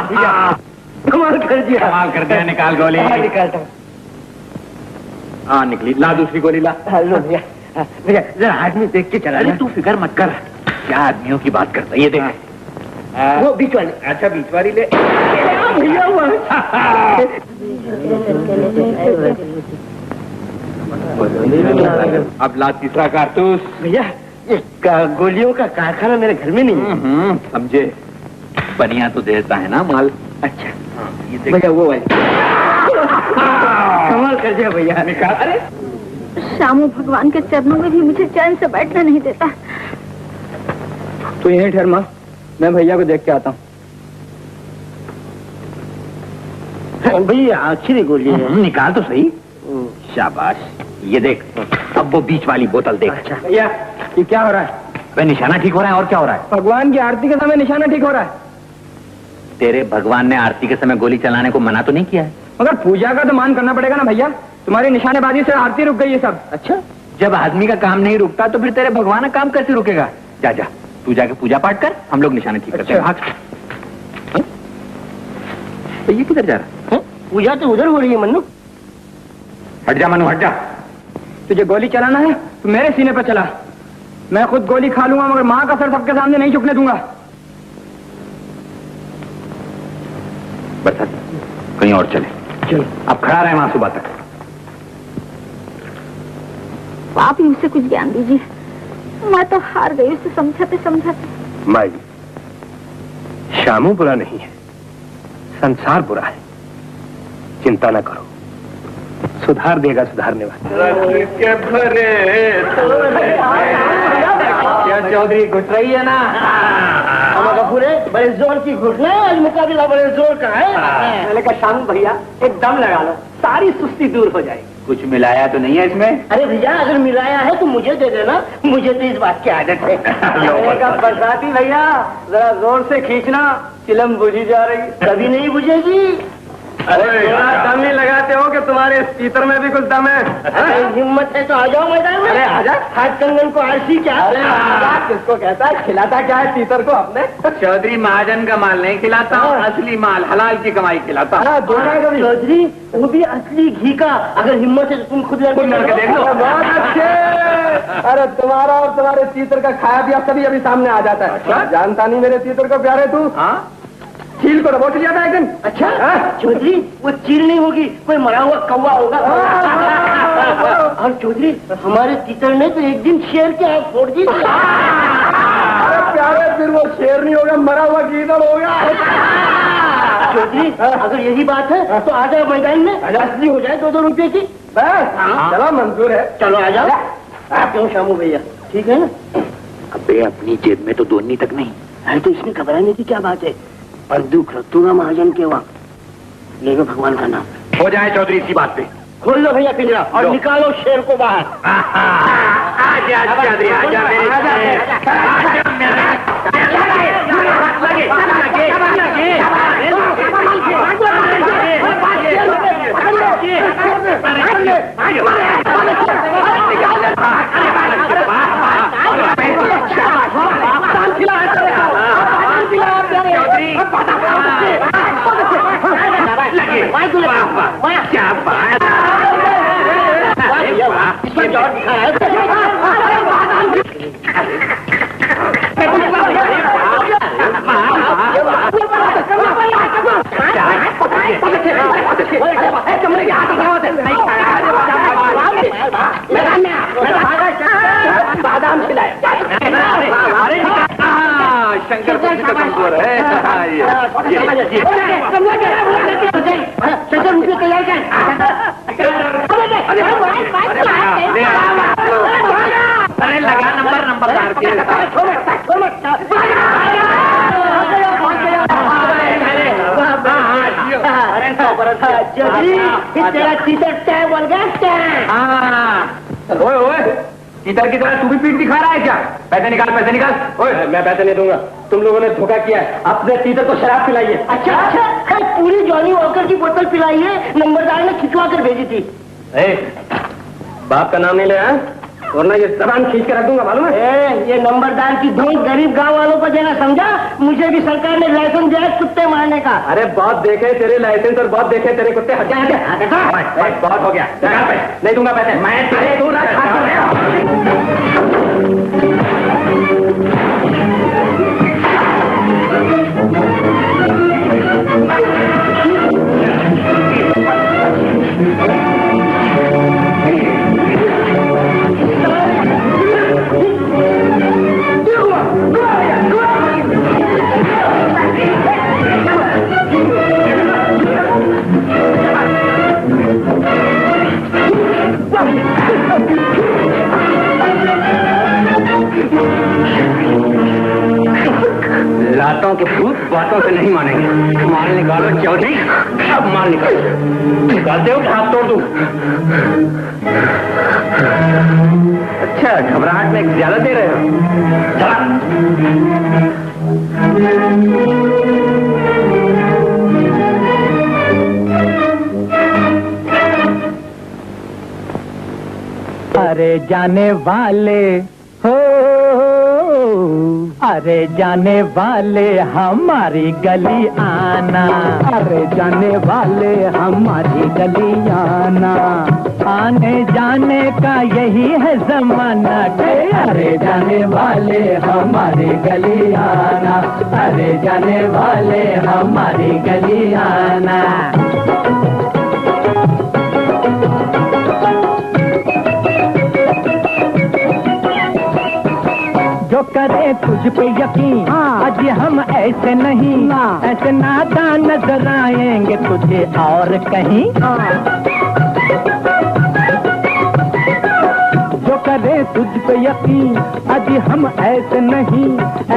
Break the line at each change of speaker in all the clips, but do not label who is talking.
कमाल कर दिया,
कमाल कर दिया। निकाल गोली।
निकालता हूँ।
हाँ निकली। ला दूसरी गोली ला।
लो भैया, भैया जरा आदमी देख के चला।
अरे तू फिक्र मत कर, क्या आदमियों की बात करता है। ये देख
वो बीच वाली।
अच्छा बीच वाली ले।
भैया
अब ला तीसरा कारतूस।
भैया ये गोलियों का कारखाना मेरे घर में नहीं है।
समझे, बनिया तो देता है ना माल।
अच्छा
ये देख
भैया वो वाली। कमाल कर दिया भैया।
निकाल। अरे
श्यामू भगवान के चरणों में भी मुझे चैन से बैठना नहीं देता।
तो यहीं ठहर माँ, मैं भैया को देख के आता हूँ। भैया आखिरी गोली है।
निकाल तो सही। शाबाश। ये देख, अब वो बीच वाली बोतल देख।
अच्छा भैया ये क्या हो रहा है?
वे निशाना ठीक हो रहा है। और क्या हो रहा है?
भगवान की आरती के समय निशाना ठीक हो रहा है।
तेरे भगवान ने आरती के समय गोली चलाने को मना तो नहीं किया है?
मगर पूजा का तो मान करना पड़ेगा ना भैया। तुम्हारी निशानेबाजी से आरती रुक गई है सब।
अच्छा, जब आदमी का काम नहीं रुकता तो फिर तेरे भगवान का काम कैसे रुकेगा? जा जा तू जाके पूजा पाठ कर, हम लोग निशाने ठीक करते हैं। भाग। तो ये किधर जा रहा है?
पूजा तो उधर हो रही है मन्नू।
हट जा मनु, हट जा।
तुझे गोली चलाना है तो मेरे सीने पर चला। मैं खुद गोली खा लूंगा मगर माँ का सर सबके सामने नहीं झुकने दूंगा।
बस कहीं और चले।
चलो
अब खड़ा रहे वहां सुबह तक।
आप ही उसे कुछ ज्ञान दीजिए, मैं तो हार गई उसे समझाते समझाते।
माई, श्यामू बुरा नहीं है, संसार बुरा है। चिंता न करो, सुधार देगा सुधारने वाला।
क्या चौधरी घुट रही है ना? पूरे बड़े जोर की घुटना है। आज मुकाबला बड़े जोर का है। मैंने कहा शामू भैया एक दम लगा लो, सारी सुस्ती दूर हो जाएगी।
कुछ मिलाया तो नहीं है इसमें?
अरे भैया अगर मिलाया है तो मुझे दे देना, मुझे तो इस बात की आदत है। बरसाती भैया जरा जोर से खींचना, चिलम बुझी जा रही। कभी नहीं बुझेगी।
अरे दम ही लगाते हो कि तुम्हारे तीतर में भी कुछ दम है?
हिम्मत है तो आ जाओ मैदान में।
अरे आजा।
हाथ कंगन को आरसी क्या? किसको कहता है? खिलाता क्या है तीतर को अपने?
चौधरी महाजन का माल नहीं खिलाता, असली माल हलाल की कमाई खिलाता।
चौधरी वो भी असली घी का। अगर हिम्मत है तो तुम खुद लड़के
देख लो।
बहुत अच्छे। अरे तुम्हारा और तुम्हारे तीतर का खाया पिया सभी अभी सामने आ जाता है। जानता नहीं मेरे तीतर को प्यारे तू?
हाँ
चील को दबोच लिया था एक दिन।
अच्छा चौधरी वो चील नहीं होगी, कोई मरा हुआ कौवा होगा। और चौधरी हमारे तीतर ने तो एक दिन शेर के आँख फोड़ दी।
अरे प्यारे फिर वो शेर नहीं होगा, मरा हुआ गीदड़ होगा।
चौधरी अगर यही बात है तो आ जाओ मैदान में, असली हो जाए 2-2 रुपए की।
बस चलो मंजूर है।
चलो आ जाओ। आप क्यों शामू भैया, ठीक है ना?
अबे अपनी जेब में तो दोनी तक नहीं
अरे तो इसमें घबराने की क्या बात है? बंदूक रखूंगा महाजन के वक्त। ले लो भगवान का नाम।
हो जाए चौधरी इसी बात पे।
खोल लो भैया पिंजरा और निकालो शेर को बाहर।
आजा चौधरी, आजा क्या बात। बादाम खिलाए। शंकर कमजोर है।
शंकर रुपये तैयार कर।
अरे लगा नंबरदार के।
तेरा तीतर बोल गया।
ओए तीतर की तरह तू भी पीठ दिखा रहा है क्या? पैसे निकाल, पैसे निकाल।
ओए मैं पैसे नहीं दूंगा, तुम लोगों ने धोखा किया है। अपने तीतर को शराब पिलाइए।
अच्छा पूरी जॉनी वॉकर की बोतल पिलाई है, नंबरदार ने खिंचवा कर भेजी थी।
बाप का नाम नहीं ले। वरना ये जबान खींच के रख दूंगा, मालूम है?
ये नंबरदार की धूल गरीब गांव वालों को देना, समझा? मुझे भी सरकार ने लाइसेंस दिया है कुत्ते मारने का।
अरे बहुत देखे तेरे लाइसेंस और बहुत देखे तेरे कुत्ते। हट जा, बहुत हो गया, नहीं दूंगा पैसे मैं। लातों के भूत बातों से नहीं मानेंगे। माल निकालो चौधरी, अब माल निकालते हो, हाथ तोड़ दूं। अच्छा, घबराहट में ज्यादा दे रहे हो। चला।
अरे जाने वाले हो, अरे जाने वाले हमारी गली आना, अरे जाने वाले हमारी गली आना, आने जाने का यही है जमाना के। अरे जाने वाले हमारी गली आना, अरे जाने वाले हमारी गली आना। जो करे तुझ पे यकीन, आज हम ऐसे नहीं, ऐसे नादान नजर आएंगे तुझे और कहीं। जो करे तुझ पे यकीन, आज हम ऐसे नहीं,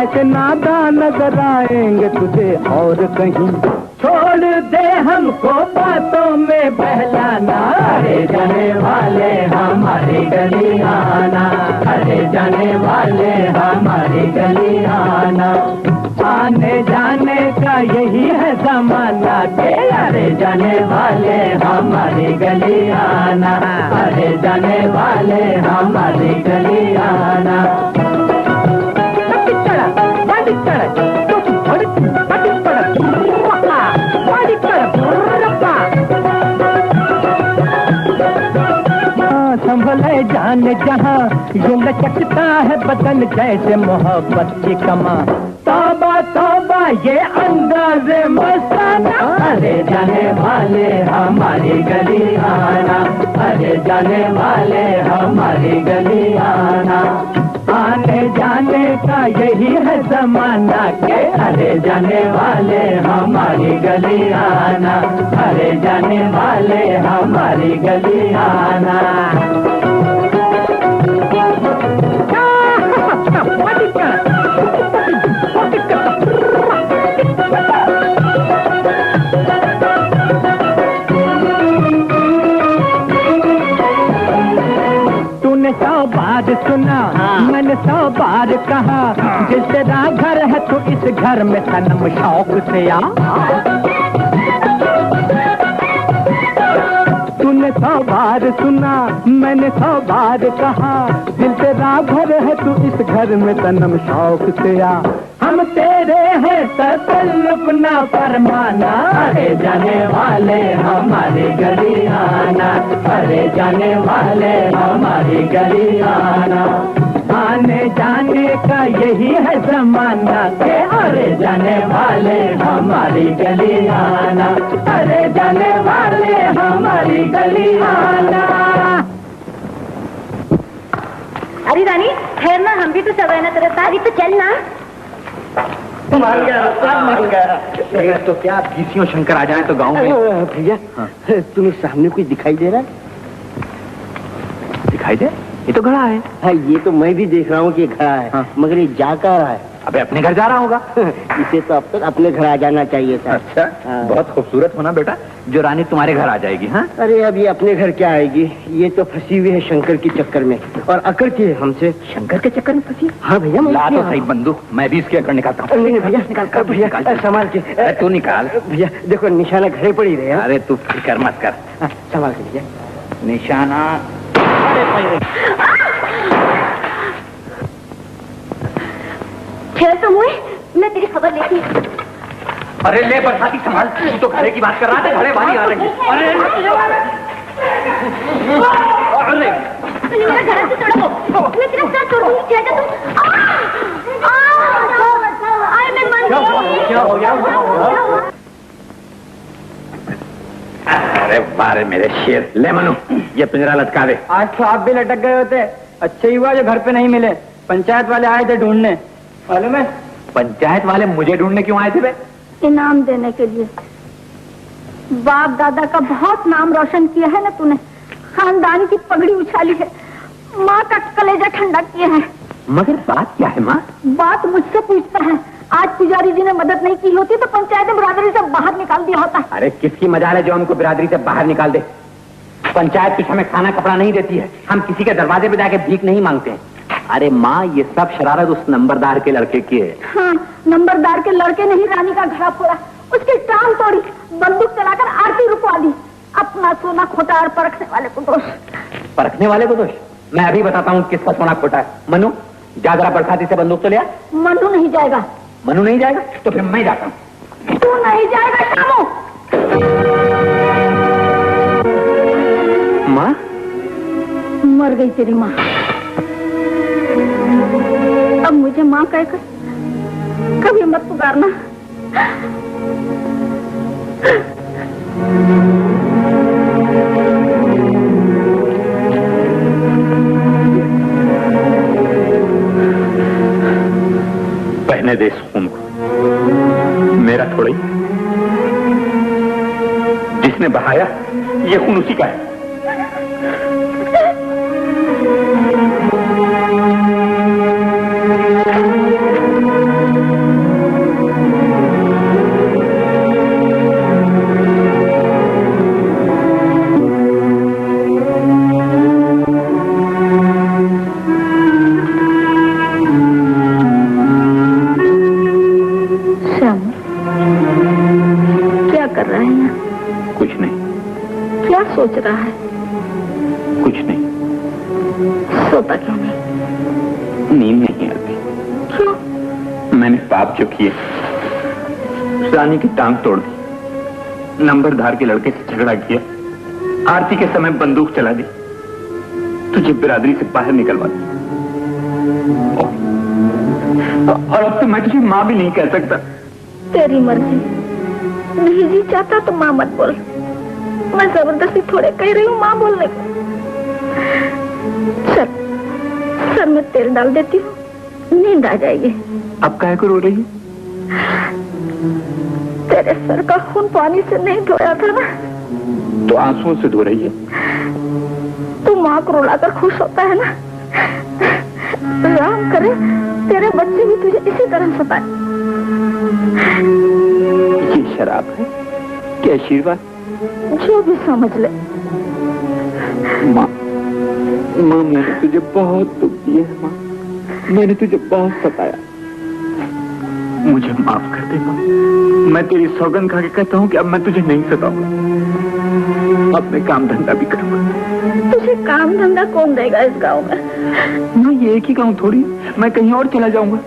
ऐसे नादान नजर आएंगे तुझे और कहीं। छोड़ दे हमको बातों में बहलाना, अरे जाने वाले हमारी गली आना, अरे जाने वाले हमारी गली आना, आने जाने का यही है जमाना के। अरे जाने वाले हमारी गली आना, अरे जाने वाले हमारी गली आना। संभले जाने जहाँ यूं लचकता है बदन जैसे मोहब्बत की कमा। तौबा तौबा ये अंदाज़े मस्ताना, अरे जाने वाले हमारी गली आना, अरे जाने वाले हमारी गली आना, आने जाने का यही है जमाना के। अरे जाने वाले हमारी गली आना, अरे जाने वाले हमारी गली आना। तूने 100 बार सुना, मैंने 100 बार कहा, जिस तेरा घर है तो इस घर में सनम शौक से आ। तूने 100 बार सुना, मैंने 100 बार कहा, दिल तेरा घर है तू इस घर में सनम शौक से आ। हम तेरे हैं तसल्लुफ ना फरमाना, अरे जाने वाले हमारी गली आना, अरे जाने वाले हमारी गली आना, आने जाने का यही है जमाना के। अरे जाने वाले हमारी गली आना, अरे जाने वाले हमारी गली आना।
अरे रानी ठहरना, हम भी तो सब है ना तेरे साथ। अरे तो चलना।
अगर तो क्या भीसियों शंकर आ जाए तो गांव में।
भैया तुम्हें सामने कुछ दिखाई दे रहा है?
दिखाई दे? ये तो घड़ा है।
हाँ ये तो मैं भी देख रहा हूँ कि घड़ा है।
हाँ।
मगर ये जा कहाँ रहा है?
अबे अपने घर जा रहा होगा।
इसे तो अब तक अपने घर आ जाना चाहिए था।
अच्छा
हाँ।
बहुत खूबसूरत होना बेटा, जो रानी तुम्हारे घर आ जाएगी। हाँ
अरे अब ये अपने घर क्या आएगी, ये तो फंसी हुई है शंकर के चक्कर में और अकड़ के है हमसे।
शंकर के चक्कर में फंसी?
हाँ भैया
ला तो सही बंदूक, मैं भी इसके अकड़ निकालता हूँ।
नहीं भैया निकाल, भैया संभाल के।
अरे तू निकाल
भैया, देखो निशाना घरे पड़ी रहे।
अरे तू फिक्र मत कर,
संभाल के भैया।
निशाना
खेल तो हुए, मैं तेरी खबर लेती हूँ।
अरे ले बरसाती संभाल, तू तो घड़े की बात कर रहा था, घड़े वाली आ रही है। अरे
मेरा घर से छोड़ो, मैं तेरा सर तोड़ दूंगी। क्या तुम? मैं मर गई।
क्या हो गया?
अरे बारे मेरे शेर, ले मनु ये पिंजरा लटका दे।
आज तो आप भी लटक गए होते, अच्छे ही हुआ जो घर पे नहीं मिले। पंचायत वाले आए थे ढूंढने, मालूम है?
पंचायत वाले मुझे ढूंढने क्यों आए थे बे?
इनाम देने के लिए। बाप दादा का बहुत नाम रोशन किया है ना तूने, खानदान की पगड़ी उछाली है, माँ का कलेजा ठंडा किया है।
मगर बात क्या है माँ?
बात मुझसे पूछता है। आज पुजारी जी ने मदद नहीं की होती तो पंचायत ने बिरादरी से बाहर निकाल दिया होता।
अरे किसकी मजाल है जो हमको बिरादरी से बाहर निकाल दे? पंचायत कुछ हमें खाना कपड़ा नहीं देती है, हम किसी के दरवाजे पे जाके भीख नहीं मांगते हैं। अरे माँ ये सब शरारत उस नंबरदार के लड़के की है।
हाँ, नंबरदार के लड़के ने ही रानी का घड़ा फोड़ा, उसकी टांग तोड़ी, बंदूक चलाकर आरती रुकवा दी। अपना सोना खोटा और परखने वाले को दोष।
परखने वाले को दोष? मैं अभी बताता हूँ किसका सोना खोटा है। मनु जा जरा बरसाती से बंदूक तो लिया।
मनु नहीं जाएगा।
मनु नहीं जाएगा तो फिर मैं जाता हूँ।
तू नहीं जाएगा शामू।
माँ
मर गई तेरी माँ। अब मुझे माँ कहकर कभी मत पुकारना।
बहने दे इस खून को, मेरा थोड़ी। जिसने बहाया ये खून उसी का है।
सोच रहा है?
कुछ नहीं।
सोता क्यों नहीं?
नींद नहीं आती।
क्यों?
मैंने पाप जो किए, रानी की टांग तोड़ दी, नंबरदार के लड़के से झगड़ा किया, आरती के समय बंदूक चला दी, तुझे बिरादरी से बाहर निकलवा दी। और अब तो मैं तुझे माँ भी नहीं कह सकता।
तेरी मर्जी। नहीं जी चाहता तो माँ मत बोल। मैं जबरदस्ती थोड़े कह रही हूँ माँ बोलने को। चल सर में तेल डाल देती हूँ, नींद आ जाएगी।
अब काहे को रो रही है?
तेरे सर का खून पानी से नहीं धोया था ना,
तो आंसुओं से धो रही है।
तू माँ को रुलाकर खुश होता है ना। राम करे तेरे बच्चे भी तुझे इसी तरह सताए।
ये शराब है क्या आशीर्वाद?
जो भी समझ ले।
माँ मैंने तुझे बहुत दुख दिया है माँ, मैंने तुझे बहुत सताया, मुझे माफ कर दे माँ। मैं तेरी सौगंध खा के कहता हूँ कि अब मैं तुझे नहीं सताऊंगा, अब मैं काम धंधा भी करूंगा।
तुझे काम धंधा कौन देगा इस गांव में?
मैं ये एक ही गाँव थोड़ी, मैं कहीं और चला जाऊंगा।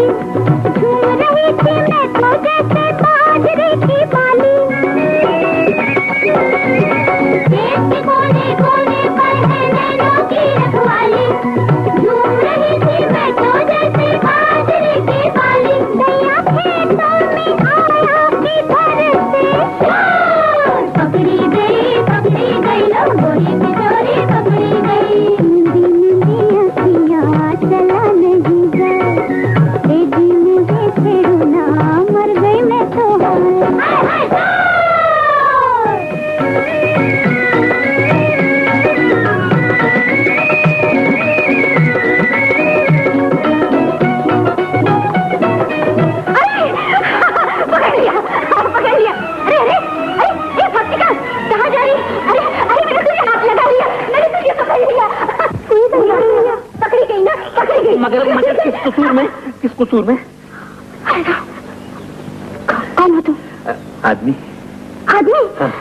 झूम रही थी मैं तो जैसे बाजरे की बाली। देश के कोने कोने पर है नैनों की रखवाली। झूम रही थी मैं तो जैसे बाजरे की बाली। दैया खेतों में आया किधर से, पकड़ी गई लो गोरी की चोरी पकड़ी गई। नींदी नींदी अखियाँ चला नहीं गए, तेजी में छेड़ू ना मर गई मैं तो।
मगर किस कसूर में?
कौन हो तुम?
आदमी।
आदमी?
हाँ।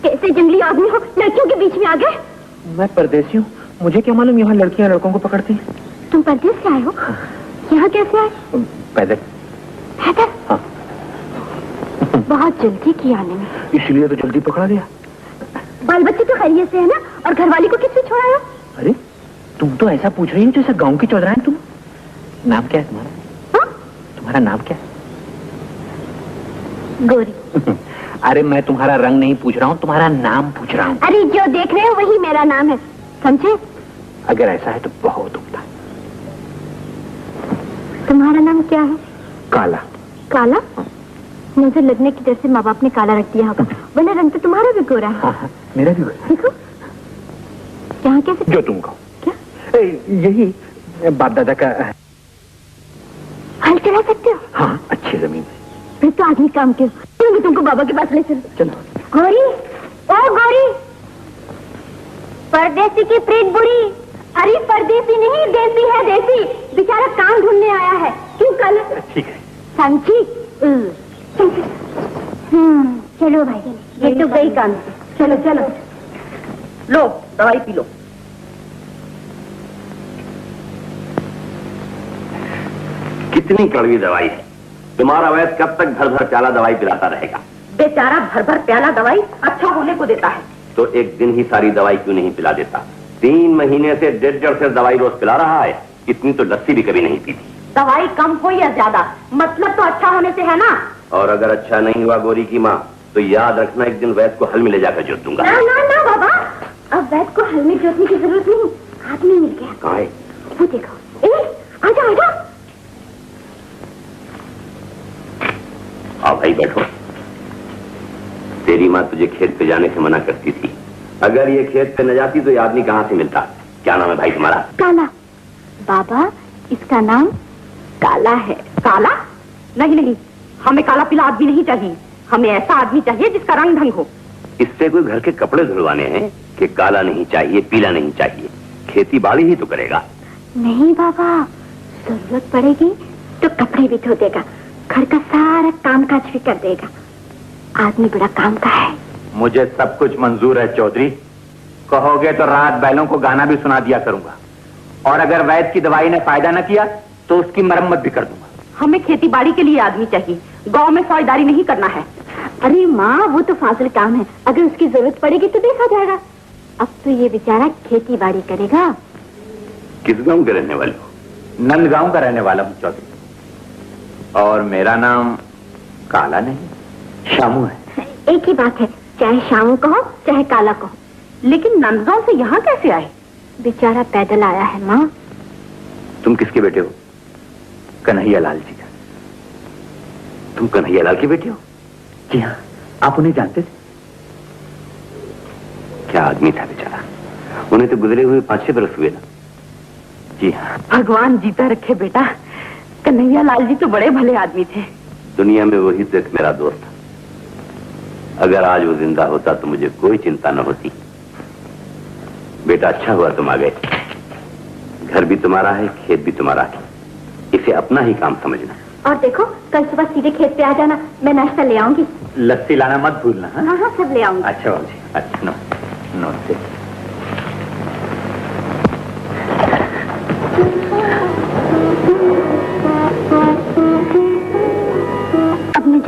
कैसे जंगली आदमी हो, लड़कियों के बीच में आ गए?
मैं परदेसी हूँ, मुझे क्या मालूम यहाँ लड़कियाँ लड़कों को पकड़ती हैं।
तुम परदेस से आए हो? यहाँ कैसे आए?
पैदल।
पैदल?
हाँ।
बहुत जल्दी की आने में।
इसलिए तो जल्दी पकड़ा गया।
बाल बच्चे तो खैरियत से है ना, और घरवाली को किससे छोड़ाया?
अरे तुम तो ऐसा पूछ रही हो जैसे गांव की चौधरा है तुम। नाम क्या है तुम्हारा?
हाँ?
तुम्हारा नाम क्या है?
गोरी।
अरे मैं तुम्हारा रंग नहीं पूछ रहा हूँ, तुम्हारा नाम पूछ रहा हूँ।
अरे जो देख रहे हो वही मेरा नाम है, समझे?
अगर ऐसा है तो बहुत उम्दा।
तुम्हारा नाम क्या है?
काला।
काला? मुझे लगने की जैसे माँ बाप ने काला रख दिया होगा, वरना रंग तो तुम्हारा भी गोरा है।
हाँ, मेरा भी गोरा।
देखो यहाँ कैसे?
जो तुम कहो।
क्या?
यही बाप दादा का।
हल चला सकते हो?
हाँ, अच्छी जमीन है।
फिर तो आदमी काम के क्योंकि तुमको बाबा के पास ले चलो। गौरी, ओ गौरी, परदेसी की प्रीत बुरी। अरे परदेसी नहीं, देसी है देसी, बेचारा काम ढूंढने आया है। क्यों कल?
ठीक है।
समझी? चलो भाई, ये तो गई काम। चलो चलो,
लो दवाई पी लो।
कितनी कड़वी दवाई है। तुम्हारा वैद्य कब तक भर भर प्याला दवाई पिलाता रहेगा?
बेचारा भर भर प्याला दवाई अच्छा होने को देता है
तो एक दिन ही सारी दवाई क्यों नहीं पिला देता? 3 महीने से 1.5 से दवाई रोज पिला रहा है। इतनी तो लस्सी भी कभी नहीं पीती।
दवाई कम हो या ज्यादा, मतलब तो अच्छा होने से है ना।
और अगर अच्छा नहीं हुआ गोरी की माँ, तो याद रखना एक दिन वैद्य को हल में ले जाकर जोत दूंगा।
ना ना ना बाबा, अब वैद्य को हल में जोतने की जरूरत नहीं, आदमी मिल गया।
कहाँ है?
वो देखो। आजा आजा।
आओ भाई बैठो। तेरी माँ तुझे खेत पे जाने से मना करती थी। अगर ये खेत पे न जाती तो ये आदमी कहाँ से मिलता? क्या नाम है भाई तुम्हारा?
काला। बाबा इसका नाम काला है।
काला? नहीं नहीं, हमें काला पीला आदमी नहीं चाहिए। हमें ऐसा आदमी चाहिए जिसका रंग ढंग हो।
इससे कोई घर के कपड़े धुलवाने हैं कि काला नहीं चाहिए, पीला नहीं चाहिए? खेती बाड़ी ही तो करेगा।
नहीं बाबा, जरूरत पड़ेगी तो कपड़े भी धो देगा, घर का सारा काम काज भी कर देगा। आदमी बड़ा काम का है।
मुझे सब कुछ मंजूर है चौधरी। कहोगे तो रात बैलों को गाना भी सुना दिया करूंगा, और अगर वैद्य की दवाई ने फायदा न किया तो उसकी मरम्मत भी कर दूंगा।
हमें खेती बाड़ी के लिए आदमी चाहिए, गांव में फौजदारी नहीं करना है।
अरे माँ, वो तो फाजिल काम है, अगर उसकी जरूरत पड़ेगी तो देखा जाएगा। अब तो ये बेचारा खेती बाड़ी करेगा।
किस गांव के रहने वाले हो?
नंदगांव का रहने वाला हूँ चौधरी, और मेरा नाम काला नहीं शामू है।
एक ही बात है, चाहे शामू कहो चाहे काला कहो।
लेकिन नंदगांव से यहाँ कैसे आए?
बेचारा पैदल आया है माँ।
तुम किसके बेटे हो?
कन्हैया लाल जी का।
तुम कन्हैया लाल के बेटे हो?
जी हाँ, आप उन्हें जानते थे?
क्या आदमी था बेचारा, उन्हें तो गुजरे हुए 5-6 बरस हुए ना।
जी हाँ।
भगवान जीता रखे बेटा, कन्हैया लाल जी तो बड़े भले आदमी थे।
दुनिया में वही तो एक मेरा दोस्त था। अगर आज वो जिंदा होता तो मुझे कोई चिंता न होती। बेटा अच्छा हुआ तुम आ गए। घर भी तुम्हारा है, खेत भी तुम्हारा है, इसे अपना ही काम समझना।
और देखो, कल सुबह सीधे खेत पे आ जाना, मैं नाश्ता ले आऊंगी।
लस्सी लाना मत भूलना।
हाँ हाँ, सब ले आऊंगी।
अच्छा बाबू जी, अच्छा नमस्ते।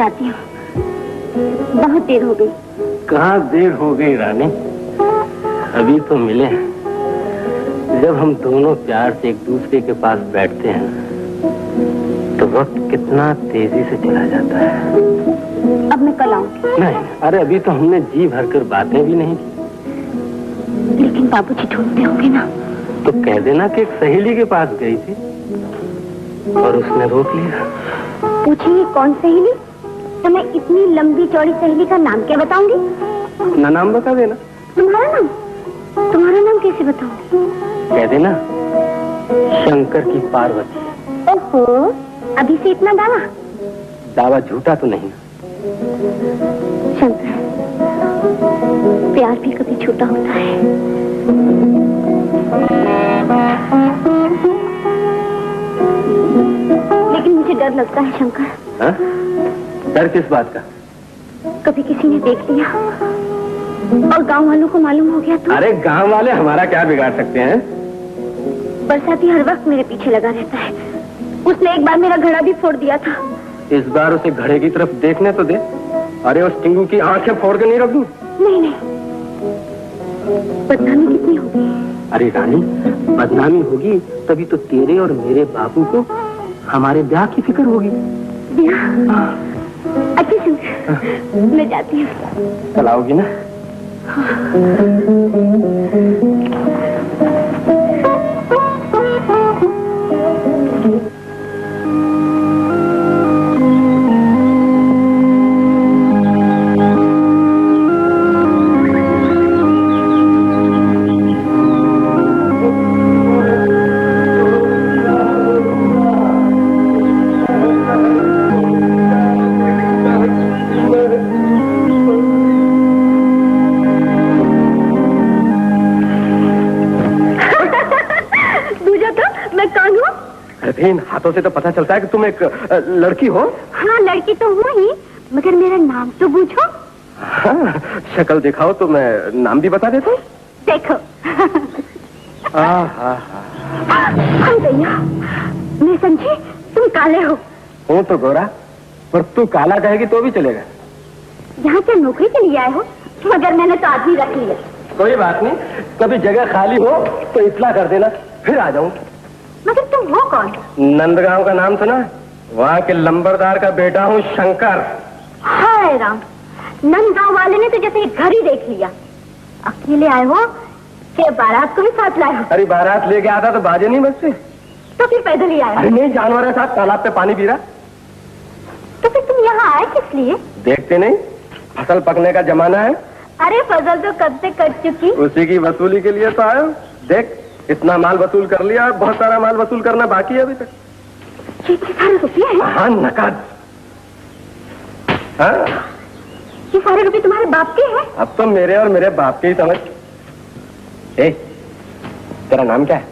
जाती हूँ, बहुत देर हो गई।
कहाँ देर हो गई रानी, अभी तो मिले हैं। जब हम दोनों प्यार से एक दूसरे के पास बैठते हैं तो वक्त कितना तेजी से चला जाता है।
अब मैं कल आऊंगी।
नहीं, अरे अभी तो हमने जी भरकर बातें भी नहीं की।
लेकिन बाबूजी ढूंढते होंगे ना।
तो कह देना कि एक सहेली के पास गई थी और उसने रोक लिया।
पूछेंगे कौन सहेली, तो मैं इतनी लंबी चौड़ी सहेली का नाम क्या बताऊंगी?
अपना नाम बता देना।
तुम्हारा नाम? तुम्हारा नाम कैसे बताऊंगी?
कह देना शंकर की पार्वती।
ओहो, अभी से इतना दावा?
दावा झूठा तो नहीं।
शंकर, प्यार भी कभी झूठा होता है। लेकिन मुझे डर लगता है शंकर।
हाँ? डर किस बात का?
कभी किसी ने देख लिया और गांव वालों को मालूम हो गया तो?
अरे गांव वाले हमारा क्या बिगाड़ सकते हैं?
बरसाती हर वक्त मेरे पीछे लगा रहता है। उसने एक बार मेरा घड़ा भी फोड़ दिया था।
इस बार उसे घड़े की तरफ देखने तो दे। अरे उस टिंगू की आंखें फोड़ के नहीं रख दूं?
नहीं नहीं, बदनामी कितनी होगी।
अरे रानी, बदनामी होगी तभी तो तेरे और मेरे बाबू को हमारे ब्याह की फिक्र होगी।
ब्याह? अच्छा शंकर, मैं जाती हूँ।
कल आओगी ना? इन हाथों से तो पता चलता है कि तुम एक लड़की हो।
हाँ, लड़की तो हूँ ही, मगर मेरा नाम तो पूछो।
हाँ, शक्ल दिखाओ तो मैं नाम भी बता देता हूँ।
देखो। भैया, मैं समझी तुम काले हो।
हूँ तो गोरा, पर तू काला कहेगी तो भी चलेगा।
यहाँ से नौकरी के लिए आए हो, मगर मैंने तो आदमी रख लिया।
कोई बात नहीं, कभी जगह खाली हो तो इत्तला कर देना, फिर आ जाऊँ।
मगर तुम हो कौन?
नंदगांव का नाम सुना? वहाँ के लंबरदार का बेटा हूँ शंकर।
हाय राम, नंदगांव वाले ने तो जैसे घर ही देख लिया। अकेले आए हो कि बारात को भी साथ लाए हो?
अरे बारात लेके आता तो बाजे नहीं बजते।
तो फिर पैदल ही आए?
अरे नहीं, जानवर है साथ, तालाब पे पानी पी रहा।
तो फिर तुम यहाँ आए किस लिए?
देखते नहीं, फसल पकने का जमाना है।
अरे फसल तो कब से कट चुकी।
उसी की वसूली के लिए तो आया। देख, इतना माल वसूल कर लिया, बहुत सारा माल वसूल करना बाकी है अभी तक।
ये सारे रुपये हैं?
हाँ, नकद। हाँ?
ये सारे रुपये तुम्हारे बाप के हैं?
अब तो मेरे और मेरे बाप के ही समझ। ए, तेरा नाम क्या है?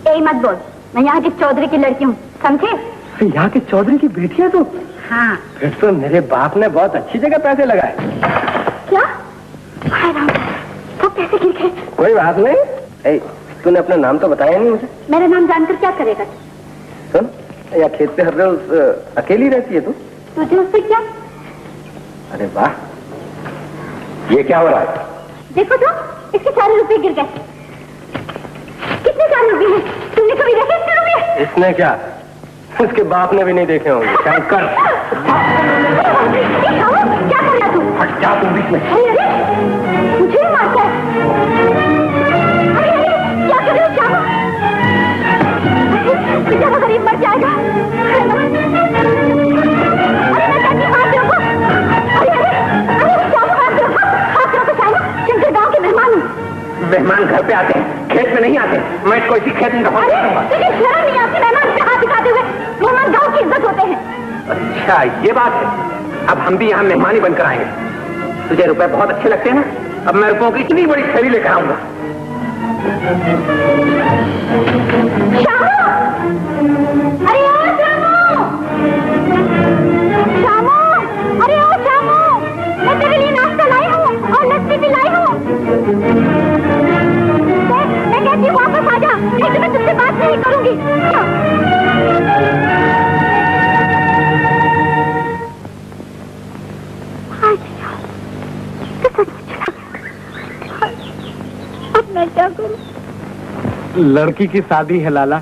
ए मत बोल, मैं यहाँ की चौधरी की लड़की हूँ, समझे?
यहाँ के चौधरी की बेटी है तू?
हाँ।
फिर तो मेरे बाप ने बहुत अच्छी जगह पैसे लगाए।
क्या? हाय राम, सब पैसे गिर गए।
कोई बात नहीं। ए, तूने अपना नाम तो बताया नहीं मुझे।
मेरा नाम जानकर क्या करेगा?
सुन, या खेत पे हर रोज अकेली रहती है तू?
तुझे उससे क्या?
अरे वाह, ये क्या हो रहा है?
देखो तो, इसके सारे रुपए गिर गए। कितने सारे रुपए हैं? तुमने कभी देखे इतने रुपए?
इसने क्या, इसके बाप ने भी नहीं देखे होंगे। शंकर,
क्या कर रहा तू?
हट जा तू बीच में।
अरे अरे, मुझे ही मारता है। अरे अरे, क्या कर रहे हो श्यामा? बेचारा गरीब मर जाएगा। अरे मैं कहती हाथ रखो। अरे अरे अरे, श्यामा हाथ रखो, हाथ रखो श्यामा। शंकर गांव के मेहमान हूँ।
मेहमान घर पे आते हैं, खेत में नहीं आते। मैं कोई सी खेत में
अरे तुझे शर्म नहीं आती मेहमान से हाथ दिखाते हुए? मेहमान गांव की इज्जत होते हैं।
अच्छा, ये बात है। अब हम भी यहाँ मेहमान ही बनकर आएंगे। तुझे रुपए बहुत अच्छे लगते हैं ना? अब मैं रुपयों की इतनी बड़ी थैली लेकर आऊंगा।
श्यामू! अरे ओ श्यामू! श्यामू! अरे ओ श्यामू! मैं तेरे लिए नाश्ता लाई हूँ और लस्सी भी लाई हूँ। मैं कहती हूँ वापस आ जा, नहीं तो मैं तुझसे बात नहीं करूंगी।
लड़की की शादी है लाला,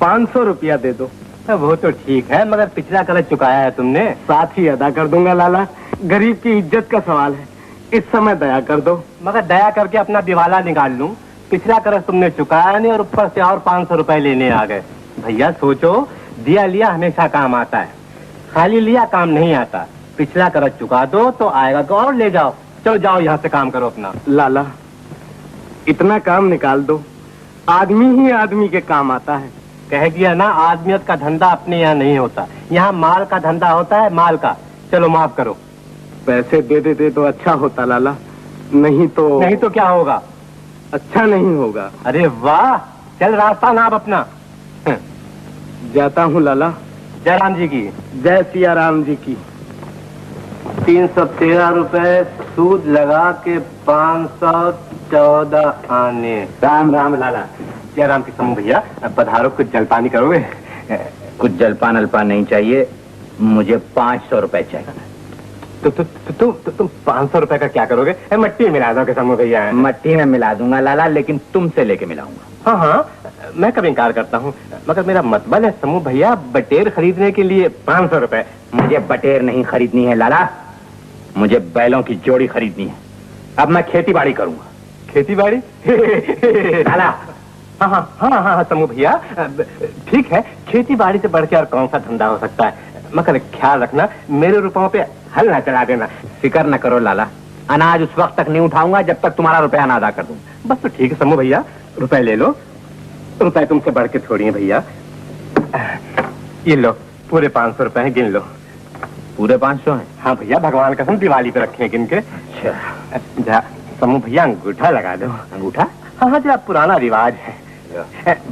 500 रुपया दे दो।
वो तो ठीक है, मगर पिछला कर्ज चुकाया है तुमने।
साथ ही अदा कर दूंगा लाला, गरीब की इज्जत का सवाल है, इस समय दया कर दो।
मगर दया करके अपना दिवाला निकाल लूं। पिछला कर्ज तुमने चुकाया नहीं और ऊपर से और 500 रुपए लेने आ गए। भैया सोचो, दिया लिया हमेशा काम आता है, खाली लिया काम नहीं आता। पिछला कर्ज चुका दो तो आएगा तो और ले जाओ। चलो जाओ यहाँ से काम करो अपना।
लाला इतना काम निकाल दो, आदमी ही आदमी के काम आता है।
कह दिया ना, आदमियत का धंधा अपने यहाँ नहीं होता, यहाँ माल का धंधा होता है, माल का। चलो माफ करो।
पैसे दे देते तो अच्छा होता लाला, नहीं तो
क्या होगा?
अच्छा नहीं होगा।
अरे वाह, चल रास्ता नाप अपना।
जाता हूँ लाला।
जय राम जी की।
जय सिया राम जी की।
313 रुपए सूद लगा के 514 आने।
राम राम लाला।
जय राम की समूह भैया, पधारो, कुछ जलपानी करोगे?
कुछ जलपान अल्पान नहीं चाहिए, मुझे 500 रुपए चाहिए।
तुम 500 रुपए का क्या करोगे? मट्टी में मिला दो के समूह भैया।
मट्टी में मिला दूंगा लाला, लेकिन तुमसे लेके मिलाऊंगा।
हाँ हाँ, मैं कभी इनकार करता हूँ, मगर मेरा मतलब है समूह भैया, बटेर खरीदने के लिए 500 रुपए।
मुझे बटेर नहीं खरीदनी है लाला, मुझे बैलों की जोड़ी खरीदनी है। अब मैं खेती बाड़ी करूंगा।
खेती बाड़ी?
लाला
हाँ हाँ हाँ हाँ समूह भैया, ठीक है, खेती बाड़ी से बढ़ के और कौन सा धंधा हो सकता है, मगर ख्याल रखना मेरे रुपयों पे हल ना चला देना।
फिक्र न करो लाला, अनाज उस वक्त तक नहीं उठाऊंगा जब तक तुम्हारा रुपया ना अदा कर दूं।
बस तो ठीक है समूह भैया, रुपए ले लो। रुपए तुमसे बढ़ के थोड़ी है भैया। ये लो, पूरे 500 रुपए हैं, गिन लो।
पूरे 500 हैं?
हाँ भैया, भगवान कसम दिवाली पे रखे हैं गिन के।
अच्छा
समूह भैया अंगूठा लगा दो।
अंगूठा?
हाँ हाँ, जरा पुराना रिवाज है।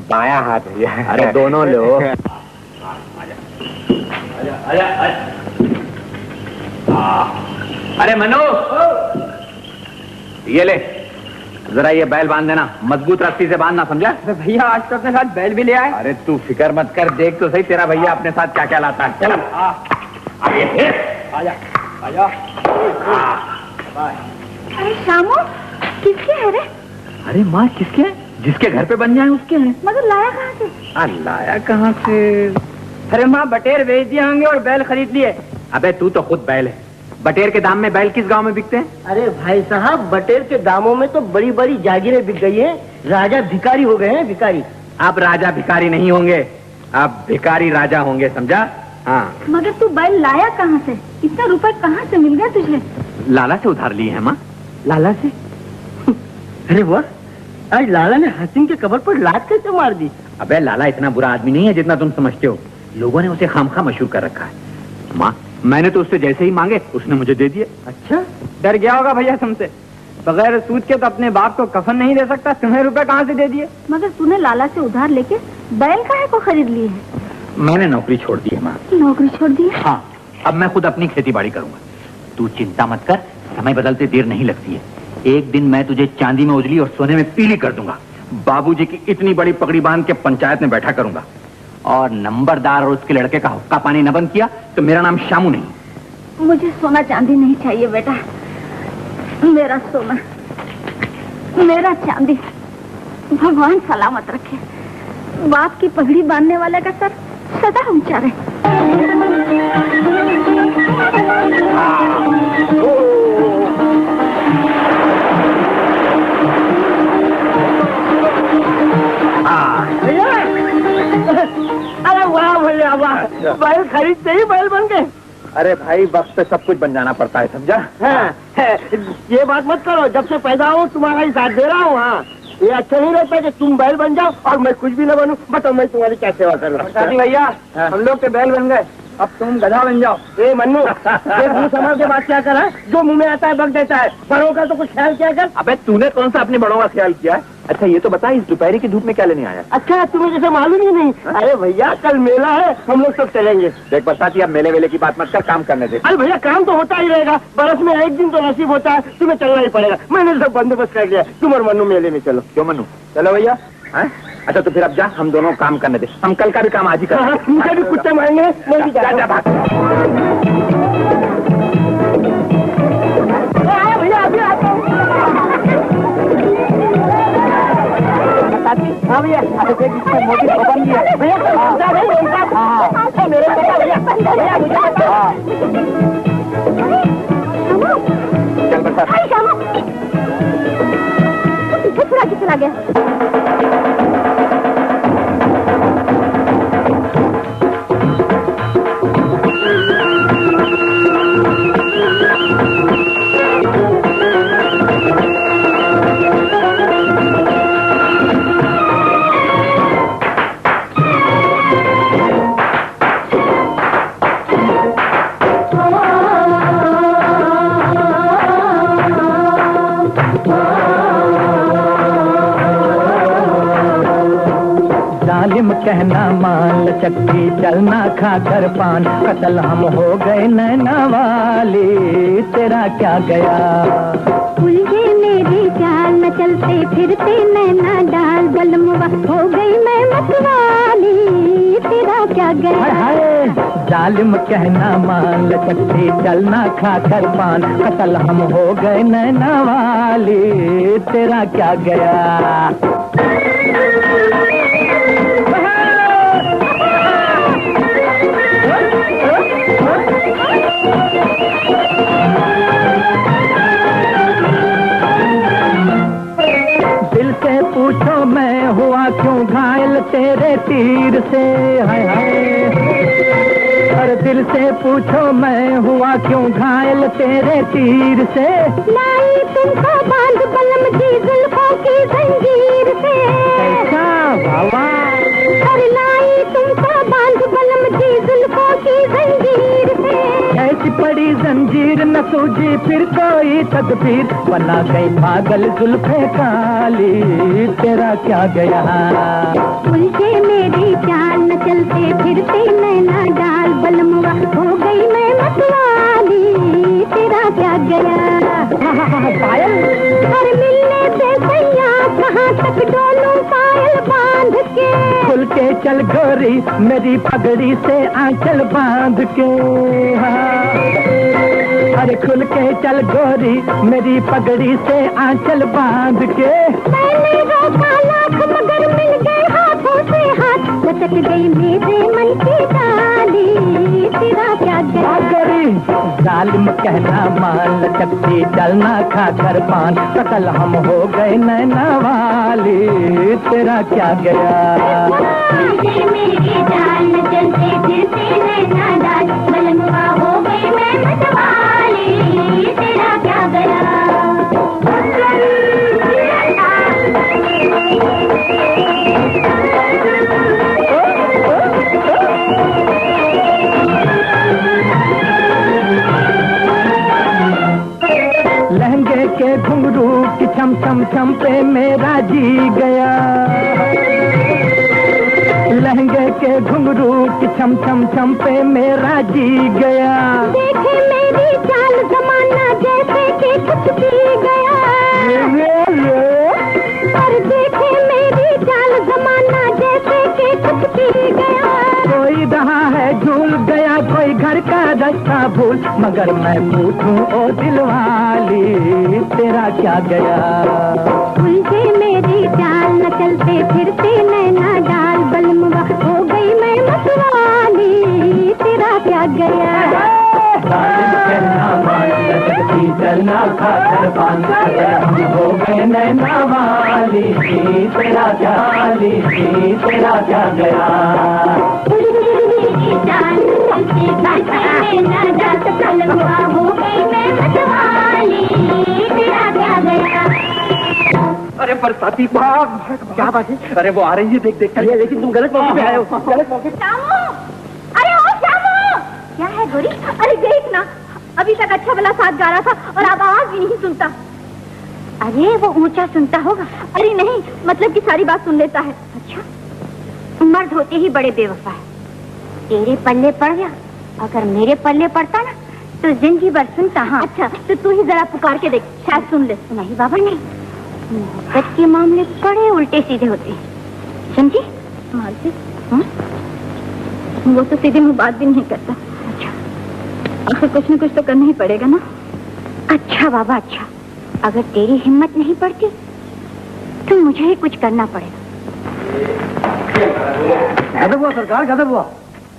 बाया हाथ भैया।
अरे दोनों लो। अरे मनु, ये ले, जरा ये बैल बांध देना, मजबूत रस्सी से बांधना, समझा?
भैया आज तो अपने साथ बैल भी ले आए।
अरे तू फिक्र मत कर, देख तो सही तेरा भैया अपने साथ क्या क्या लाता है। चल
आजा आजा।
अरे शामू, किसके है रे?
अरे माँ किसके हैं? जिसके घर पे बन जाए उसके हैं।
मगर लाया कहाँ से?
लाया कहाँ से?
अरे माँ, बटेर बेच दिए होंगे और बैल खरीद लिए।
अबे तू तो खुद बैल है, बटेर के दाम में बैल किस गांव में बिकते हैं?
अरे भाई साहब, बटेर के दामों में तो बड़ी बड़ी जागीरें बिक गई हैं, राजा भिखारी हो गए हैं, भिखारी।
अब राजा भिखारी नहीं होंगे, अब भिखारी राजा होंगे, समझा? हाँ।
मगर तू बैल लाया कहाँ से? इतना रुपए कहाँ से मिल गया तुझे?
लाला से उधार लिए हैं माँ।
लाला से? अरे वाह, आज लाला ने हसीन के कबर पर लात कैसे मार दी?
अबे लाला इतना बुरा आदमी नहीं है जितना तुम समझते हो, लोगों ने उसे खामखा मशहूर कर रखा है। माँ, मैंने तो उससे जैसे ही मांगे उसने मुझे दे दिए।
अच्छा, डर गया होगा भैया तुमसे। बगैर सूद के तो अपने बाप को कफन नहीं दे सकता, तुम्हें रुपए कहाँ से दे दिए?
मगर तूने लाला से उधार लेके बैल काहे को खरीद लिए है?
मैंने नौकरी छोड़ दी है माँ।
नौकरी छोड़ दी?
हाँ, अब मैं खुद अपनी खेती बाड़ी करूंगा। तू चिंता मत कर, समय बदलते देर नहीं लगती है। एक दिन मैं तुझे चांदी में उजली और सोने में पीली कर दूंगा। बाबूजी की इतनी बड़ी पगड़ी बांध के पंचायत में बैठा करूंगा, और नंबरदार और उसके लड़के का हुक्का पानी न बंद किया तो मेरा नाम शामू नहीं।
मुझे सोना चांदी नहीं चाहिए बेटा, मेरा सोना, मेरा चांदी भगवान सलामत रखे। बाप की पगड़ी बांधने वाले का सर सदा ऊंचा रहे।
अरे वाह भैया वाह, बैल खरीदते ही बैल बन गए।
अरे भाई, वक्त पे सब कुछ बन जाना पड़ता है, समझा?
ये बात मत करो, जब से पैदा हो तुम्हारा ही साथ दे रहा हूँ। हाँ, ये अच्छा नहीं रहता कि तुम बैल बन जाओ और मैं कुछ भी न बनूं। बताओ मैं तुम्हारी क्या सेवा करूँ? भैया हम लोग के बैल बन गए, अब तुम गधा बन जाओ। ए मन्नू, मुंह संभाल के बात क्या कर रहा है? जो मुंह में आता है बक देता है, बड़ों का तो कुछ ख्याल क्या कर।
अबे तूने कौन सा अपने बड़ों का ख्याल किया है? अच्छा ये तो बता, इस दोपहर की धूप में क्या लेने आया?
अच्छा, तुम्हें जैसे मालूम ही नहीं। अरे भैया कल मेला है, हम लोग सब चलेंगे।
देख बरसाती, अब मेले वेले की बात मत कर, काम करने दे।
अरे भैया काम तो होता ही रहेगा, बरस में एक दिन तो नसीब होता है, तुम्हें चलना ही पड़ेगा। मैंने सब बंदोबस्त कर लिया, तुम और मन्नू मेले में चलो।
क्यों मन्नू? चलो भैया। अच्छा तो फिर अब जा, हम दोनों काम करने दे, हम कल का भी काम आज ही करेंगे।
मुझे भी कुत्ते मारेंगे, मैं भी
जा भाग।
भैया अभी आता हूँ। हाँ भैया, मोटी बन गई है भैया। हाँ मेरे बेटा भैया, भैया मुझे बताओ। चल बता।
हाय श्यामू, पीछे छुड़ा के चला गया।
कहना मान चक्की चलना खाकर पान, कतल हम हो गए नैना वाली, तेरा क्या गया।
उलझे मेरी चाल न चलते फिरते नैना डाल, बलमुआ हो गई मैं मतवाली, तेरा क्या गया।
हाय जालिम कहना मान चक्की चलना खाकर पान, कतल हम हो गए नैना वाली, तेरा क्या गया। दिल से पूछो मैं हुआ क्यों घायल तेरे तीर से, हाय हाय। और दिल से पूछो मैं हुआ क्यों घायल तेरे तीर से,
लाई तुमको बांध बलम की जुल्फों की जंजीर से।
ऐसा बाबा।
और लाई तुमको बांध बलम की जुल्फों की जंजीर से।
ऐसी पड़ी जंजीर न सूझी फिर कोई तदबीर, बना गई पागल जुल्फे काली, तेरा क्या गया।
उलझे मेरी चाल न चलते फिरते नैना डाल, बलमुआ हो गई मैं मतवाली, तेरा क्या गया।
पायल
और मिलने दे सैया कहाँ तक डोलूं पायल बांध के।
खुल के चल गोरी मेरी पगड़ी से आंचल बांध के, अरे खुल के चल गोरी मेरी पगड़ी से आंचल बांध के।
मैंने रोका लाख मगर मिल गए हाथों से हाथ, लटक गई मेरे मन की डाली, तेरा क्या गया।
गोरी जालिम कहना मान चक्की चलना खाकर पान, कतल हम हो गए नैना वाली, तेरा क्या गया।
मेरी जान चलते फिरते नैना डाल, बलमुआ हो गई मैं मतवाली, तेरा क्या गया।
लहंगे के घुंघरू की छम छम छम पे मेरा जी गया, लहंगे के घुंघरू की छम छम छम पे मेरा जी गया।
देखे मेरी चाल जमाना जैसे कि कुछ पी गया, और देखे मेरी चाल जमाना जैसे कि कुछ पी गया।
कोई रहा है झूल गया कोई घर का रास्ता भूल, मगर मैं पूछूं ओ दिलवाली, तेरा क्या गया।
उलझे मेरी चाल न चलते फिरते नैना डाल, बलमुआ हो गई मैं मतवाली, तेरा क्या गया।
चलना खाकर पान, हम हो गए नैना वाली, तेरा क्या वाली, तेरा क्या गया।
चाल नैना डाल, बलमुआ हो गई मैं मतवाली, तेरा क्या गया।
अरे बरसाती बाप, क्या बात है। अरे वो आ रही है, देख देख कर। लेकिन तुम गलत मौके पे आए हो, गलत मौके।
श्यामू, अरे ओ श्यामू, क्या है गोरी। अरे देख ना, अभी तक अच्छा भला साथ गा रहा था और अब आवाज भी नहीं सुनता। अरे वो ऊंचा सुनता होगा। अरे नहीं, मतलब कि सारी बात सुन लेता है। अच्छा, मर्द होते ही बड़े बेवफा है। तेरे पल्ले पड़ गया, अगर मेरे पल्ले पड़ता ना तो जिंदगी भर सुनता। हाँ अच्छा, तो तू ही जरा पुकार के देख, शायद सुन ले। नहीं बाबा नहीं, मोहब्बत के मामले बड़े उल्टे सीधे होते हैं, समझी। मालती वो तो सीधे मुंह बात भी नहीं करता। अच्छा, आखिर कुछ न कुछ तो करना ही पड़ेगा ना। अच्छा बाबा अच्छा, अगर तेरी हिम्मत नहीं पड़ती तो मुझे ही कुछ करना पड़ेगा।
गजब हुआ सरकार, गजब हुआ।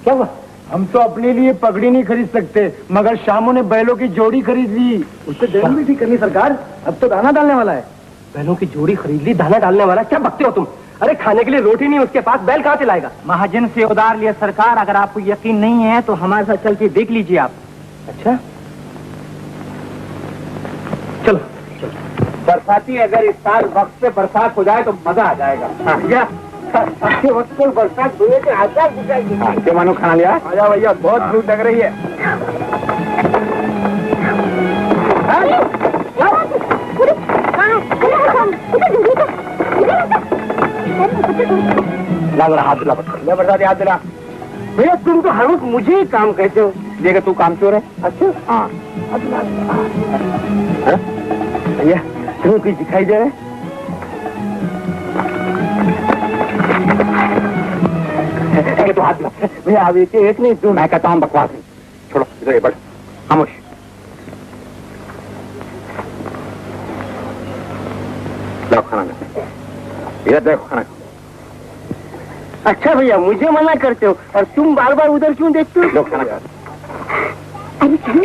क्या हुआ? हम तो अपने लिए पगड़ी नहीं खरीद सकते, मगर शामों ने बैलों की जोड़ी खरीद ली। उससे देन भी ठीक करनी सरकार, अब तो दाना डालने वाला है। बैलों की जोड़ी खरीद ली, दाना डालने वाला? क्या बकते हो तुम? अरे खाने के लिए रोटी नहीं उसके पास, बैल कहाँ से लाएगा?
महाजन से उधार लिया सरकार, अगर आपको यकीन नहीं है तो हमारे साथ चल के देख लीजिए आप।
अच्छा चलो।
बरसाती अगर इस साल वक्त से बरसात हो जाए तो मजा आ जाएगा।
अच्छे वक्त पर बरसात हुए तो आचार दिखाई देगी।
क्या मानो खाना लिया?
आजा भैया, बहुत भूख लग रही है।
हाथ दिला
बरसाती, हाथ दिला। भैया तुम तो हर वक्त मुझे ही काम कहते हो।
देखा तू काम चोर है।
अच्छा हाँ भैया, तुम्हें कुछ दिखाई दे रहा है?
तो हाथ दिला
भैया अब एक नहीं तुम।
मैं कहता हूँ बकवास नहीं, छोड़ो इधर बढ़, खामोश। लो खाना इधर देखो, खाना।
अच्छा भैया, मुझे मना करते हो और तुम बार बार उधर क्यों देखते हो?
लो खाना खा।
अरे चलो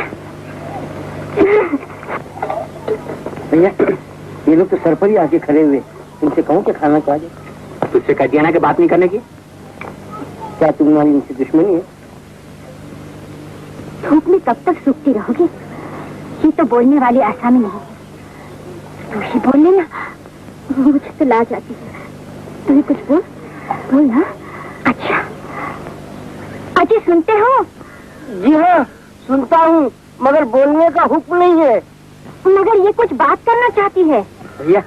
भैया ये लोग तो सर पर ही आके खड़े हुए, तुमसे कहूँ कि खाना खा जाए।
तुझसे कह दिया ना कि बात नहीं करने की।
क्या तुम्हारी इनसे दुश्मनी है?
धूप में कब तक सूखती रहोगी? ये तो बोलने वाली आसामी नहीं। तू ही बोल लेना, मुझे तो लाज आती है। तू ही कुछ बोल ना। अच्छा अजी सुनते हो?
जी हाँ सुनता हूँ, मगर बोलने का हुक्म नहीं है।
मगर ये कुछ बात करना चाहती है।
भैया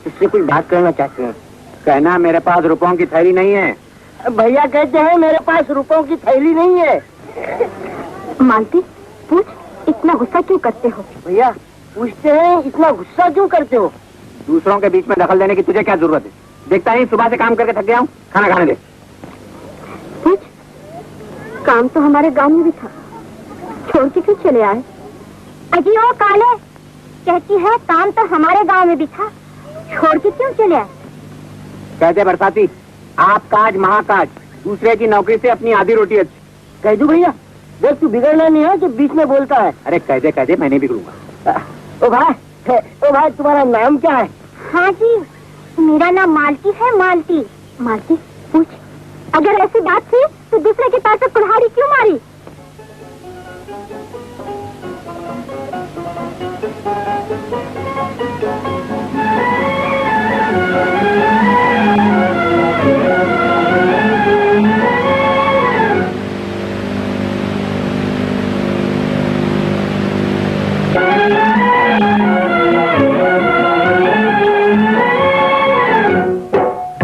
इससे कुछ बात करना चाहते हैं।
कहना मेरे पास रुपयों की थैली नहीं है।
भैया कहते हैं मेरे पास रुपयों की थैली नहीं है।
मालती पूछ, इतना गुस्सा क्यों करते हो?
भैया पूछते हैं इतना गुस्सा क्यों करते हो?
दूसरों के बीच में दखल देने की तुझे क्या जरूरत है? देखता ही सुबह से काम करके थक गया हूँ, खाना खाने दे।
पूछ, काम तो हमारे गांव में भी था, छोड़ के क्यों चले आए? अजी ओ काले, कहती है काम तो हमारे गांव में भी था, छोड़ के क्यों चले आए?
कहते बरसाती, आप काज महाकाज, दूसरे की नौकरी से अपनी आधी रोटी अच्छी।
कह दू भैया, देख तू बिगड़ना नहीं है कि बीच में बोलता है।
अरे कह दे मैं नहीं बिगड़ूंगा।
ओ भाई तुम्हारा नाम क्या है?
हाँ जी, मेरा नाम मालती है, मालती। मालती पूछ, अगर ऐसी बात थी तो दूसरे के पैर से कुल्हाड़ी क्यों मारी?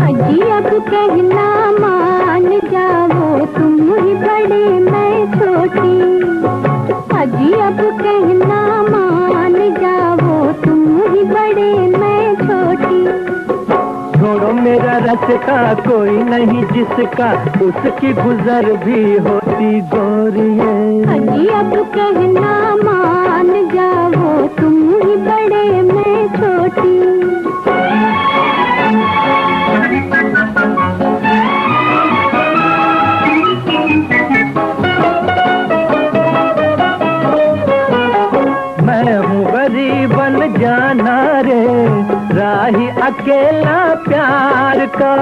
अजी अब कहना मान जाओ, तुम ही बड़े मैं छोटी। अजी अब कहना मान जाओ, तुम ही बड़े मैं छोटी।
छोड़ो मेरा रास्ता कोई नहीं जिसका उसकी गुजर भी होती गोरी है।
अजी अब कहना मान जाओ, तुम ही बड़े मैं छोटी।
मैं हूँ गरीबन जाना रे, राही अकेला प्यार का।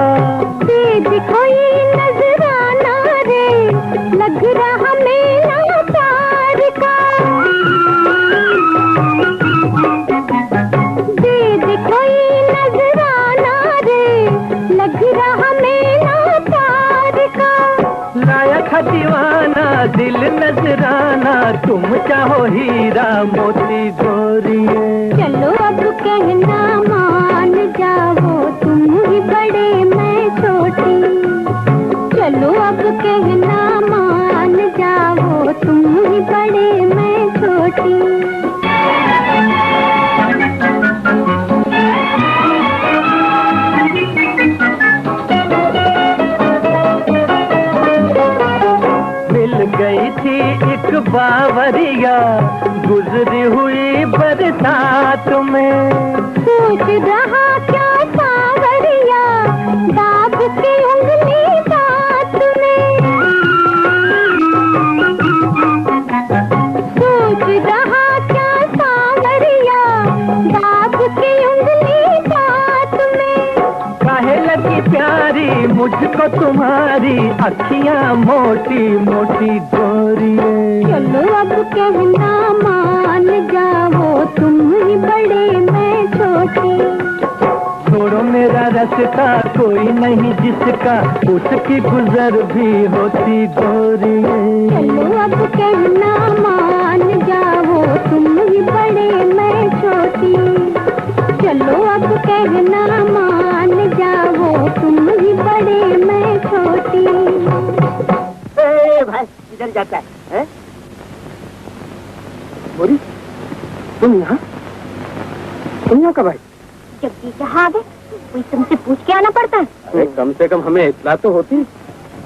कोई नजराना रे, लग रहा मेरा प्यार का। दे कोई नजराना रे, लग रहा मेरा प्यार का।
लायक दीवाना दिल नजराना, तुम चाहो हीरा मोती गोरी है।
चलो अब कहना मान जाओ, तुम ही बड़े मैं छोटी। चलो अब कहना मान जाओ, तुम ही बड़े मैं छोटी।
मिल गई थी एक बावरिया, गुजरी हुई बरसात में।
सोच रहा क्या सावरिया, दाब के
देखो तुम्हारी अखियां मोटी मोटी गोरिये।
चलो अब कहना मान जाओ, तुम ही बड़े मैं छोटी।
छोड़ो मेरा रास्ता, कोई नहीं जिसका उसकी गुजर भी होती गोरिये।
चलो अब कहना मान जाओ, तुम ही बड़े मैं छोटी। चलो अब कहना मान जाओ, तुम ही बड़े मैं छोटी।
भाई इधर जाता है? बोरी तुम यहाँ कब आई?
जगदीश यहाँ आ गए, कोई तुमसे पूछ के आना पड़ता है।
अरे कम से कम हमें इतला तो होती।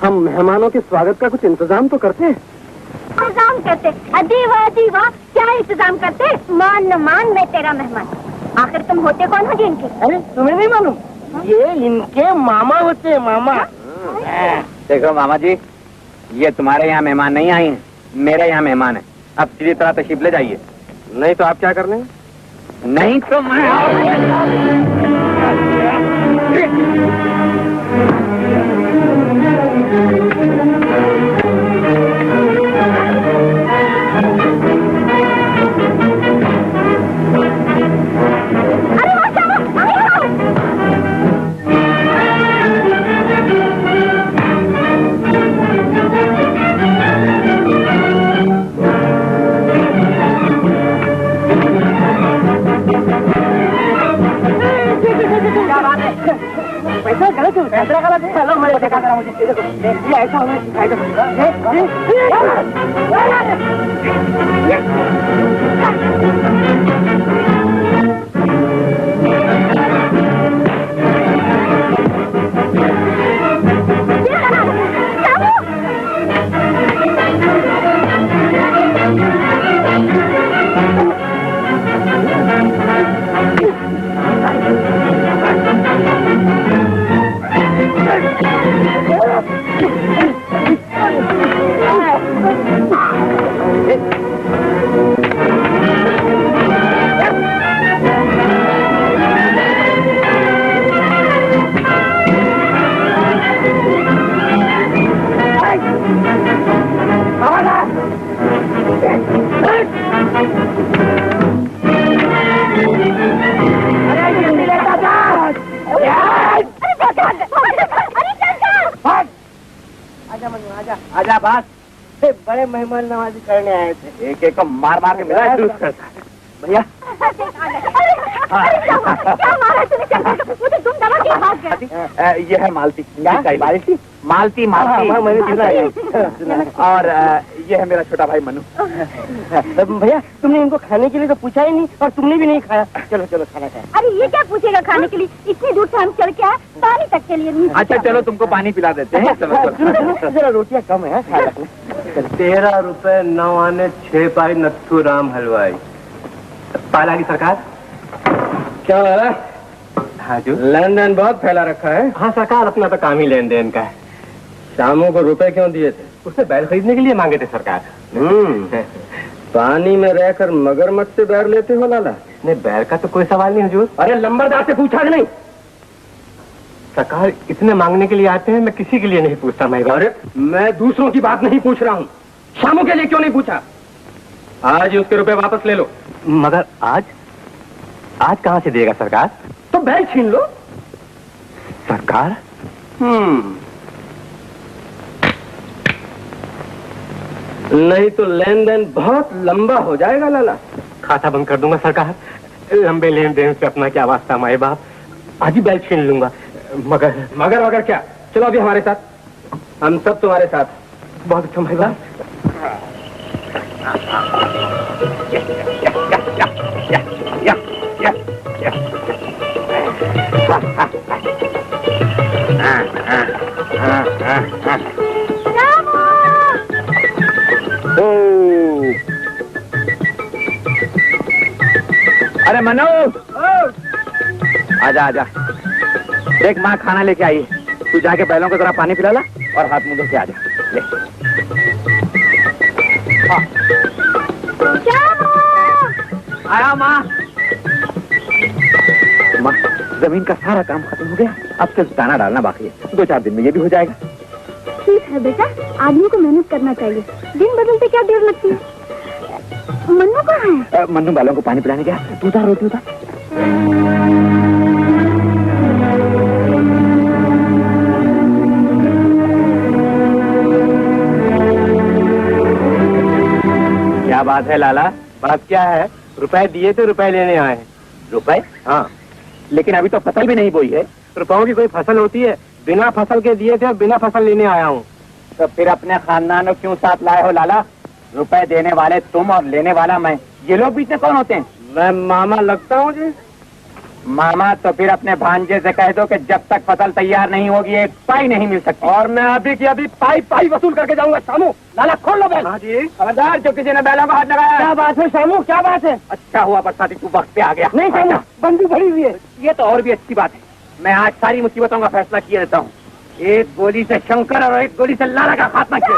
हम मेहमानों के स्वागत का कुछ इंतजाम तो करते हैं।
इंतजाम करते? अदीवा क्या इंतजाम करते? मान न मान मैं तेरा मेहमान। आखिर तुम होते कौन हो जी इनके?
अरे तुम्हें नहीं मालूम? ये इनके मामा होते हैं, मामा।
देखो मामा जी, ये तुम्हारे यहाँ मेहमान नहीं आए हैं, मेरे यहाँ मेहमान है। अब सीधी तरह तशरीफ ले जाइए।
नहीं तो आप क्या कर रहे हैं?
नहीं तो मैं
पैसा गलत है, पैसा गलत है। चलो मैं देखा करा मुझे। देखो ये ऐसा हमें सिखाया
आजा बात।
बड़े मेहमान नवाजी करने आए थे।
एक एक को मार मार के मिला जूस करता है। भैया
क्या मारा तूने? मुझे तुम दबा के भाग गए।
ये है मालती। मालती मालती मालती। और ये है मेरा छोटा भाई मनु।
भैया तुमने इनको खाने के लिए तो पूछा ही नहीं, और तुमने भी नहीं खाया। चलो चलो खाना खाए।
अरे ये क्या पूछेगा खाने के लिए? इतनी दूर से हम चल के आए, पानी तक के लिए नहीं।
अच्छा चलो तुमको पानी पिला देते हैं। चलो चलो
जरा रोटियां कम है।
13 रुपए 9 आने 6 पाई नथु राम हलवाई। पाला की सरकार
क्या लाला?
हाँ जो
लेन देन बहुत फैला रखा है।
हाँ सरकार, अपना तो काम ही लेन देन का है।
शामों को रुपए क्यों दिए थे?
उसने बैल खरीदने के लिए मांगे थे सरकार।
पानी में रहकर मगरमच्छ से बैर लेते हो लाला?
नहीं, बैल का तो कोई सवाल नहीं हुजूर।
अरे लंबरदार से पूछा कि नहीं?
सरकार इतने मांगने के लिए आते हैं, मैं किसी के लिए नहीं पूछता। मैं
अरे मैं दूसरों की बात नहीं पूछ रहा हूँ, शामों के लिए क्यों नहीं पूछा? आज ही उसके रुपए वापस ले लो।
मगर आज कहाँ से देगा सरकार?
तो बैल छीन लो।
सरकार
नहीं तो लेन देन बहुत लंबा हो जाएगा लाला।
खाता बंद कर दूंगा सरकार। लंबे लेन देन से अपना क्या वास्ता माए बाप। आज ही बैल छीन लूंगा।
मगर वगर क्या? चलो अभी हमारे साथ, हम सब तुम्हारे साथ।
बहुत अच्छा माए बाप।
अरे मनु, आजा आजा। देख माँ खाना लेके आई है, तू जाके बैलों को जरा पानी पिला ला और हाथ मुंह धो के आजा। ले। आया माँ। माँ जमीन का सारा काम खत्म हो गया, अब सिर्फ दाना डालना बाकी है। 2-4 दिन में ये भी हो जाएगा।
ठीक है बेटा, आदमी को मेहनत करना चाहिए, दिन बदलते क्या देर लगती है। मन्नू कहाँ है?
मन्नू बालों को पानी पिलाने गया। तू उतार रोटी उतार।
क्या बात है लाला? बात क्या है? रुपए दिए तो रुपए लेने आए हैं।
रुपए?
हाँ,
लेकिन अभी तो फसल भी नहीं बोई है।
रुपयों की कोई फसल होती है? बिना फसल के दिए थे और बिना फसल लेने आया हूँ।
तो फिर अपने खानदान को क्यों साथ लाए हो लाला? रुपए देने वाले तुम और लेने वाला मैं, ये लोग बीच में कौन होते हैं?
मैं मामा लगता हूँ जी।
मामा? तो फिर अपने भांजे से कह दो कि जब तक फसल तैयार नहीं होगी एक पाई नहीं मिल सकती।
और मैं अभी की अभी पाई वसूल करके जाऊंगा। शामू, लाला खोल लो बैल। हाँ जी।
खबरदार जो किसी ने बैलों को हाथ लगाया।
क्या बात है शामू, क्या बात है?
अच्छा हुआ बरसाती तू वक्त पे आ गया।
नहीं शामू, बंदी भरी हुई है।
ये तो और भी अच्छी बात है। मैं आज सारी मुसीबतों का फैसला किए देता हूँ। एक गोली से शंकर और एक गोली से लाला का खात्मा किया।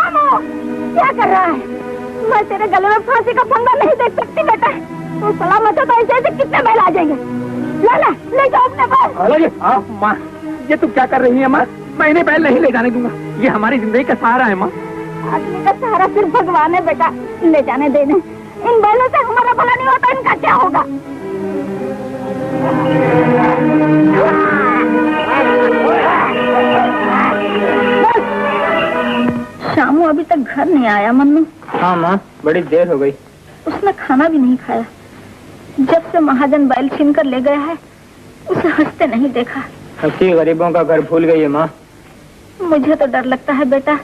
क्या कर रहा है? मैं तेरे गले में फांसी का फंदा नहीं देख सकती बेटा। तू सलामत हो तो ऐसे कितने बैल आ जाएंगे। लाला ले जाओ अपने बैल।
माँ, ये तू क्या कर रही है माँ? मैं इन्हें बैल नहीं ले जाने दूंगा। ये हमारी जिंदगी का सहारा है माँ।
आदमी का सहारा सिर्फ भगवान है बेटा, ले जाने देने। इन बैलों से हमारा भला नहीं होता, इनका क्या होगा? शामू अभी तक घर नहीं आया। मन्नू?
हाँ माँ, बड़ी देर हो गई।
उसने खाना भी नहीं खाया। जब से महाजन बैल छीन कर ले गया है, उसे हंसते नहीं देखा।
हंसी गरीबों का घर भूल गई है माँ।
मुझे तो डर लगता है बेटा,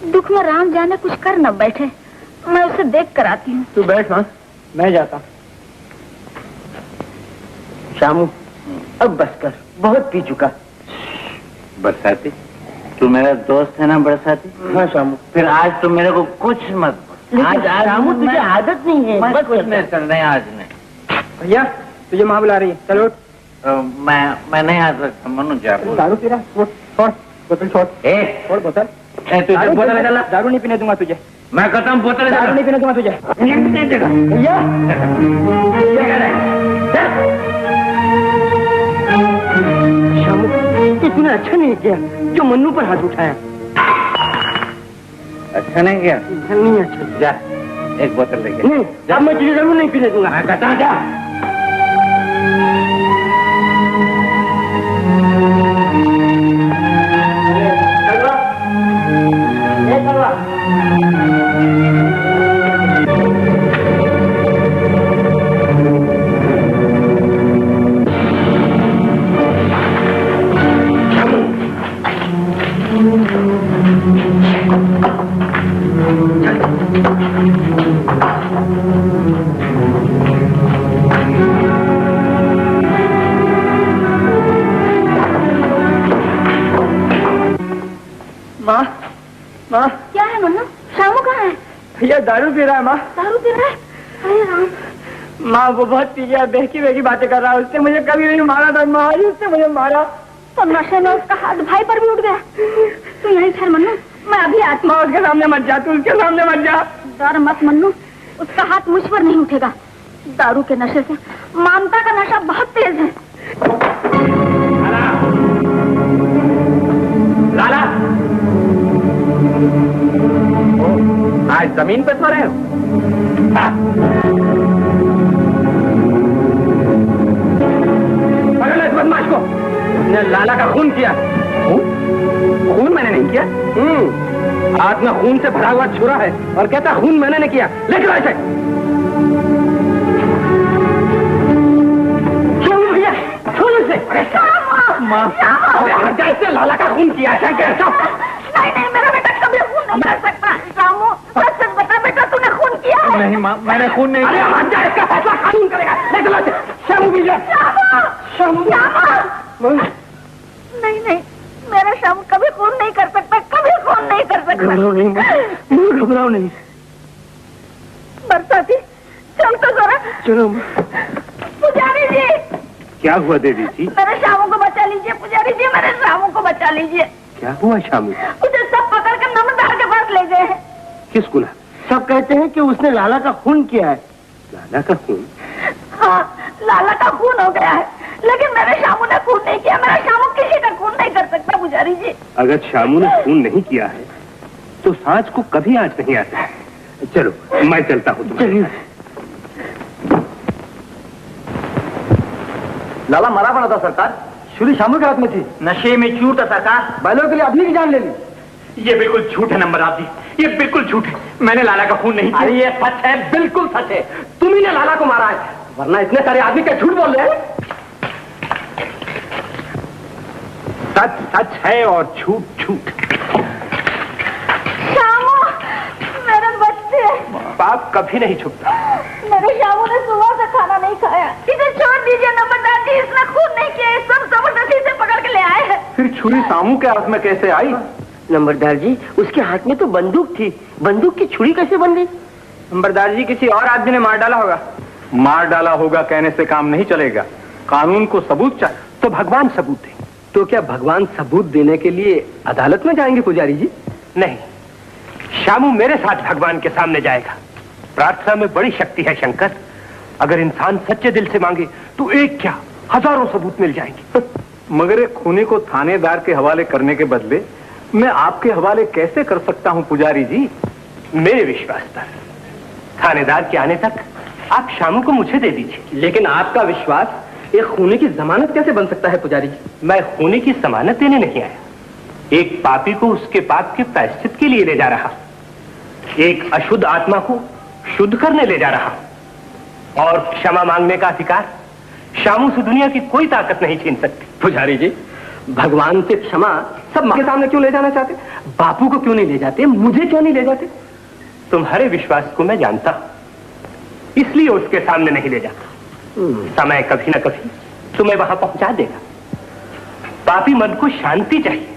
दुख में राम जाने कुछ कर न बैठे। मैं उसे देख कर आती हूँ।
तू बैठ माँ, मैं जाता। शामू, अब बस कर, बहुत पी चुका।
बरसाती, तू मेरा दोस्त है ना बरसाती?
हाँ शामू।
फिर आज तो मेरे को कुछ मत बोल।
आज शामू तुझे आदत नहीं है।
बस कुछ नहीं करना है आज नहीं।
भैया तुझे माँ बुला रही है, चलो उठ।
मैं नहीं आ सकता। मनु जा।
दारू पी रहा? छोड़ बोतल, छोड़ छोड़ बोतल।
तुझे बोतल डाला?
दारू नहीं पीने दूंगा तुझे।
मैं कहता हूँ बोतल
दारू नहीं पीने दूंगा तुझे। भैया शामू, तूने अच्छा नहीं किया जो मन्नू पर हाथ उठाया।
अच्छा नहीं किया?
नहीं अच्छा।
जा एक बोतल लेके।
नहीं, अब मैं तुझे जरूर नहीं पीने दूंगा।
मैं कहता हूँ जा।
माँ,
क्या है मन्नू? शामू कहाँ है?
भैया दारू पी रहा है। माँ,
दारू पी रहा है? अरे राम।
माँ वो बहुत पी गया, बहकी बातें कर रहा है। उसने मुझे कभी नहीं मारा था माँ, उसने मुझे मारा।
तो नशे में उसका हाथ भाई पर भी उठ गया। तू यहीं ठहर मन्नू, मैं अभी आती हूँ।
माँ उसके सामने मत जा, तू उसके सामने मत जा।
डर मत मन्नू, उसका हाथ मुझ पर नहीं उठेगा। दारू के नशे से ममता का नशा बहुत तेज है।
लाला, आज जमीन पे सो रहे हो? पकड़ लो इस बदमाश को। उसने लाला का खून किया। खून मैंने नहीं किया। हाथ में खून से भरा हुआ छुरा है और कहता खून मैंने नहीं किया। लेकर ऐसे भैया, छोड़ उसे। कैसे लाला का खून किया है? कैसा?
नहीं नहीं, मेरा बेटा कभी खून नहीं कर सकता। रामू, सच सच बता बेटा, तूने खून किया है?
नहीं माँ, मैंने खून नहीं किया।
नहीं नहीं, मेरा शाम कभी खून नहीं कर सकता, कभी खून नहीं कर सकता।
घबराओ नहीं।
बरसाती, चल तो जरा।
चलो।
पुजारी जी,
क्या हुआ देवी जी?
मेरे शामू को बचा लीजिए। पुजारी जी, मेरे शामू को बचा लीजिए।
क्या हुआ शामू?
उसे सब पकड़ कर नमदार के पास ले गए हैं।
किसको?
सब कहते हैं कि उसने लाला का खून किया है।
लाला का खून?
हाँ, लाला का खून हो गया है। लेकिन मेरे शामू ने खून नहीं किया। मेरा शामू किसी का खून नहीं कर सकता पुजारी जी।
अगर शामू ने खून नहीं किया है तो सांझ को कभी आंच नहीं आता है। चलो मैं चलता हूँ।
लाला मरा पड़ा था सरकार, छुरी शामू के हाथ में थी। नशे में चूर था सरकार, बैलों के लिए अपनी की जान ले ली।
ये बिल्कुल झूठ है नंबरदार जी, ये बिल्कुल झूठ है। मैंने लाला का खून नहीं किया।
अरे ये सच है, बिल्कुल सच है। तुम्ही ने लाला को मारा है, वरना इतने सारे आदमी क्या झूठ बोल रहे हैं।
सच सच है और झूठ झूठ।
शामू, मेरे बच्चे।
पाप कभी नहीं छुपता।
मेरे शामू ने सुबह से खाना नहीं खाया। इसे छोड़ दीजिए नंबरदार जी, इसने खून नहीं किया। ये सब जबरदस्ती से पकड़ के ले आए हैं।
फिर छुरी शामू के हाथ में कैसे आई?
नंबरदार जी, उसके हाथ में तो बंदूक थी, बंदूक की छुरी कैसे बन गई? नंबरदार जी, किसी और आदमी ने मार डाला होगा।
मार डाला होगा कहने से काम नहीं चलेगा, कानून को सबूत चाहिए।
तो भगवान सबूत दे।
तो क्या भगवान सबूत देने के लिए अदालत में जाएंगे पुजारी जी?
नहीं, शामू मेरे साथ भगवान के सामने जाएगा। प्रार्थना में बड़ी शक्ति है शंकर। अगर इंसान सच्चे दिल से मांगे तो एक क्या हजारों सबूत मिल जाएंगे।
मगर एक खूनी को थानेदार के हवाले करने के बदले मैं आपके हवाले कैसे कर सकता हूं पुजारी जी?
मेरे विश्वास पर थानेदार के आने तक आप शामू को मुझे दे दीजिए।
लेकिन आपका विश्वास एक खूनी की जमानत कैसे बन सकता है पुजारी जी?
मैं खूनी की जमानत देने नहीं आया, एक पापी को उसके पाप के प्रायश्चित के लिए ले जा रहा, एक अशुद्ध आत्मा को शुद्ध करने ले जा रहा। और क्षमा मांगने का अधिकार शामू से दुनिया की कोई ताकत नहीं छीन सकती।
पुजारी जी, भगवान से क्षमा सब के सामने क्यों ले जाना चाहते? बापू को क्यों नहीं ले जाते, मुझे क्यों नहीं ले जाते?
तुम्हारे विश्वास को मैं जानता हूं, इसलिए उसके सामने नहीं ले जाता। समय कभी ना कभी तुम्हें वहां पहुंचा देगा। पापी मन को शांति चाहिए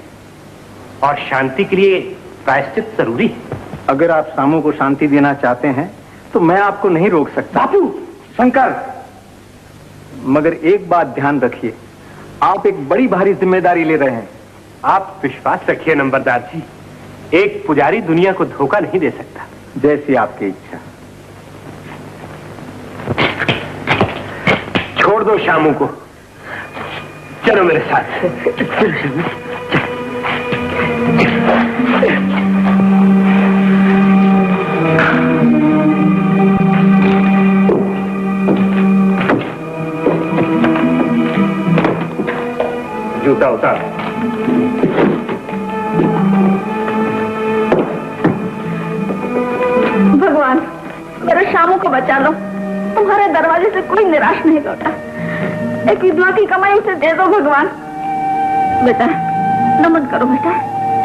और शांति के लिए प्रायश्चित जरूरी है।
अगर आप शामू को शांति देना चाहते हैं तो मैं आपको नहीं रोक सकता।
बापू,
शंकर, मगर एक बात ध्यान रखिए, आप एक बड़ी भारी जिम्मेदारी ले रहे हैं।
आप विश्वास रखिए नंबरदार जी, एक पुजारी दुनिया को धोखा नहीं दे सकता।
जैसी आपकी इच्छा।
छोड़ दो शामू को, चलो मेरे साथ। जूता उतार।
भगवान, मेरे शामू को बचा लो। तुम्हारे दरवाजे से कोई निराश नहीं लौटा। एक विधवा की कमाई उसे दे दो भगवान। बेटा, नमन करो बेटा।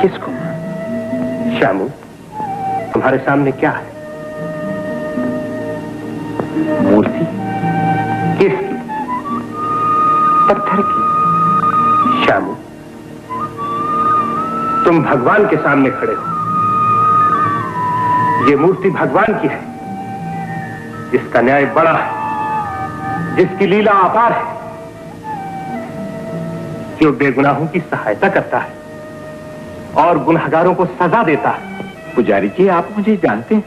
किसको? शामू, तुम्हारे सामने क्या है? मूर्ति? किसकी? पत्थर की। शामू, तुम भगवान के सामने खड़े हो। ये मूर्ति भगवान की है, जिसका न्याय बड़ा है, जिसकी लीला अपार है, जो बेगुनाहों की सहायता करता है और गुनहगारों को सजा देता है।
पुजारी जी, आप मुझे जानते हैं।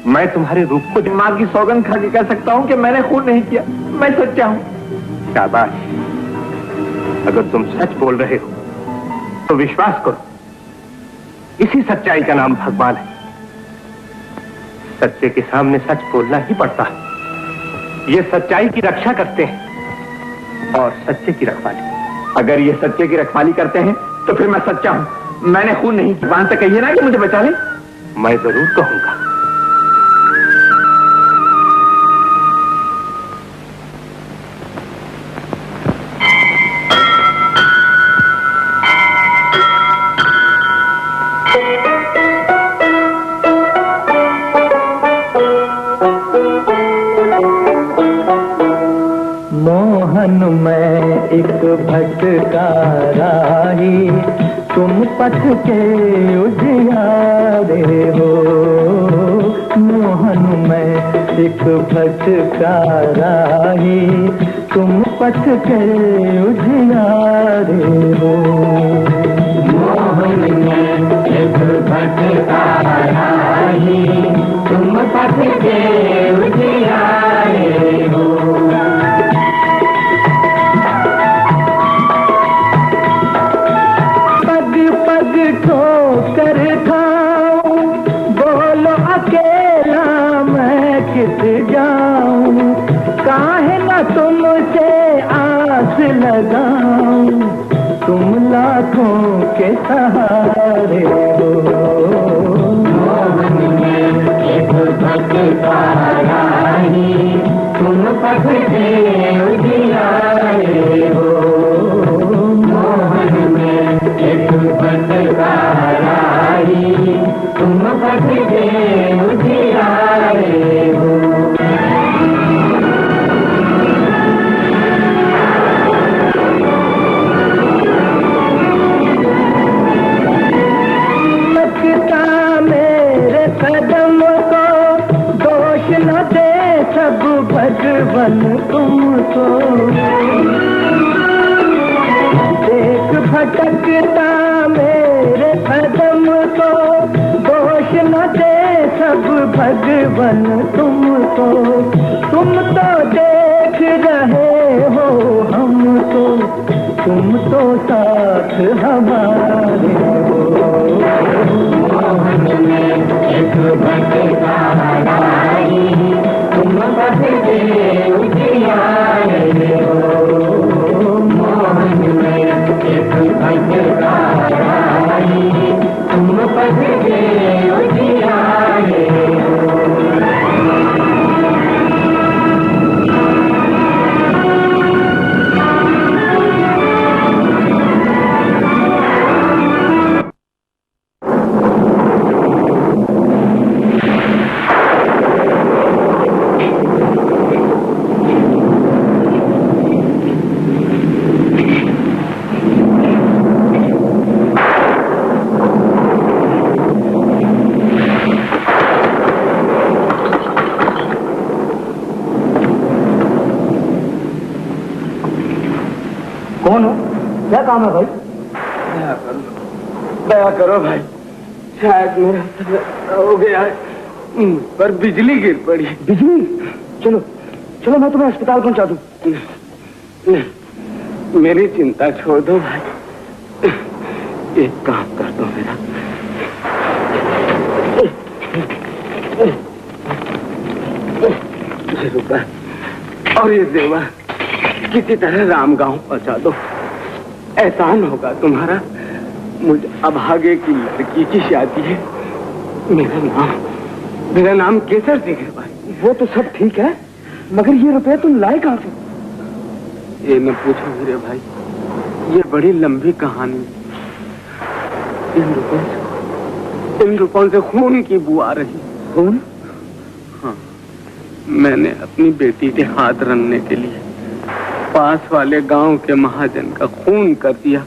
मैं तुम्हारे रूप को
दिमाग की सौगंध खा के कह सकता हूं कि मैंने खून नहीं किया, मैं सच्चा हूं।
शाबाश, अगर तुम सच बोल रहे हो तो विश्वास करो, इसी सच्चाई का नाम भगवान है। सच्चे के सामने सच बोलना ही पड़ता है। ये सच्चाई की रक्षा करते हैं और सच्चे की रखवाली।
अगर ये सच्चे की रखवाली करते हैं तो फिर मैं सच्चा हूं, मैंने खून नहीं किया। जुबान से कहिए ना कि मुझे बचा ले।
मैं जरूर कहूंगा।
मोहन मैं एक भटका राही, तुम पथ के उजियारे हो। मोहन मैं एक भटका राही, तुम पथ के उजियारे हो। मोहन मैं एक भटका राही, तुम पथ के उजियारे हो। किस जाऊं, काहे न तुमसे आस लगाऊं, तुम लाखों के सहारे हो। मोहन में एक भटका राही, तुम पथ से उजियारे हो। मोहन में एक भटका राही, तुम पथ से उजियारे हो। मेरे कदम को दोष न दे सब भगवन तुमको, देख भटकता मेरे कदम को दोष न दे सब भगवन तुमको। तुम तो देख रहे हो हमको, तुम तो साथ हमारे हो। मोहन में एक भटका राही, तुम पथ से उजियारे हो। मोहन में एक भटका राही, तुम पथ से उजियारे हो। कौन हो? क्या काम है भाई?
दया करो भाई, शायद मेरा सर हो गया है, पर बिजली गिर पड़ी।
बिजली? चलो चलो मैं तुम्हें अस्पताल पहुंचा दूं।
मेरी चिंता छोड़ दो भाई, एक काम कर दो मेरा। ये रुपया और ये जेवर किसी तरह राम गांव पहुंचा दो, एहसान होगा तुम्हारा। मुझे अभागे की लड़की की शादी है। मेरा नाम केसर सिंह है भाई।
वो तो सब ठीक है, मगर ये रुपए तुम लाए कहां से?
ये न पूछो मेरे भाई, ये बड़ी लंबी कहानी। इन रुपयों से खून की बू आ रही।
खून?
हाँ, मैंने अपनी बेटी के हाथ रंगने के लिए पास वाले गांव के महाजन का खून कर दिया।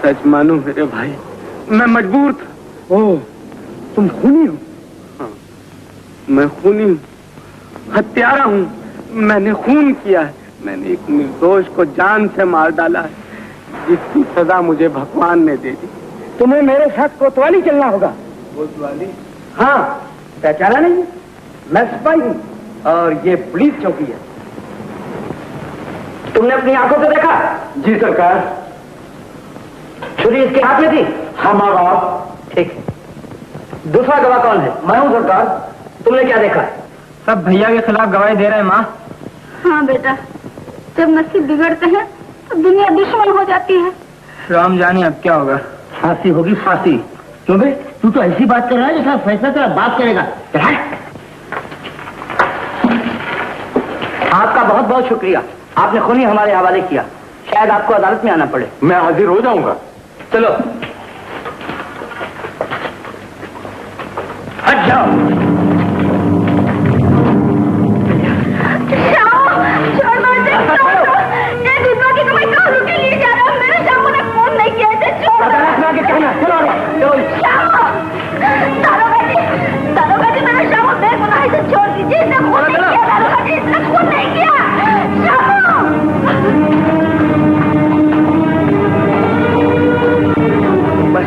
सच मानो मेरे भाई, मैं मजबूर था।
ओह, तुम खूनी हो?
हाँ, मैं खूनी हूँ, हत्यारा हूँ। मैंने खून किया है। मैंने एक निर्दोष को जान से मार डाला है, जिसकी सजा मुझे भगवान ने दे दी।
तुम्हें मेरे साथ कोतवाली चलना होगा।
कोतवाली?
हाँ, पहचाना नहीं? मैं सिपाही हूँ और ये पुलिस चौकी है। तुमने अपनी आंखों से देखा?
जी सरकार।
छुरी इसके हाथ में थी?
हाँ माँ बाप।
ठीक। दूसरा गवाह कौन है? मैं हूँ सरकार। तुमने क्या देखा?
सब भैया के खिलाफ गवाही दे रहे हैं माँ।
हाँ बेटा, जब नसीब बिगड़ते हैं तो दुनिया दुश्मन हो जाती है।
राम जाने अब क्या होगा।
फांसी होगी, फांसी। क्यों बे? तू तो ऐसी बात कर रहा है जैसा फैसला तेरा बाप करेगा। आपका बहुत बहुत शुक्रिया, आपने खूनी हमारे हवाले किया। शायद आपको अदालत में आना पड़े।
मैं हाजिर हो जाऊंगा।
चलो हट जाओ।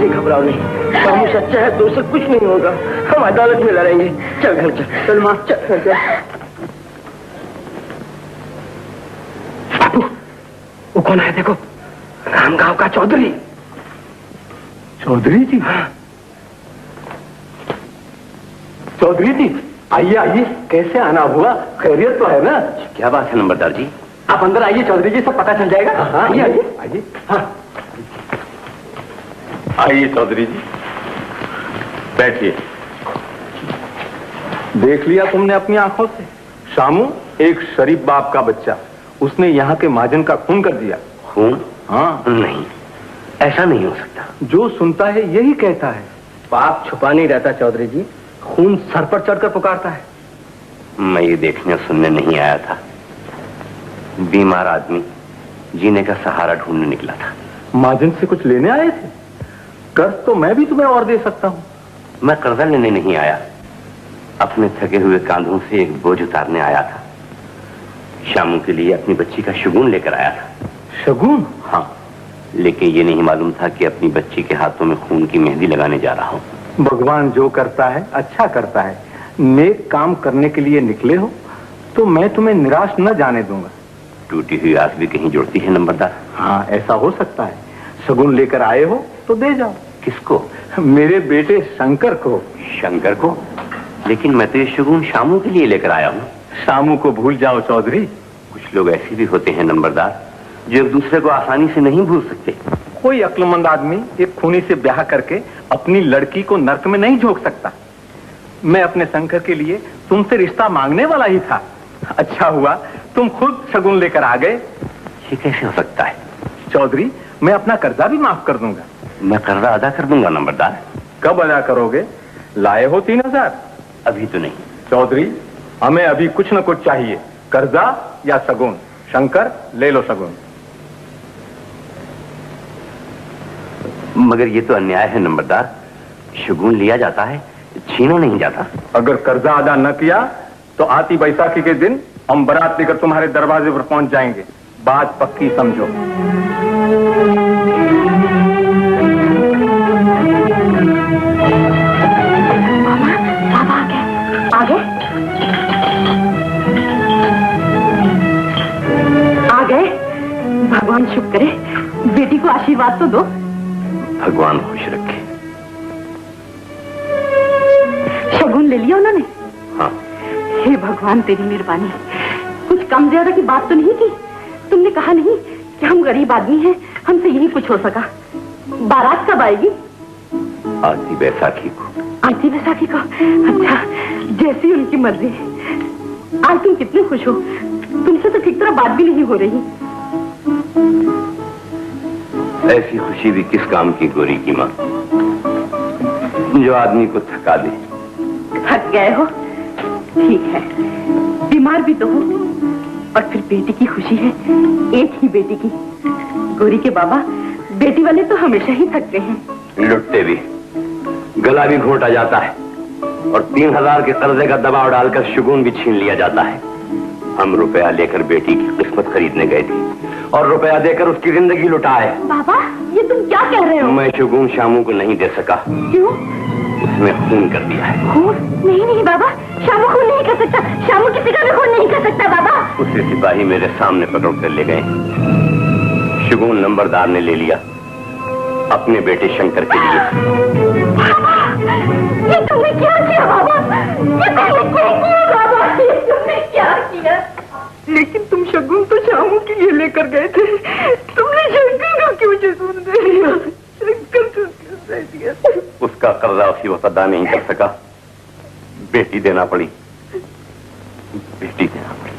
घबराओ नहीं, मामू सच्चा है तो उसे कुछ नहीं होगा। हम अदालत में लड़ेंगे। चल घर चल। चल माँ चल चल। वो कौन है देखो? रामगांव का चौधरी।
चौधरी जी?
हाँ।
चौधरी जी,
आइए आइए, कैसे आना हुआ? खैरियत तो है ना?
क्या बात है नंबरदार जी?
आप अंदर आइए चौधरी जी, सब पता चल जाएगा। हाँ आइए आइए आइए। हाँ
आइए चौधरी जी, बैठिए।
देख लिया तुमने अपनी आंखों से? शामू एक शरीफ बाप का बच्चा, उसने यहाँ के महाजन का खून कर दिया।
खून?
हाँ।
नहीं, ऐसा नहीं हो सकता।
जो सुनता है यही कहता है।
पाप छुपा नहीं रहता चौधरी जी, खून सर पर चढ़कर पुकारता है।
मैं ये देखने सुनने नहीं आया था। बीमार आदमी जीने का सहारा ढूंढने निकला था।
महाजन से कुछ लेने आए थे? कर्ज तो मैं भी तुम्हें और दे सकता हूँ।
मैं कर्जा लेने नहीं आया, अपने थके हुए कांधों से एक बोझ उतारने आया था। शामू के लिए अपनी बच्ची का शगुन लेकर आया था।
शगुन?
हाँ, लेकिन ये नहीं मालूम था कि अपनी बच्ची के हाथों में खून की मेहंदी लगाने जा रहा हूँ।
भगवान जो करता है अच्छा करता है। नेक काम करने के लिए निकले हो तो मैं तुम्हें निराश न जाने दूंगा।
टूटी हुई आस भी कहीं जुड़ती है नंबरदार।
हाँ ऐसा हो सकता है। शगुन लेकर आए हो तो दे जाओ।
किसको?
मेरे बेटे शंकर को।
शंकर को? लेकिन मैं तो ये शगुन शामू के लिए लेकर आया हूँ।
शामू को भूल जाओ चौधरी।
कुछ लोग ऐसे भी होते हैं नंबरदार, जो एक दूसरे को आसानी से नहीं भूल सकते।
कोई अक्लमंद आदमी एक खूनी से ब्याह करके अपनी लड़की को नर्क में नहीं झोंक सकता। मैं अपने शंकर के लिए तुमसे रिश्ता मांगने वाला ही था। अच्छा हुआ तुम खुद शगुन लेकर आ गए।
ये कैसे हो सकता है?
चौधरी मैं अपना कर्जा भी माफ कर दूंगा।
मैं कर्जा अदा कर दूंगा नंबरदार।
कब अदा करोगे? लाए हो 3000?
अभी तो नहीं।
चौधरी हमें अभी कुछ न कुछ चाहिए, कर्जा या शगुन। शंकर ले लो शगुन।
मगर ये तो अन्याय है नंबरदार, शगुन लिया जाता है, छीना नहीं जाता।
अगर कर्जा अदा न किया तो आती बैसाखी के दिन हम बारात लेकर तुम्हारे दरवाजे पर पहुंच जाएंगे। बात पक्की समझो।
पापा आ गए आ गए। भगवान शुक्र करे, बेटी को आशीर्वाद तो दो।
भगवान खुश रखे।
शगुन ले लिया उन्होंने?
हाँ।
हे भगवान तेरी मेहरबानी। कुछ कम ज्यादा की बात तो नहीं की? तुमने कहा नहीं कि हम गरीब आदमी हैं, हमसे यही कुछ हो सका। बारात कब आएगी?
आती बैसाखी को।
आती बैसाखी को? अच्छा, जैसी उनकी मर्जी। आज तुम कितने खुश हो, तुमसे तो ठीक तरह बात भी नहीं हो रही।
ऐसी खुशी भी किस काम की गोरी की माँ, जो आदमी को थका दे।
थक गए हो? ठीक है, बीमार भी तो हो, और फिर बेटी की खुशी है, एक ही बेटी की। गोरी के बाबा, बेटी वाले तो हमेशा ही थकते हैं।
लुटते भी, गला भी घोटा जाता है, और 3000 के कर्जे का दबाव डालकर शगुन भी छीन लिया जाता है। हम रुपया लेकर बेटी की किस्मत खरीदने गए थे, और रुपया देकर उसकी जिंदगी लुटाए।
बाबा, ये तुम क्या कह रहे हो?
मैं शगुन शामू को नहीं दे सका।
क्यों?
उसने खून कर दिया है।
खून? नहीं नहीं बाबा, शामू खून नहीं कर सकता। शामू किसी का भी खून नहीं कर सकता बाबा।
उसे सिपाही मेरे सामने पकड़ कर ले गए। शगुन नंबरदार ने ले लिया अपने बेटे शंकर के लिए।
ये तुमने क्या किया बाबा? ये तुमने क्या किया बाबा? ये तुमने क्या किया? लेकिन तुम शगुन तो शामू के लिए लेकर गए थे, तुमने शंकर को क्यों शगुन दे दिया? शंकर को क्यों दे दिया?
उसका कर्जा उसी वक्त अदा नहीं कर सका, बेटी देना पड़ी। बेटी देना पड़ी।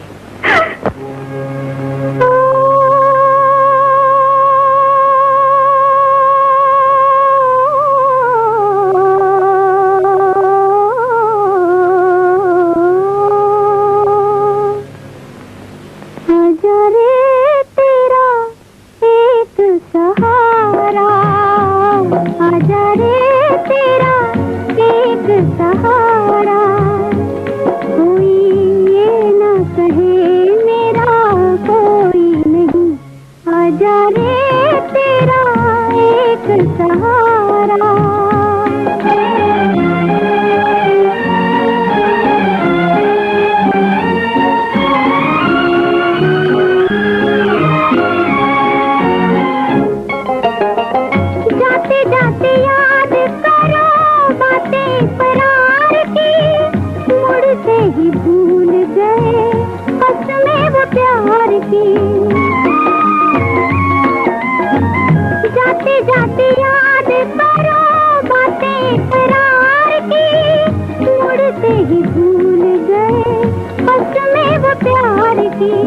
की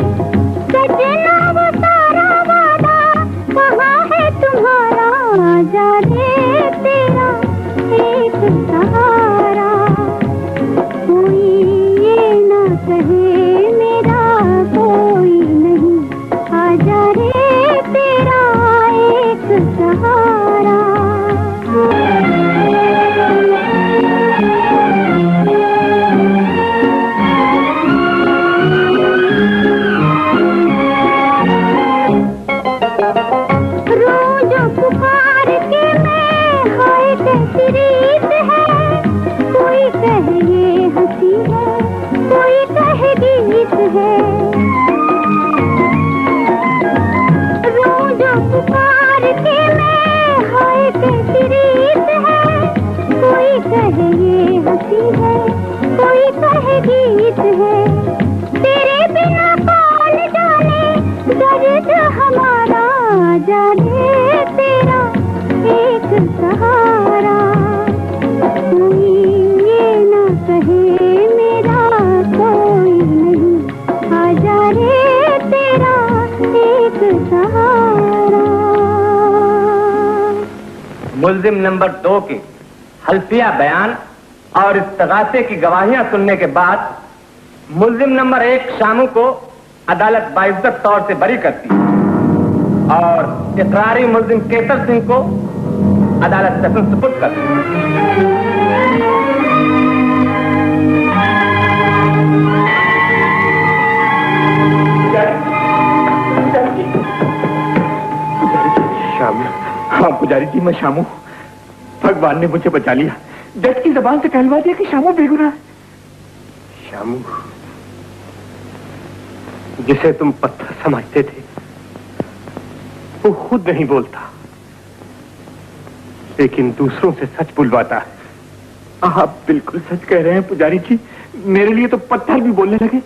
सजना वो सारा वादा कहाँ है तुम्हारा जा रे तेरा एक सहारा कोई ये ना कहे मेरा कोई नहीं आजा रे तेरा एक सहारा रोज़ पुकार के मैं हाय कैसी रीत है कोई कहे ये हंसी है कोई कहे गीत है रोज़ पुकार के मैं हाय कैसी रीत है कोई कहे ये हंसी है कोई कहे गीत है तेरे बिना कौन जाने दर्द हमारा जाने तेरा एक सहारा कोई ये ना कहे मेरा कोई नहीं आजा रे तेरा एक सहारा।
मुल्जिम नंबर 2 की हल्फिया बयान और इस्तगासे की गवाहियां सुनने के बाद मुल्जिम नंबर 1 शामू को अदालत बाइज्जत तौर से बरी करती है और इकरारी मुल्जिम केसर सिंह को अदालत से सुपुर्द करती है।
शामू, हाँ पुजारी जी, मैं शामू। भगवान ने मुझे बचा लिया। जज की जबान से कहलवा दिया कि शामू बेगुनाह है।
शामू, जिसे तुम पत्थर समझते थे वो खुद नहीं बोलता, लेकिन दूसरों से सच बुलवाता है।
आप बिल्कुल सच कह रहे हैं पुजारी जी। मेरे लिए तो पत्थर भी बोलने लगे,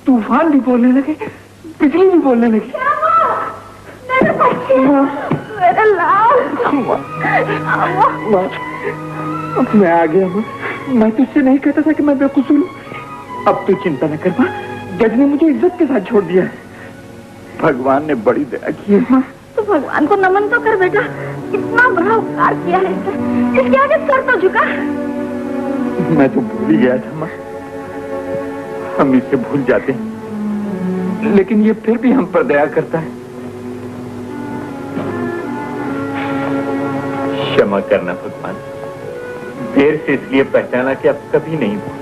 तूफान भी बोलने लगे, बिजली भी बोलने लगी।
मेरा लाल।
अब मैं आ गया माँ। मैं तुझसे नहीं कहता था कि मैं बेकसूर हूँ। अब तू चिंता न कर माँ, जज ने मुझे इज्जत के साथ छोड़ दिया है। भगवान ने बड़ी दया की है माँ।
तो भगवान को नमन तो कर बेटा, इतना बड़ा उपकार किया है इसके आगे सर तो झुका।
मैं तो भूल ही गया था माँ। हम इसे भूल जाते हैं, लेकिन ये फिर भी हम पर दया करता है। क्षमा करना भगवान, देर से इसलिए पहचाना कि अब कभी नहीं भूल।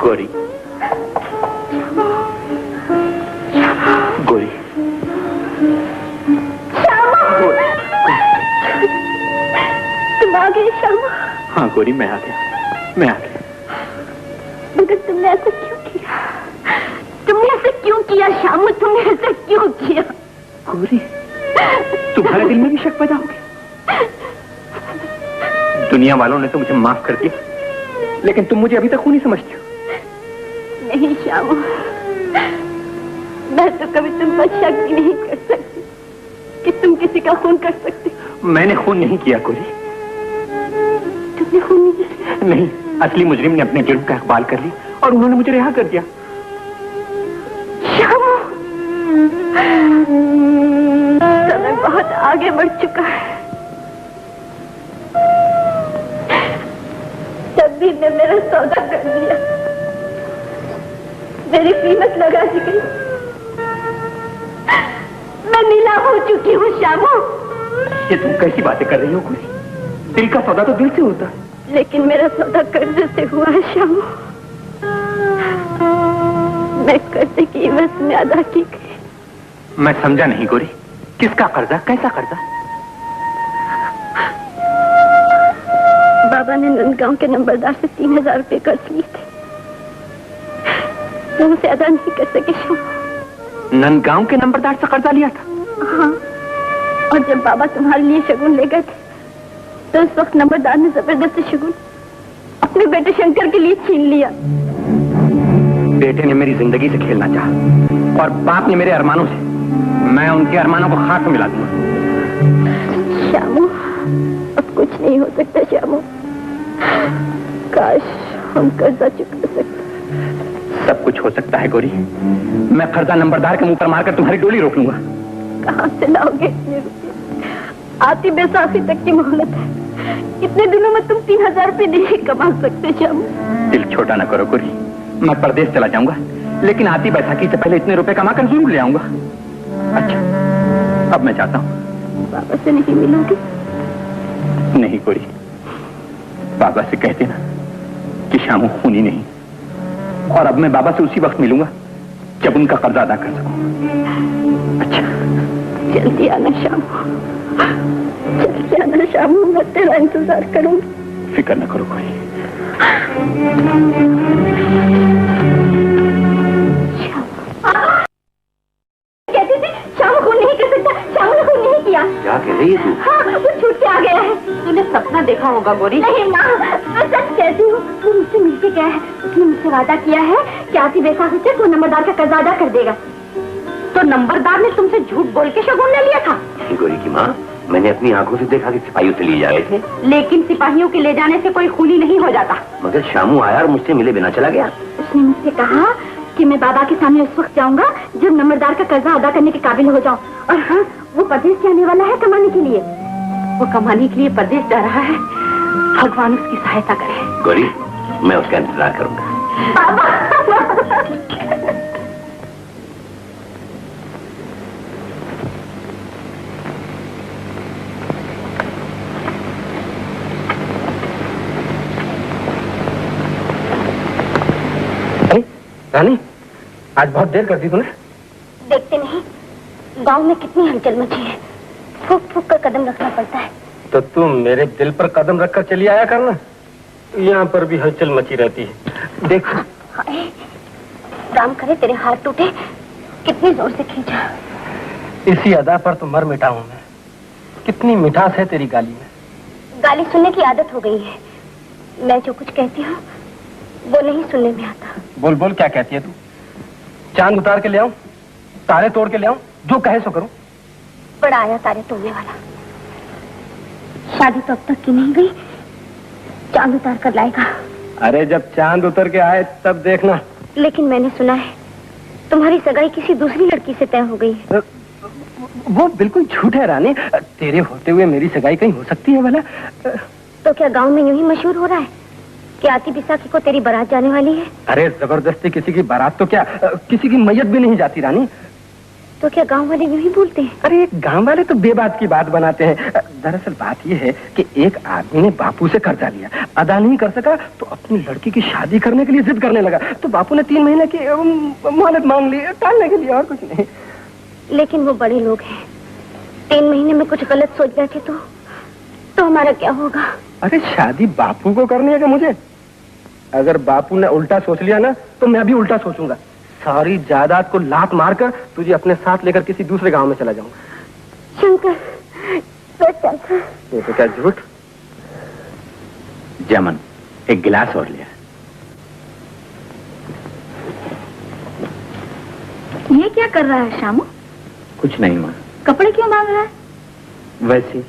गोरी, गोरी,
तुम आ गए श्यामा?
हाँ गोरी, मैं आ गया, मैं आ गया।
मगर तुमने ऐसा क्यों किया? तुमने ऐसा क्यों किया श्यामू? तुमने ऐसा क्यों किया?
गोरी, तुम्हारे दिल में भी शक पैदा हो गया। दुनिया वालों ने तो मुझे माफ कर दिया, लेकिन तुम मुझे अभी तक खूनी समझती हो।
नहीं श्यामू, मैं तो कभी तुम पर शक भी नहीं कर सकती कि तुम किसी का खून कर सकते।
मैंने खून नहीं किया गोरी।
तुमने खून नहीं किया?
नहीं, असली मुजरिम ने अपने जुर्म का इकबाल कर ली और उन्होंने मुझे रिहा कर दिया।
श्यामू, समय बहुत आगे बढ़ चुका है। तब भी ने मेरा सौदा कर दिया, मेरी कीमत लगा दी गई। मैं नीलाम हो चुकी हूँ श्यामू।
ये तुम कैसी बातें कर रही हो गोरी? दिल का सौदा तो दिल से होता है।
लेकिन मेरा सौदा कर्जे से हुआ है श्यामू। मैं कर्जे की एवज में अदा की गई।
मैं समझा नहीं गोरी, किसका कर्जा, कैसा कर्जा?
बाबा ने नंदगांव के नंबरदार से 3000 रुपए कर्ज लिए थे, तो उसे अदा नहीं कर सके श्यामू।
नंदगांव के नंबरदार से कर्जा लिया था?
हाँ, और जब बाबा तुम्हारे लिए शगुन ले गए थे तो उस वक्त नंबरदार ने जबरदस्ती शगुन अपने बेटे शंकर के लिए छीन लिया।
बेटे ने मेरी जिंदगी से खेलना चाहा और बाप ने मेरे अरमानों से। मैं उनके अरमानों को खाक में मिला दूंगा।
श्यामू, अब कुछ नहीं हो सकता श्यामू। काश हम कर्जा चुका सकते।
सब कुछ हो सकता है गौरी। मैं कर्जा नंबरदार के मुंह पर मारकर तुम्हारी डोली रोक लूंगा।
कहाँ से लाओगे इतने रुपये? आती बैसाखी तक की मोहलत है। इतने दिनों में तुम 3000 रुपये नहीं कमा सकते श्यामू।
दिल छोटा न करो गौरी। मैं परदेश चला जाऊंगा, लेकिन आती बैसाखी से पहले इतने रुपए कमाकर जरूर ले आऊंगा। अच्छा, अब मैं चाहता हूँ।
बाबा से नहीं मिलोगे?
नहीं गौरी, बाबा से कह देना कि श्यामू खूनी नहीं, और अब मैं बाबा से उसी वक्त मिलूंगा जब उनका कर्जा अदा कर सकूं। अच्छा,
जल्दी आना श्यामू, जल्दी आना श्यामू, मैं तेरा इंतजार करूंगी।
फिक्र न करो गौरी।
कहती थी श्यामू खून नहीं कर सकता, श्यामू ने खून नहीं किया।
क्या कह रही है तू?
हाँ, वो छूट के आ गया है।
तूने सपना देखा होगा गौरी।
नहीं माँ, मैं सच कहती हूँ। वो मुझसे मिलके गया है। उसने मुझसे वादा किया है कि आती बैसाखी से वो नंबरदार का कर्जा अदा कर देगा।
तो नंबरदार ने तुमसे झूठ बोल के शगुन ले लिया था?
गौरी की माँ, मैंने अपनी आंखों से देखा कि सिपाहियों से लिए जा रहे थे।
लेकिन सिपाहियों के ले जाने से कोई खूनी नहीं हो जाता।
मगर श्यामू आया और मुझसे मिले बिना चला गया।
उसने मुझसे कहा कि मैं बाबा के सामने उस वक्त जाऊंगा जब नंबरदार का कर्जा अदा करने के काबिल हो जाऊं। और हाँ, वो परदेश से आने वाला है कमाने के लिए।
वो कमाने के लिए परदेश जा रहा है। भगवान उसकी सहायता करे।
गौरी, मैं उसका इंतजार करूंगा।
रानी, आज बहुत देर कर दी तूने।
देखते नहीं, गांव में कितनी हलचल मची है। फूक फूक कर कदम रखना पड़ता है।
तो तुम मेरे दिल पर कदम रखकर चली आया करना। यहाँ पर भी हलचल मची रहती है। देख,
हाय, राम करे तेरे हाथ टूटे, कितनी जोर से खींचा।
इसी अदा पर तो मर मिटा हूँ मैं। कितनी मिठास है तेरी गाली में।
गाली सुनने की आदत हो गई है। मैं जो कुछ कहती हूँ वो नहीं सुनने में आता।
बोल बोल, क्या कहती है तू? चांद उतार के ले आऊं, तारे तोड़ के ले आऊं, जो कहे सो करूं।
बड़ा आया तारे तोड़ने वाला। शादी तो अब तक की नहीं गई, चांद उतार कर लाएगा।
अरे जब चांद उतर के आए तब देखना।
लेकिन मैंने सुना है तुम्हारी सगाई किसी दूसरी लड़की से तय हो गई है।
वो बिल्कुल झूठ है रानी। तेरे होते हुए मेरी सगाई कहीं हो सकती है भला?
तो क्या गांव में यूं ही मशहूर हो रहा है कि आती बैसाखी को तेरी बारात जाने वाली है?
अरे जबरदस्ती किसी की बारात तो क्या, किसी की मैयत भी नहीं जाती रानी।
तो क्या गांव वाले यूं ही बोलते हैं?
अरे गांव वाले तो बेबात की बात बनाते हैं। दरअसल बात यह है कि एक आदमी ने बापू से कर्जा लिया, अदा नहीं कर सका तो अपनी लड़की की शादी करने के लिए जिद करने लगा। तो बापू ने 3 महीने की मोहलत मांग ली, टालने के लिए, और कुछ नहीं।
लेकिन वो बड़े लोग हैं। 3 महीने में कुछ गलत सोच बैठे तो हमारा क्या होगा?
अरे शादी बापू को करनी है कि मुझे? अगर बापू ने उल्टा सोच लिया ना तो मैं भी उल्टा सोचूंगा। सारी जायदाद को लात मारकर तुझे अपने साथ लेकर किसी दूसरे गांव में चला जाऊंगा।
शंकर, सच
ये तो क्या झूठ।
जमन, एक गिलास और लिया।
ये क्या कर रहा है शामू?
कुछ नहीं माँ।
कपड़े क्यों मांग रहा है?
वैसे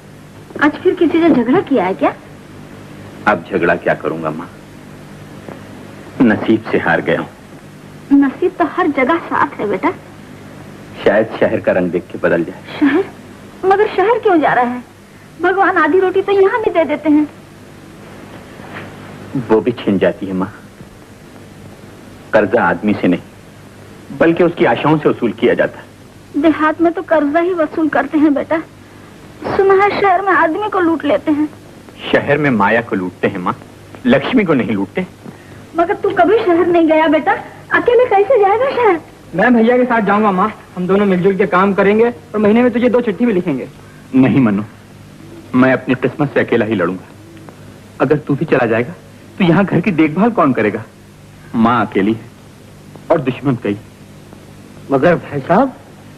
आज फिर किसी से झगड़ा किया है क्या?
अब झगड़ा क्या करूंगा माँ, नसीब से हार गया हूँ।
नसीब तो हर जगह साथ है बेटा।
शायद शहर का रंग देख के बदल जाए।
शहर? मगर शहर क्यों जा रहा है? भगवान आधी रोटी तो यहाँ भी दे देते हैं।
वो भी छिन जाती है माँ। कर्जा आदमी से नहीं बल्कि उसकी आशाओं से वसूल किया जाता है।
देहात में तो कर्जा ही वसूल करते हैं बेटा। सुना है शहर में आदमी को लूट लेते हैं।
शहर में माया को लूटते हैं माँ, लक्ष्मी को नहीं लूटते।
मगर तू कभी शहर नहीं गया बेटा, अकेले कैसे जाएगा शहर?
मैं भैया के साथ जाऊंगा माँ। हम दोनों मिलजुल के काम करेंगे और महीने में तुझे 2 चिट्ठी भी लिखेंगे।
नहीं मनु, मैं अपनी किस्मत से अकेला ही लड़ूंगा। अगर तू भी चला जाएगा तो यहाँ घर की देखभाल कौन करेगा? माँ अकेली है और दुश्मन कई।
मगर भाई साहब,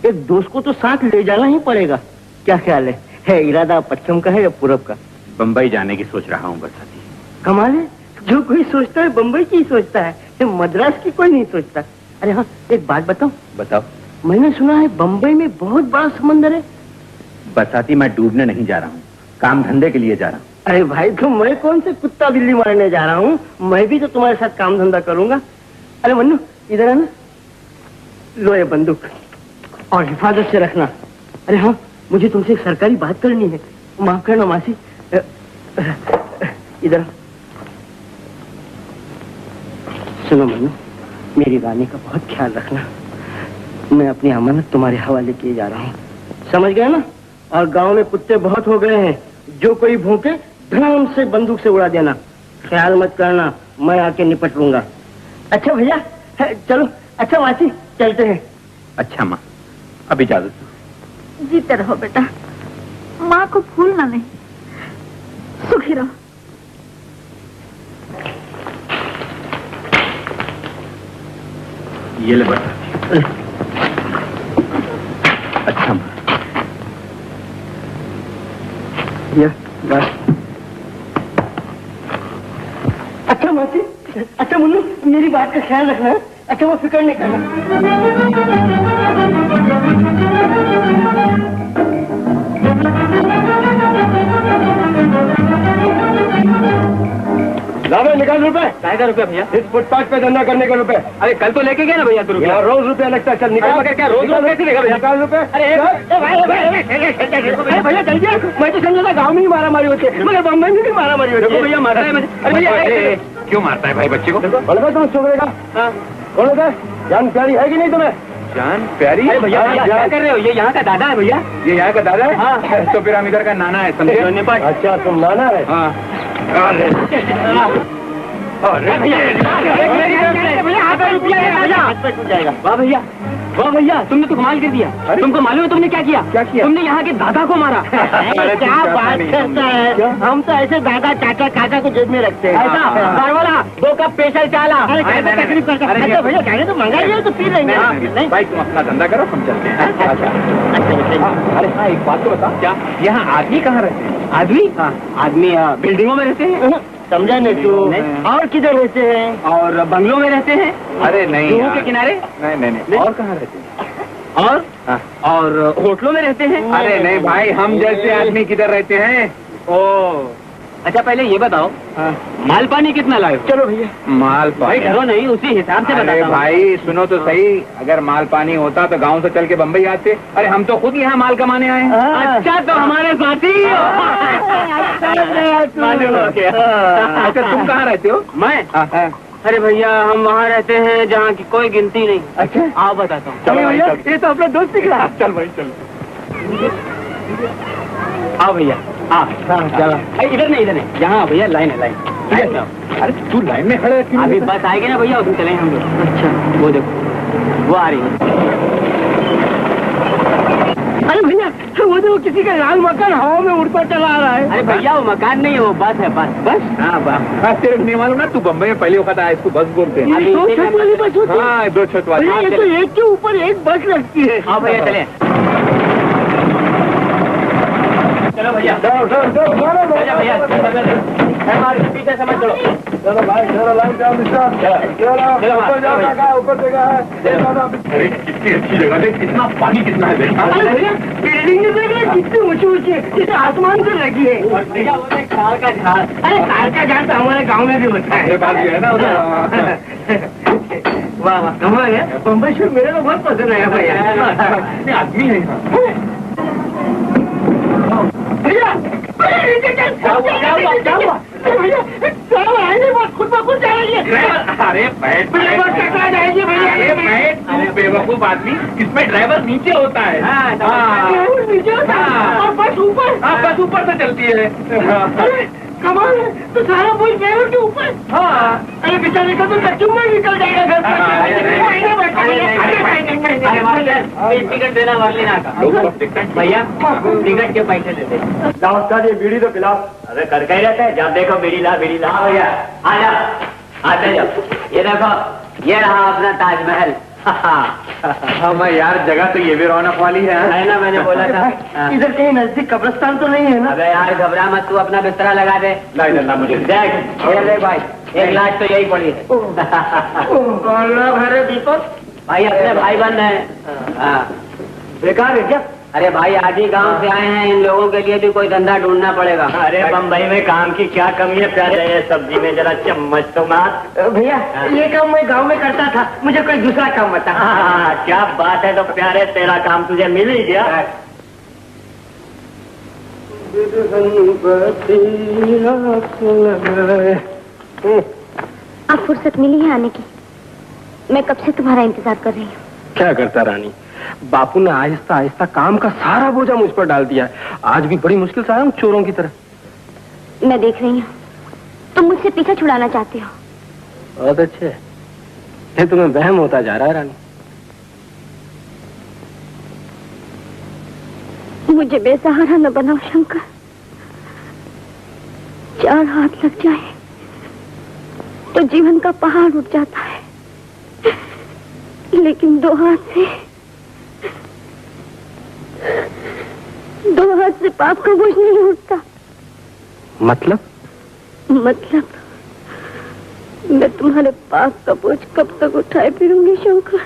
एक दोस्त को तो साथ ले जाना ही पड़ेगा। क्या ख्याल है इरादा पश्चिम का है या पूरब का?
बंबई जाने की सोच रहा हूँ बरसाती।
कमाल है, जो कोई सोचता है बंबई की ही सोचता है, मद्रास की कोई नहीं सोचता। अरे हाँ, एक बात बताओ।
बताओ।
मैंने सुना है बंबई में बहुत बड़ा समंदर है।
बरसाती, मैं डूबने नहीं जा रहा हूँ, काम धंधे के लिए जा रहा हूँ।
अरे भाई, तो मैं कौन से कुत्ता बिल्ली मारने जा रहा हूँ? मैं भी तो तुम्हारे साथ काम धंधा करूंगा। अरे मन्नू, इधर आना, लो ये बंदूक और हिफाजत से रखना। अरे हाँ, मुझे तुमसे एक सरकारी बात करनी है। माफ करना मासी। इधर सुनो मन्नू, मेरी रानी का बहुत ख्याल रखना। मैं अपनी अमानत तुम्हारे हवाले किए जा रहा हूँ, समझ गए ना? और गांव में कुत्ते बहुत हो गए हैं, जो कोई भूखे धड़ाम से बंदूक से उड़ा देना। ख्याल मत करना, मैं आके निपट लूंगा। अच्छा भैया, चलो। अच्छा मासी, चलते हैं।
अच्छा माँ, अब इजाजत दो।
जीते रहो बेटा, माँ को भूलना नहीं, सुखी रहो।
ये ले बरसाती। अच्छा माँ।
ये बस। अच्छा मासी, अच्छा मुन्नू, मेरी बात का ख्याल रखना। अच्छा, वो फिक्र नहीं करना। लावे निकाल रुपए।
का रुपया भैया?
इस फुटपाथ पे धंधा करने के रुपए।
अरे कल तो लेके गया ना भैया, तो
यार रोज रुपया लगता है। चल निकाल।
मगर क्या रोज कैसे लेगा भैया?
निकाल रुपए। अरे भैया जल्दी, मैं तो समझा था गाँव में ही मारा मारी होती है, मगर बम्बई में भी मारा मारी होती है।
भैया मारता है मुझे। अरे भैया
क्यों मारता है भाई बच्चे को?
बोलो तुम सुधरेगा? बोलो तो, जान प्यारी है कि नहीं तुम्हें?
जान प्यारी?
अरे भैया क्या कर रहे हो? ये यहाँ का दादा है भैया।
ये यहाँ का दादा है?
हाँ।
तो फिर हम इधर का नाना है, समझे?
अच्छा, तुम नाना है?
हाँ।
वाह भैया, वाह भैया, तुमने तो कमाल कर दिया। तुमको मालूम है तुमने क्या किया?
क्या किया?
तुमने यहाँ के दादा को मारा।
क्या बात करता है? हम तो ऐसे दादा चाचा काका को जेब में रखते हैं।
ऐसा वाला 2 कप स्पेशल चाला।
अरे तकलीफ करता है। अच्छा भैया, कहने तो मंगाई है तो पी लेंगे।
भाई तुम अपना धंधा करो, हम चलते हैं। अच्छा। अरे हाँ, एक बात तो बता, क्या यहाँ आदमी कहाँ रहते हैं?
आदमी? हाँ, आदमी बिल्डिंगों में रहते हैं।
समझा नहीं तू? और किधर रहते हैं?
और बंगलों में रहते हैं।
अरे नहीं
जुहू के किनारे।
नहीं। और कहाँ रहते हैं?
और होटलों में रहते हैं।
अरे नहीं भाई, हम जैसे आदमी किधर रहते हैं?
ओ, अच्छा पहले ये बताओ, माल पानी कितना लाए हो?
चलो भैया।
माल
भाई
पानी?
घरों नहीं, उसी हिसाब से
अरे
बताता हूँ।
भाई सुनो तो सही, अगर माल पानी होता तो गांव से चल के बम्बई आते। अरे हम तो खुद यहाँ माल कमाने आए हैं।
अच्छा, तो हमारे साथी मालूम हो गया।
अच्छा, तुम कहाँ रहते हो?
मैं? अरे भैया, हम वहाँ रहते हैं जहाँ की कोई गिनती नहीं।
अच्छा,
आओ बताता हूँ।
चलो भैया,
ये तो अपना दोस्त निकला।
चल भाई चल।
आओ भैया, चलो। इधर नहीं, यहाँ भैया, लाइन है, लाइन।
अरे तू लाइन में खड़े क्यों?
अभी बस आएगी ना भैया, उसमें चलेंगे हम लोग। अच्छा, वो देखो, वो आ रही है।
अरे भैया, वो तो किसी का लाल मकान हवा में उड़ता चला आ रहा है।
अरे भैया, वो मकान नहीं है, वो बस है, बस।
हाँ बस। तेरे नहीं मालूम ना, तू बम्बई में पहले वक्त आया, इसको बस बोलते हैं।
ये 2 छत वाली बस होती है?
हाँ, 2 छत वाली।
भैया, ये तो एक के ऊपर एक बस लगती है।
हाँ भैया, चले। चलो भैया, भैया पीछे समझ चलो।
चलो भाई, चलो लाइन जाओ मिस्टर। चलो ऊपर जगह है।
अरे कितनी अच्छी जगह है, कितना पानी कितना है देखा?
अरे भैया, बिल्डिंग कितनी ऊंची है, जैसे आसमान से लगी है।
भैया, वो एक तार का झाड़।
अरे तार का झाड़ तो हमारे गांव में भी होता है।
ये बात भी है ना उधर।
वाह वाह, कमाल है। बम्बई शहर मेरे को बहुत पसंद आया भैया।
आदमी है
भैया, खुद ब खुद जाएंगे।
अरे बैठ
जाएंगे भैया।
अरे बैठ, तू बेवकूफ आदमी, इसमें ड्राइवर नीचे होता है।
नीचे होता है और बस ऊपर।
हाँ, बस ऊपर से चलती है।
कमाल है, तो सारा बोझ ड्राइवर के ऊपर।
हाँ।
अरे बेचारे का तो कच्चू में निकल जाएगा घर
टिकट देना वार्लिना का। भैया, टिकट के पैसे देते।
नमस्कार, ये बीड़ी तो पिलाओ।
अरे करके ही रहते हैं, जब देखो बीड़ी ला बीड़ी ला। भैया आ जा, आते जाओ। ये देखो, ये रहा अपना ताजमहल।
हाँ मैं यार, जगह तो ये भी रौनक वाली है
ना, मैंने बोला था।
इधर कहीं नजदीक कब्रिस्तान तो नहीं है ना?
अबे यार घबरा मत, तू अपना बिस्तरा लगा दे।
ला इधर ला मुझे।
देख ये ले भाई, एक लाश तो यही पड़ी है।
कौन लोग है रे दीपक?
भाई अपने भाई बन रहे।
बेकार है क्या?
अरे भाई आज ही गांव से आए हैं, इन लोगों के लिए भी कोई धंधा ढूंढना पड़ेगा।
अरे बम्बई में काम की क्या कमी है प्यारे? सब्जी में जरा चम्मच तो मार। भैया ये काम मैं गांव में करता था, मुझे कोई दूसरा काम बता। क्या बात है, तो प्यारे तेरा काम तुझे मिल ही गया।
अब फुर्सत मिली है आने की। मैं कब से तुम्हारा इंतजार कर रही हूँ।
क्या करता रानी, बापू ने आहिस्ता आहिस्ता काम का सारा बोझा मुझ पर डाल दिया है। आज भी बड़ी मुश्किल से आया हूँ चोरों की तरह।
मैं देख रही हूँ तुम मुझसे पीछा छुड़ाना चाहते हो।
बहुत अच्छे, ये तुम्हें वहम होता जा रहा है रानी।
मुझे बेसहारा न बनाओ शंकर। 4 हाथ लग जाए तो जीवन का पहाड़ उठ जाता है, लेकिन 2 हाथ से पाप का बोझ नहीं उठता।
मतलब
मैं तुम्हारे पाप का बोझ कब तक उठाए फिरूंगी शंकर।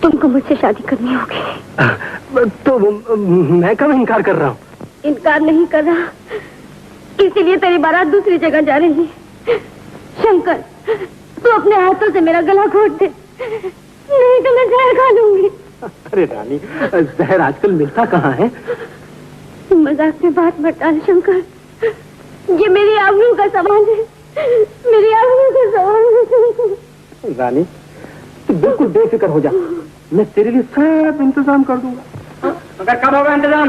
तुमको मुझसे शादी करनी होगी।
तो मैं कब इनकार कर रहा हूँ?
इनकार नहीं कर रहा, इसीलिए तेरी बारात दूसरी जगह जा रही है। शंकर तू अपने हाथों से मेरा गला घोट दे, नहीं तो मैं जहर खा लूंगी।
अरे रानी, जहर आजकल मिलता कहाँ है?
मजाक में बात मत डाल शंकर, ये मेरी आबरू का सवाल है, मेरी आबरू का सवाल है।
रानी तू बिल्कुल बेफिक्र हो जा, मैं तेरे लिए सब इंतजाम कर दूंगा।
मगर कब होगा इंतजाम?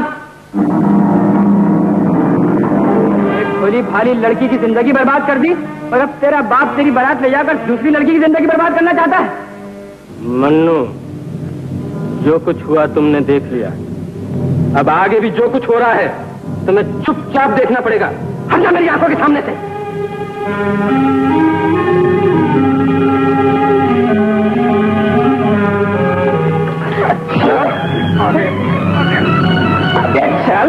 एक भोली भाली लड़की की जिंदगी बर्बाद कर दी, और अब तेरा बाप तेरी बारात ले जाकर दूसरी लड़की की जिंदगी बर्बाद करना चाहता है।
मन्नू, जो कुछ हुआ तुमने देख लिया, अब आगे भी जो कुछ हो रहा है तुम्हें चुपचाप देखना पड़ेगा। हट जा मेरी आंखों के सामने से। चल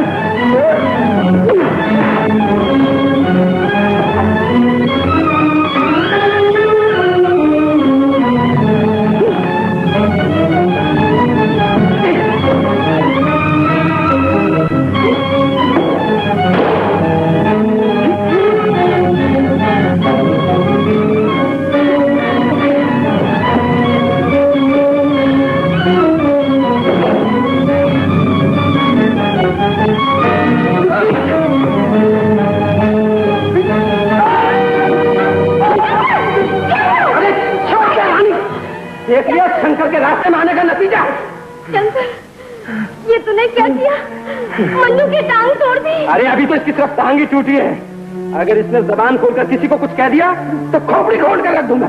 देख लिया शंकर के रास्ते में आने का नतीजा।
शंकर, ये तूने क्या किया? मन्नू की टांग तोड़ दी।
अरे अभी तो इसकी सिर्फ टांग ही टूटी है, अगर इसने जबान खोलकर किसी को कुछ कह दिया तो खोपड़ी खोल कर रख दूंगा।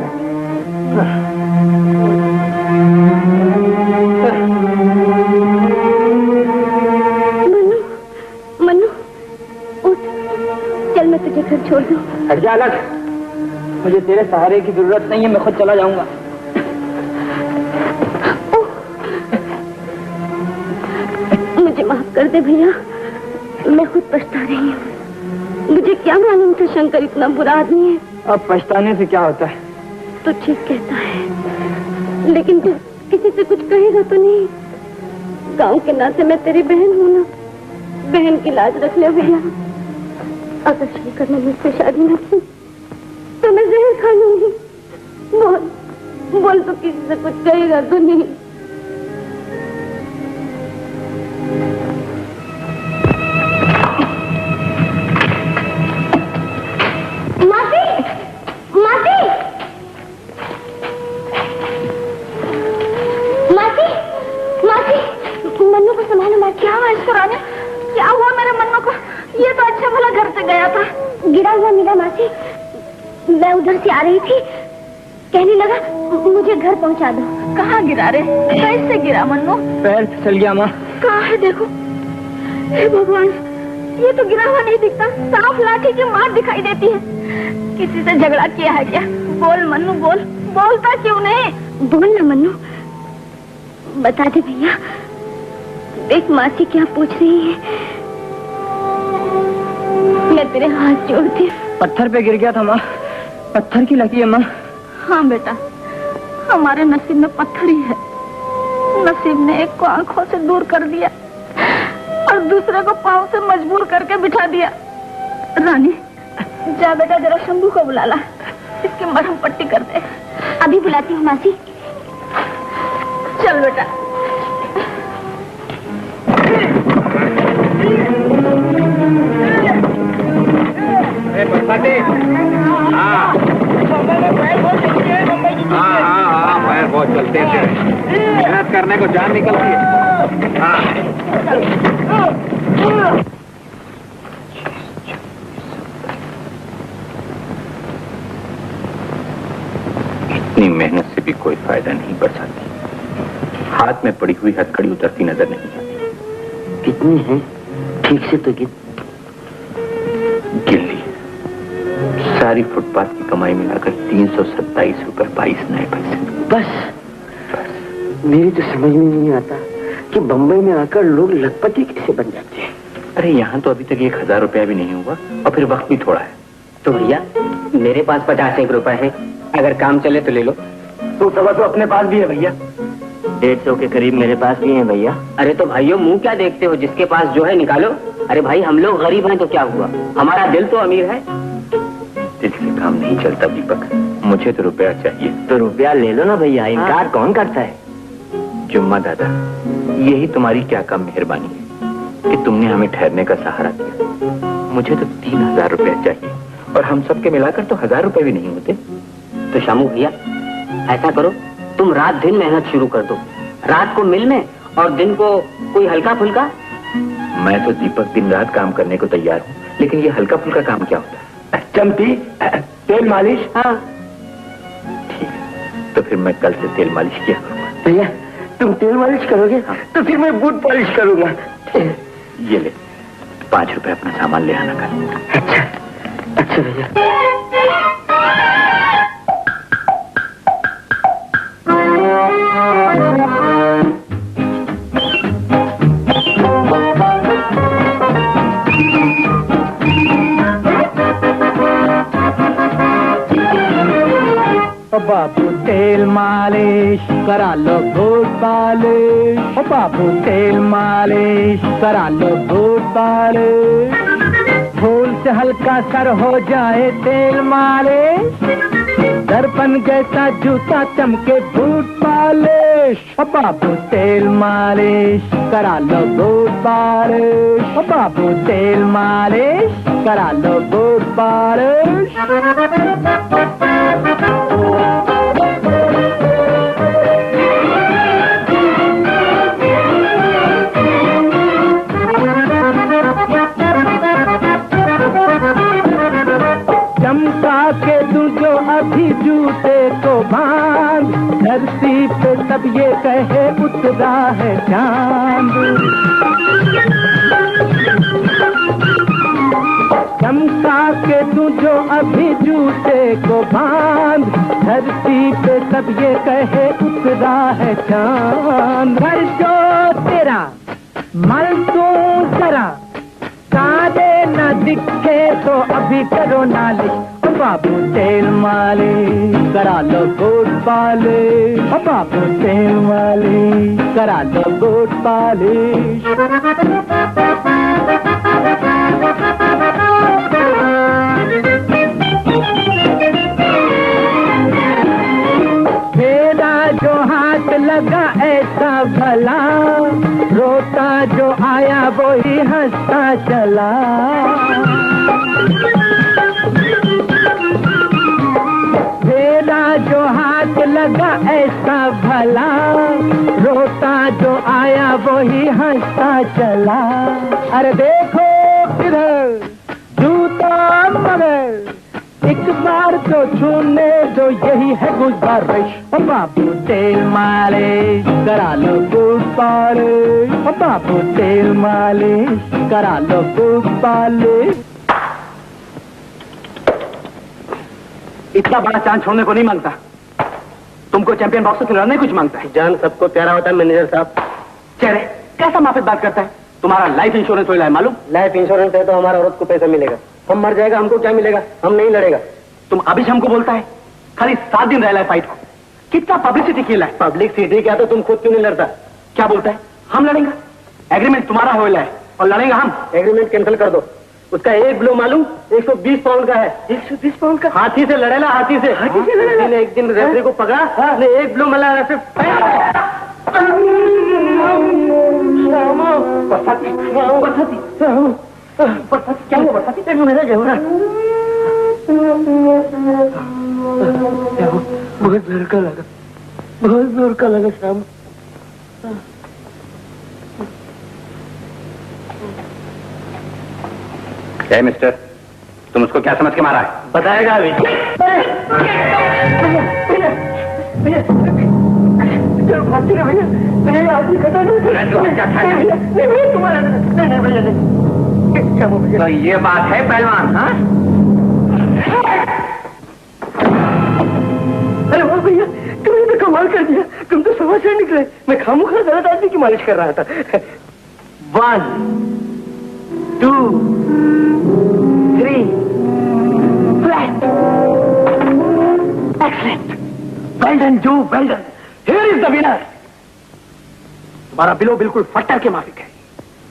मन्नू उठ, चल मैं तुझे घर छोड़ दूं।
हट जा अलग,
मुझे तेरे सहारे की जरूरत नहीं है, मैं खुद चला जाऊंगा।
मुझे माफ कर दे भैया, मैं खुद पछता रही हूँ। मुझे क्या मालूम था शंकर इतना बुरा आदमी है।
अब पछताने से क्या होता है?
तो ठीक कहता है, लेकिन तू किसी से कुछ कहेगा तो नहीं? गांव के नाते मैं तेरी बहन हूँ ना, बहन की लाज रख ले भैया। अगर शंकर ने मुझसे शादी न की तो मैं जहर खा लूंगी। बोल तो किसी से कुछ कहेगा तो नहीं? मन्नू को संभालो। मैं क्या हुआ इसको रानी? क्या हुआ मेरे मन्नू को? ये तो अच्छा भला घर से गया था, गिरा हुआ मिला मासी। मैं उधर से आ रही थी, कहने लगा मुझे घर पहुंचा दो। कहाँ गिरा रे? कैसे गिरा मन्नू?
पैर फिसल गया माँ।
कहाँ है देखो? हे भगवान, ये तो गिरा हुआ नहीं दिखता, साफ लाठी की मार दिखाई देती है। किसी से झगड़ा किया है क्या? बोल मन्नू बोल, बोलता क्यों नहीं? बोल ना मन्नू, बता दे भैया। देख मासी क्या पूछ रही है। मैं तेरे हाथ जोड़ती हूँ।
पत्थर पे गिर गया था माँ, पत्थर की लगी है माँ।
हाँ बेटा, हमारे नसीब में पत्थर ही है। नसीब ने एक को आंखों से दूर कर दिया और दूसरे को पाँव से मजबूर करके बिठा दिया। रानी, जा बेटा जरा शंभू को बुला ला, इसकी मरहम पट्टी कर दे।
अभी बुलाती हूँ मासी।
चल बेटा।
हाँ, बहुत चलते हैं, मेहनत करने को जान निकलती है।
इतनी मेहनत से भी कोई फायदा नहीं बरसाती। हाथ में पड़ी हुई हथकड़ी उतरती नजर नहीं आती।
कितनी है? ठीक से तो गिन
ली। सारी फुटपाथ की कमाई मिलाकर 327 रुपए 22 नए पैसे।
बस? मेरी तो समझ में नहीं आता कि बंबई में आकर लोग लखपति कैसे बन जाते हैं।
अरे यहाँ तो अभी तक 1000 रुपया भी नहीं हुआ और फिर वक्त भी थोड़ा है।
तो भैया मेरे पास 50 रुपए है, अगर काम चले तो ले लो।
तो सवा तो अपने पास भी है भैया।
150 के करीब मेरे पास भी है भैया। अरे तो भाइयों मुंह क्या देखते हो, जिसके पास जो है निकालो। अरे भाई हम लोग गरीब हैं तो क्या हुआ, हमारा दिल तो अमीर है।
दिल से काम नहीं चलता दीपक, मुझे तो रुपया चाहिए।
तो रुपया ले लो ना भैया, इनकार कौन करता है।
जुम्मा दादा, यही तुम्हारी क्या कम मेहरबानी है कि तुमने हमें ठहरने का सहारा दिया। मुझे तो 3000 रुपया चाहिए और हम सबके मिलाकर तो 1000 रुपए भी नहीं होते।
तो शामू भैया ऐसा करो, तुम रात दिन मेहनत शुरू कर दो। रात को मिल में और दिन को कोई हल्का फुल्का।
मैं तो दीपक दिन रात काम करने को तैयार हूँ, लेकिन ये हल्का फुल्का काम क्या होता है?
चमटी, तेल मालिश।
हाँ
ठीक है, तो फिर मैं कल से तेल मालिश किया करूँगा।
भैया तुम तेल मालिश करोगे? हाँ। तो फिर मैं बूट पॉलिश करूंगा।
ये ले 5 रुपए अपना सामान ले आना कल।
अच्छा भैया।
बाबू तेल मालिश करा लो बूट पालिश। ओ बाबू तेल मालिश करा लो बूट पालिश। फूल से हल्का सर हो जाए तेल मालिश। दर्पण जैसा जूता चमके बूट पालिश। ओ बाबू तेल मालिश करा लो बूट पालिश। ओ बाबू तेल मालिश करा लो बूट पालिश। चमका के तू जो अभी जूते को बांध, धरती पे सब ये कहे उतरा है चांद। चमका के तू जो अभी जूते को बांध, धरती पे सब ये कहे उतरा है चांद। घर जो तेरा मल तू जरा काले न दिखे तो अभी करो नालिश। बाबू तेल मालिश करा लो बूट पालिश। बाबू तेल मालिश करा लो बूट पालिश। मेरा जो हाथ लगा ऐसा भला, रोता जो आया वो ही हंसता चला। मेरा जो हाथ लगा ऐसा भला, रोता जो आया वो ही हंसता चला। अरे देखो किधर जूता मगर, एक बार तो छूने दो यही है गुजारिश। बाबू तेल मालिश करा लो बूट पालिश। बाबू तेल मालिश करा लो बूट पालिश।
इतना बड़ा चांद छोड़ने को नहीं मांगता।
तुमको चैंपियन बॉक्सर से लड़ने कुछ मांगता है।
जान सबको प्यारा होता है मैनेजर साहब।
चेहरे कैसा माफिक बात करता है? तुम्हारा लाइफ इंश्योरेंस हो है मालूम?
लाइफ इंश्योरेंस है तो हमारा औरत को पैसा मिलेगा, हम मर जाएगा हमको क्या मिलेगा? हम नहीं लड़ेगा।
तुम अभी से हमको बोलता है खाली 7 दिन रह फाइट को, कितना पब्लिसिटी खेला है।
पब्लिसिटी क्या तो तुम खुद क्यों नहीं लड़ता?
क्या बोलता है? हम लड़ेंगे, एग्रीमेंट तुम्हारा हो है और लड़ेंगे हम।
एग्रीमेंट कैंसिल कर दो। उसका एक ब्लो मालूम 120 पाउंड का है।
120 पाउंड का?
हाथी से लड़ेला, हाथी से।
हाथी से लड़ेला?
ने एक दिन रेफरी को पकड़ा, ने एक ब्लो मला ऐसे
क्या हुआ बरसाती?
मेरा घेरा बहुत जोर का लगा, बहुत जोर का लगा शाम।
क्या मिस्टर, तुम उसको क्या समझ के मारा है?
बताएगा अभी।
तो ये बात है पहलवान? हाँ,
अरे वाह भैया, तुमने तो कमाल कर दिया। तुम तो समझ से निकले। मैं खामोखा गलत आदमी की मालिश कर रहा था। 1 2 3 फ्लैट। एक्सीलेंट, वेल डन जो, well done. Here is the winner.
तुम्हारा बिलो बिल्कुल फट्टर के माफिक है।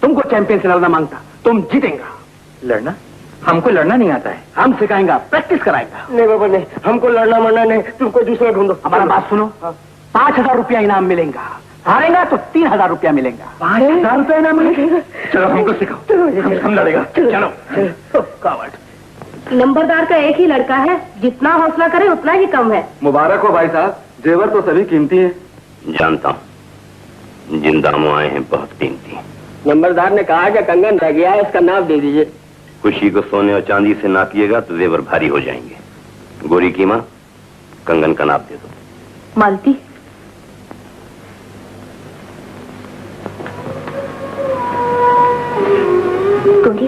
तुमको चैंपियन से लड़ना मांगता, तुम जीतेगा।
लड़ना? हमको लड़ना नहीं आता है।
हम सिखाएंगा, प्रैक्टिस कराएंगा।
नहीं बाबा नहीं, हमको लड़ना मरना नहीं। तुमको दूसरा ढूंढो।
हमारा बात सुनो, 5,000 रुपया इनाम मिलेगा। हारेगा तो 3,000 रुपया मिलेगा।
5,000 रुपया इनाम मिलेगा?
चलो हमको सिखाओ, हम लड़ेगा। चलो कावड़।
नंबरदार का एक ही लड़का है, जितना हौसला करे उतना ही कम है।
मुबारक हो भाई साहब, जेवर तो सभी कीमती है।
जानता हूँ, जिन दामों आए हैं बहुत कीमती हैं।
नंबरदार ने कहा कि कंगन रह गया है, इसका नाप दे दीजिए।
खुशी को सोने और चांदी से नापिएगा तो जेवर भारी हो जाएंगे। गोरी की माँ, कंगन का नाप दे दो।
मालती,
गोरी,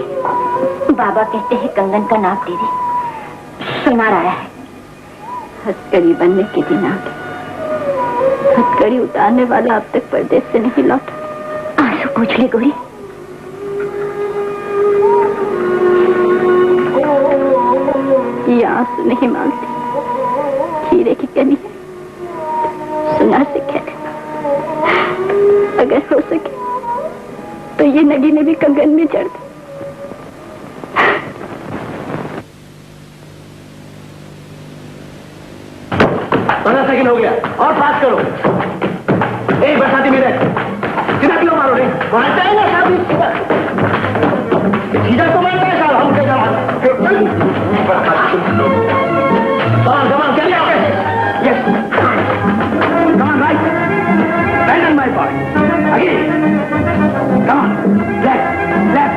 बाबा कहते हैं कंगन का नाप दे दे। सुनार आया है। हथकड़ी बनने के दिन आ गए। हथकड़ी उतारने वाला अब तक परदेश से नहीं लौटा। आंसू पूछ ले गोरी। ये आंसू नहीं मांगते, हीरे की कमी है। सुनार से कह देना, अगर हो सके तो ये नगीने भी कंगन में चढ़ दे।
15 सेकंड हो गया और पास करो। एक बरसाती मेरे सीधा क्यों मारो? नहीं मारता है ना साहब, सीधा तो मारता है साहब। हम क्या कमान क्या yes come on right bad on my part again come on left left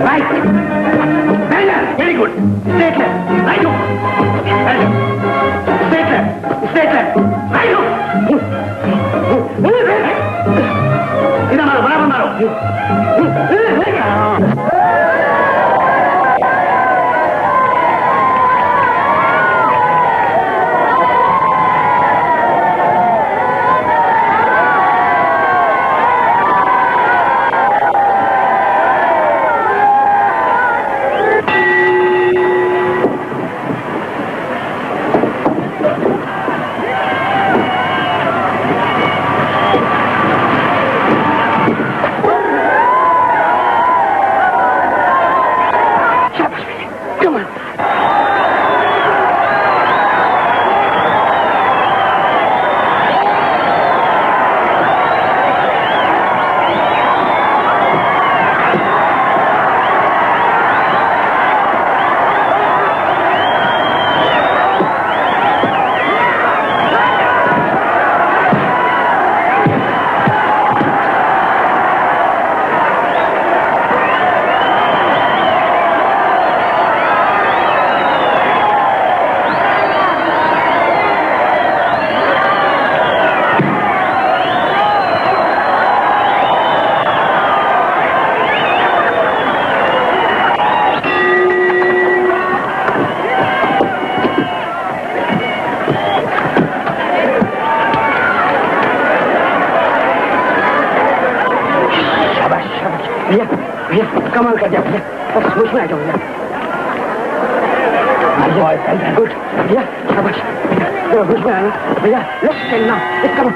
right bad very good straight left right straight left straight left right इधर मारो बराबर मारो।
भैया भैया कमाल कर दिया भैया, बस सोच में आ जाओ भैया। गुड भैया, शाबाश भैया, होश में आना भैया, लेट्स चलना कम।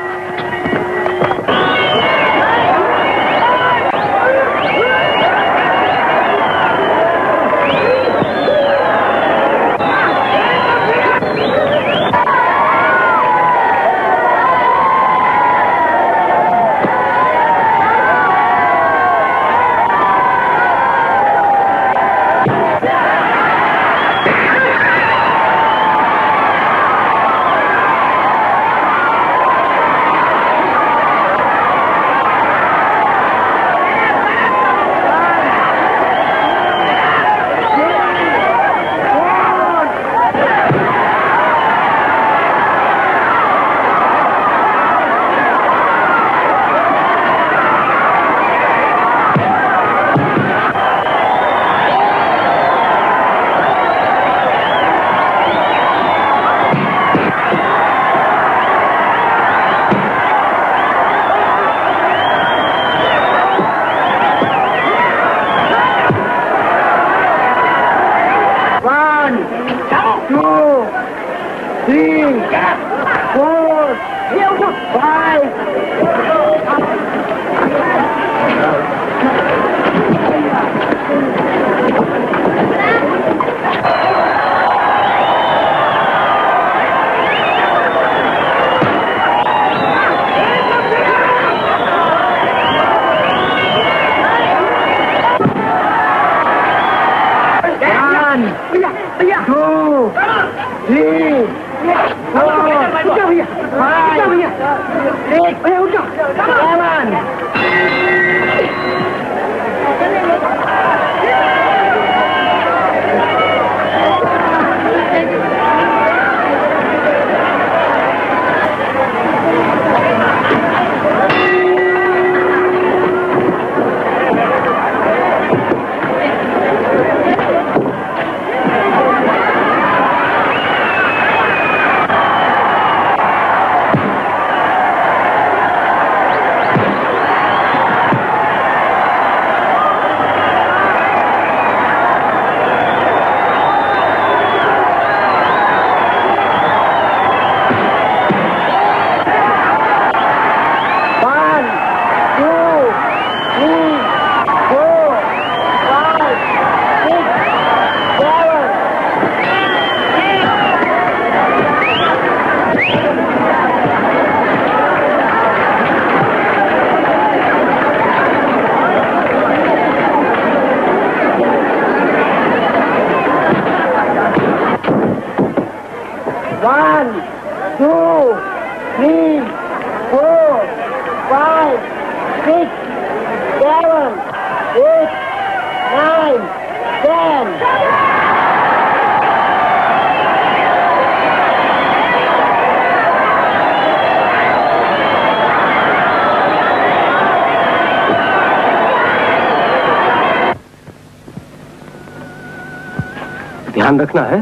ध्यान रखना है,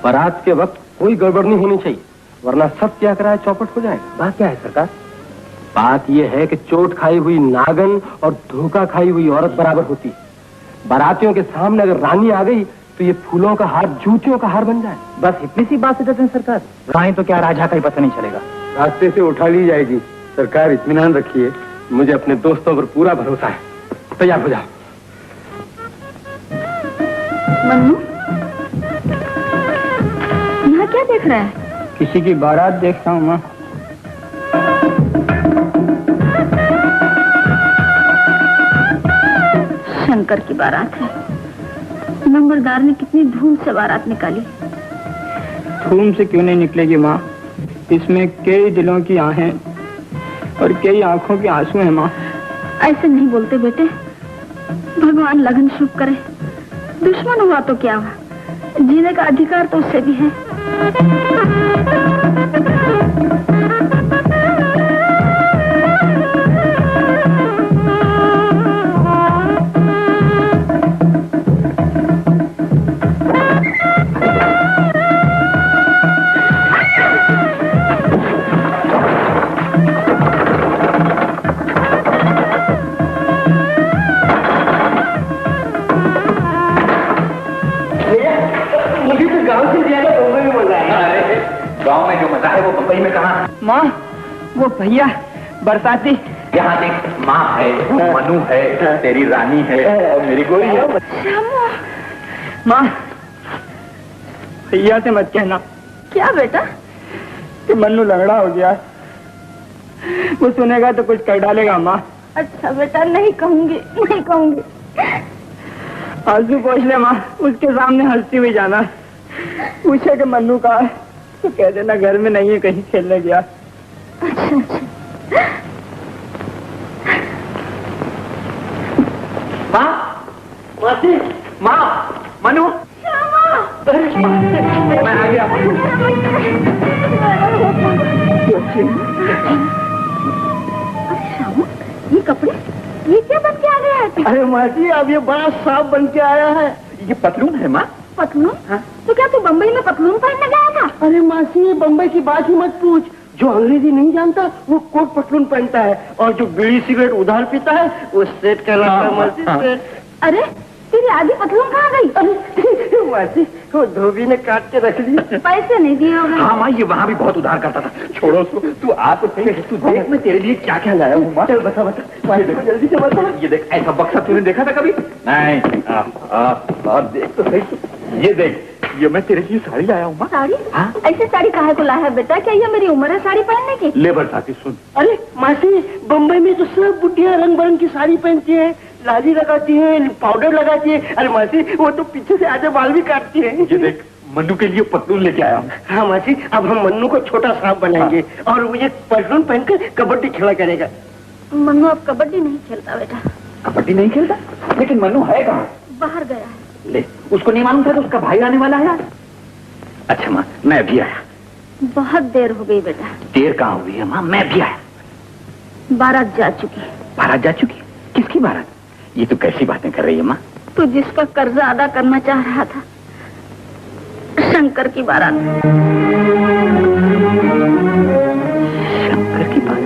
बारात के वक्त कोई गड़बड़ नहीं होनी चाहिए, वरना सब क्या कराए चौपट हो जाएगा। बात क्या है सरकार? बात यह है कि चोट खाई हुई नागन और धोखा खाई हुई औरत बराबर होती है। बारातियों के सामने अगर रानी आ गई तो ये फूलों का हार जूतियों का हार बन जाए। बस इतनी सी बात से सरकार, रानी तो क्या राजा का ही पता नहीं चलेगा, रास्ते से उठा ली जाएगी। सरकार इत्मीनान रखिए, मुझे अपने दोस्तों पर पूरा भरोसा है। तैयार हो जाओ।
मन्नू, यहाँ क्या देख रहा है?
किसी की बारात देखता हूँ माँ।
शंकर की बारात है। नंबरदार ने कितनी धूम से बारात निकाली।
धूम से क्यों नहीं निकलेगी माँ, इसमें कई दिलों की आहें और कई आंखों के आंसू हैं माँ।
ऐसे नहीं बोलते बेटे, भगवान लगन शुभ करे। दुश्मन हुआ तो क्या हुआ, जीने का अधिकार तो उससे भी है।
भैया बरसाती,
यहाँ देख, माँ है, मनु है, तेरी रानी है और मेरी गोरी है।
माँ, भैया से मत कहना।
क्या बेटा?
कि मन्नू लंगड़ा हो गया, वो सुनेगा तो कुछ कर डालेगा माँ।
अच्छा बेटा, नहीं कहूंगी, नहीं कहूंगी।
आंसू पोंछ ले माँ, उसके सामने हंसती हुई जाना। पूछे कि मन्नू कहाँ है तो कह देना घर में नहीं है, कहीं खेलने गया।
अच्छा अच्छा।
माँ, मासी, माँ, मनु, मैं आ गया।
ये कपड़े, ये क्या बन के आ गया है?
अरे मासी, अब ये बड़ा सांप बन के आया है।
ये पतलून है माँ।
पतलून?
हाँ?
तो क्या तू बम्बई में पतलून पहनने गया था?
अरे मासी, ये बम्बई की बात ही मत पूछ। जो अंग्रेजी नहीं जानता वो कोट पतलून पहनता है, और जो बीड़ी सिगरेट उधार पीता है वो सेठ कहलाता है। मासी सेठ।
अरे तेरी आधी पतलून कहाँ गई?
अरे मासी, वो धोबी ने काट के रख ली।
पैसे नहीं दिए होंगे।
हाँ माँ, ये वहाँ भी बहुत उधार करता था। छोड़ो उसको, तू आ तो सही। तू देख मैं तेरे लिए क्या क्या लाया हूँ।
चल बता बता, मासी देखो जल्दी से बता।
ये देख, ऐसा बक्सा तूने देखा था कभी? नहीं। देख तो सही, ये देख, ये मैं तेरे लिए साड़ी लाया हूँ माँ।
साड़ी?
हाँ?
ऐसे साड़ी काहे को लाया है बेटा? क्या ये मेरी उम्र है साड़ी पहनने की?
ले बरसाती सुन।
अरे मासी, बम्बई में तो सब बुढ़िया रंग बिरंग की साड़ी पहनती है, लाली लगाती है, पाउडर लगाती है। अरे मासी, वो तो पीछे से आधे बाल भी काटती है।
ये देख, मन्नू के लिए पतलून लेके आया हूँ।
हाँ मासी, अब हम मन्नू को छोटा सांप बनाएंगे। हाँ। और वो ये पतलून पहनकर कबड्डी खेला करेगा।
मन्नू अब कबड्डी नहीं खेलता बेटा।
कबड्डी नहीं खेलता? लेकिन मन्नू है कहाँ?
बाहर गया है।
ले, उसको नहीं मालूम था तो उसका भाई आने वाला है यार। अच्छा माँ, मैं भी आया।
बहुत देर हो गई बेटा।
देर कहाँ हुई है माँ, मैं भी आया।
बारात जा चुकी है।
बारात जा चुकी है? किसकी बारात? ये तो कैसी बातें कर रही है माँ?
तू जिसका कर्जा अदा करना चाह रहा था, शंकर की बारात।
शंकर की बारात?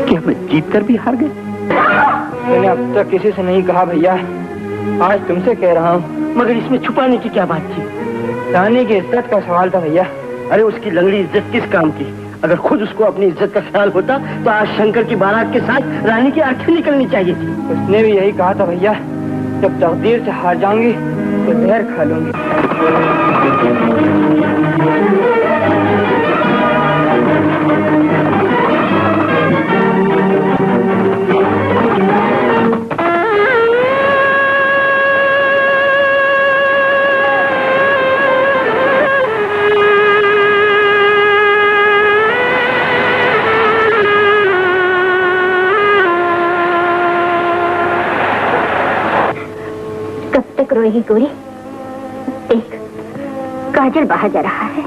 क्या मैं जीत कर भी हार गई?
मैंने अब तक किसी से नहीं कहा भैया, आज तुमसे कह रहा हूँ।
मगर इसमें छुपाने की क्या बात थी?
रानी की इज्जत का सवाल था भैया।
अरे उसकी लंगड़ी इज्जत किस काम की? अगर खुद उसको अपनी इज्जत का ख्याल होता तो आज शंकर की बारात के साथ रानी की अर्थी निकलनी चाहिए थी।
उसने भी यही कहा था भैया, जब तकदीर से हार जाऊंगी तो जहर खा लूंगी।
रोएगी गोरी? देख, काजल बाहर जा रहा है।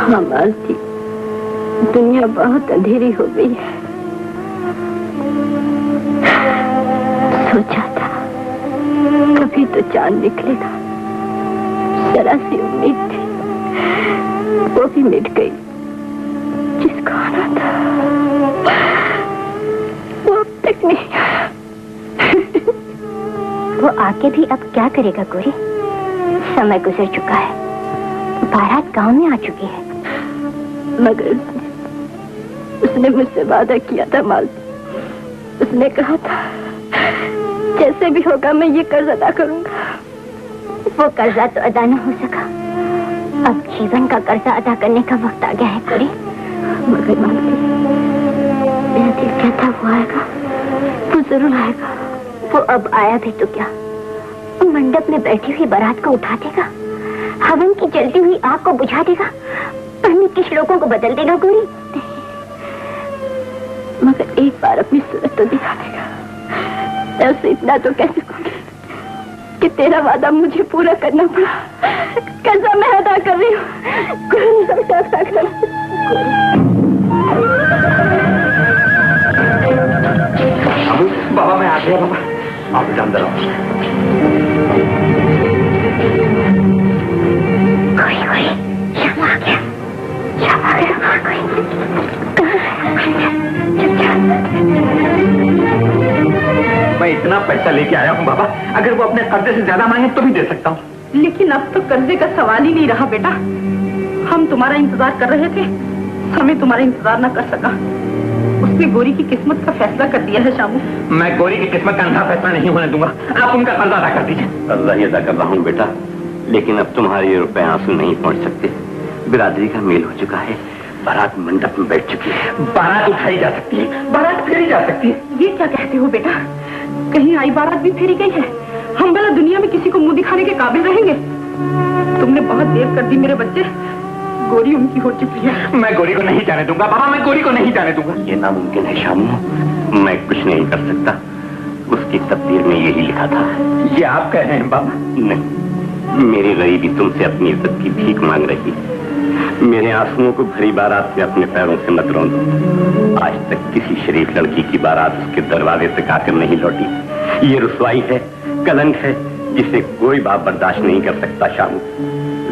हाँ मालती, दुनिया बहुत अंधेरी हो गई है। सोचा था कभी तो चांद निकलेगा, जरा सी उम्मीद थी, वो भी मिट गई। जिसका आना था वो अब तक नहीं आया।
वो आके भी अब क्या करेगा गोरी? समय गुजर चुका है, बारात गांव में आ चुकी है।
मगर उसने मुझसे वादा किया था मालती। उसने कहा था जैसे भी होगा मैं ये कर्ज अदा करूंगा।
वो कर्जा तो अदा न हो सका, अब जीवन का कर्जा अदा करने का वक्त आ गया है गोरी।
मगर मालती, मेरा दिल कहता वो आएगा, वो जरूर आएगा।
वो अब आया भी तो क्या, मंडप में बैठी हुई बारात को उठा देगा, हवन की जलती हुई आग को बुझा देगा, पंडित के श्लोकों को बदल देगा गोरी।
मगर एक बार अपनी सूरत तो दिखा देगा। मैं उसे इतना तो कह सकूंगी कि तेरा वादा मुझे पूरा करना पड़ा। कर्जा मैं अदा कर रही हूँ।
बाबा मैं आ गया। बाबा आप अंदर आओ।
कोई शाम आ गया, शाम आ गया।
मैं इतना पैसा लेके आया हूँ बाबा, अगर वो अपने कर्जे से ज्यादा मांगे तो भी दे सकता हूँ।
लेकिन अब तो कर्जे का सवाल ही नहीं रहा बेटा। हम तुम्हारा इंतजार कर रहे थे, हमें तुम्हारा इंतजार न कर सका। उसने गोरी की किस्मत का फैसला कर दिया है शामू।
मैं गोरी की किस्मत का अंधा फैसला नहीं होने दूंगा। आप उनका कर्जा अदा कर दीजिए।
कर्जा ही अदा कर रहा हूँ बेटा, लेकिन अब तुम्हारे ये रुपए आंसू नहीं पहुँच सकते। बिरादरी का मेल हो चुका है, बारात मंडप में बैठ चुकी है।
बारात उठाई जा सकती है, बारात फेरी जा सकती है।
ये क्या कहते हो बेटा? कहीं आई बारात भी फेरी गई है? हम भला दुनिया में किसी को मुंह दिखाने के काबिल रहेंगे? तुमने बहुत देर कर दी मेरे बच्चे। गोरी उनकी हो चुकी है।
मैं गोरी को नहीं जाने दूंगा बाबा, मैं गोरी को नहीं जाने दूंगा।
ये नामुमकिन है शामू, मैं कुछ नहीं कर सकता। उसकी तकदीर में यही लिखा था।
ये आप कह रहे हैं बाबा?
नहीं, मेरी गरीबी तुमसे अपनी इज्जत की भीख मांग रही। मेरे आंसुओं को भरी बारात में अपने पैरों से मत रौंदो। आज तक किसी शरीफ लड़की की बारात उसके दरवाजे तक आकर नहीं लौटी। ये रुसवाई है, कलंक है, जिसे कोई बाप बर्दाश्त नहीं कर सकता। शामू,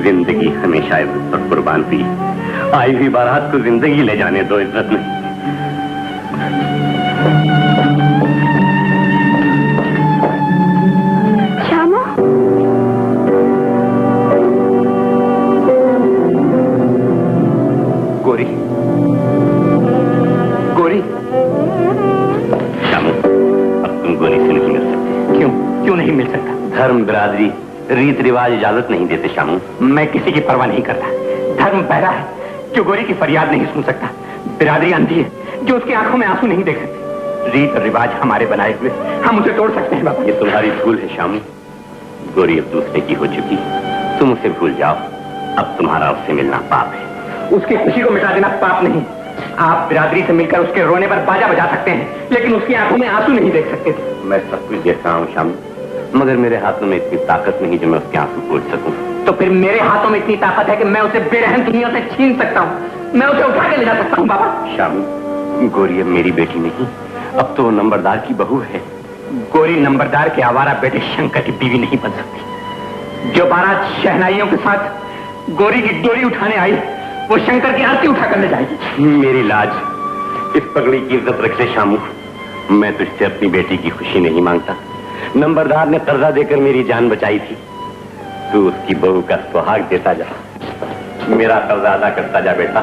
जिंदगी हमेशा इज्जत पर कुर्बान हुई। आई हुई बारात को जिंदगी ले जाने दो, इज्जत नहीं।
श्यामू,
गोरी, गोरी। शामू, अब तुम गोरी से नहीं मिल सकते।
क्यों? क्यों नहीं मिल सकता?
धर्म, बिरादरी, रीत रिवाज इजाजत नहीं देते शामू।
मैं किसी की परवाह नहीं करता। धर्म बहरा है जो गोरी की फरियाद नहीं सुन सकता। बिरादरी अंधी है जो उसकी आंखों में आंसू नहीं देख सकती। रीत और रिवाज हमारे बनाए हुए, हम उसे तोड़ सकते हैं बाबा।
ये तुम्हारी भूल है शामू। गोरी अब दूसरे की हो चुकी, तुम उसे भूल जाओ। अब तुम्हारा उससे मिलना पाप है।
उसकी खुशी को मिटा देना पाप नहीं। आप बिरादरी से मिलकर उसके रोने पर बाजा बजा सकते हैं, लेकिन उसकी आंखों में आंसू नहीं देख सकते।
मैं सब कुछ देख रहा हूँ शामू, मगर मेरे हाथों में इतनी ताकत नहीं जो मैं उसके आंसू पोंछ सकूं।
तो फिर मेरे हाथों में इतनी ताकत है कि मैं उसे बेरहम दुनिया से छीन सकता हूँ। मैं उसे उठा के ले जा सकता हूँ बाबा।
शामू, गोरी अब मेरी बेटी नहीं, अब तो नंबरदार की बहू है।
गोरी नंबरदार के आवारा बेटे शंकर की बीवी नहीं बन सकती। जो बारात शहनाइयों के साथ गोरी की डोरी उठाने आई, वो शंकर की आरती उठा कर ले जाएगी।
मेरी लाज, इस पगड़ी की इज्जत रख ले शामू। मैं तुझसे अपनी बेटी की खुशी नहीं मांगता। नंबरदार ने कर्जा देकर मेरी जान बचाई थी। तू उसकी बहू का सुहाग देता जा, मेरा कर्जा अदा करता जा बेटा।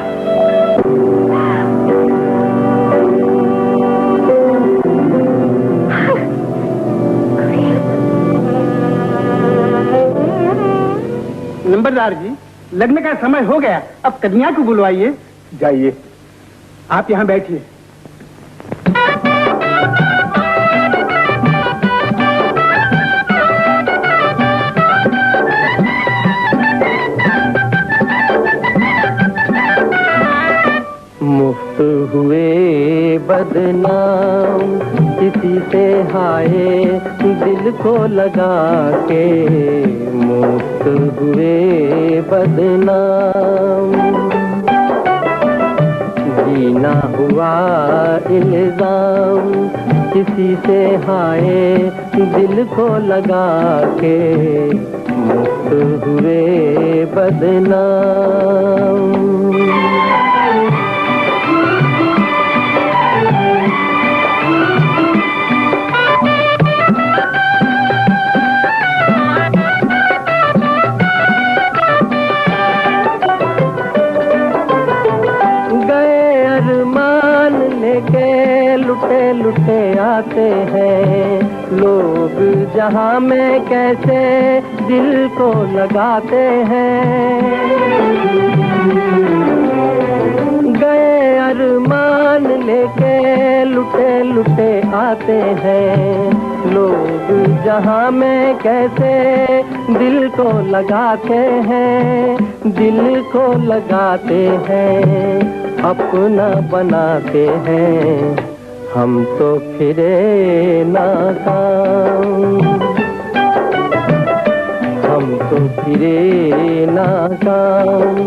नंबरदार जी, लगने का समय हो गया, अब कन्या को बुलवाइए। जाइए, आप यहाँ बैठिए।
मुफ्त हुए बदनाम किसी से हाय दिल को लगा के, मुफ्त हुए बदनाम जीना हुआ इल्जाम किसी से हाय दिल को लगा के, मुफ्त हुए बदनाम। लुटे लुटे आते हैं लोग जहां में कैसे दिल को लगाते हैं। गए अरमान लेके लुटे लुटे आते हैं लोग जहां में कैसे दिल को लगाते हैं, दिल को लगाते हैं, अपना बनाते हैं। हम तो फिरे नाकाम, हम तो फिरे नाकाम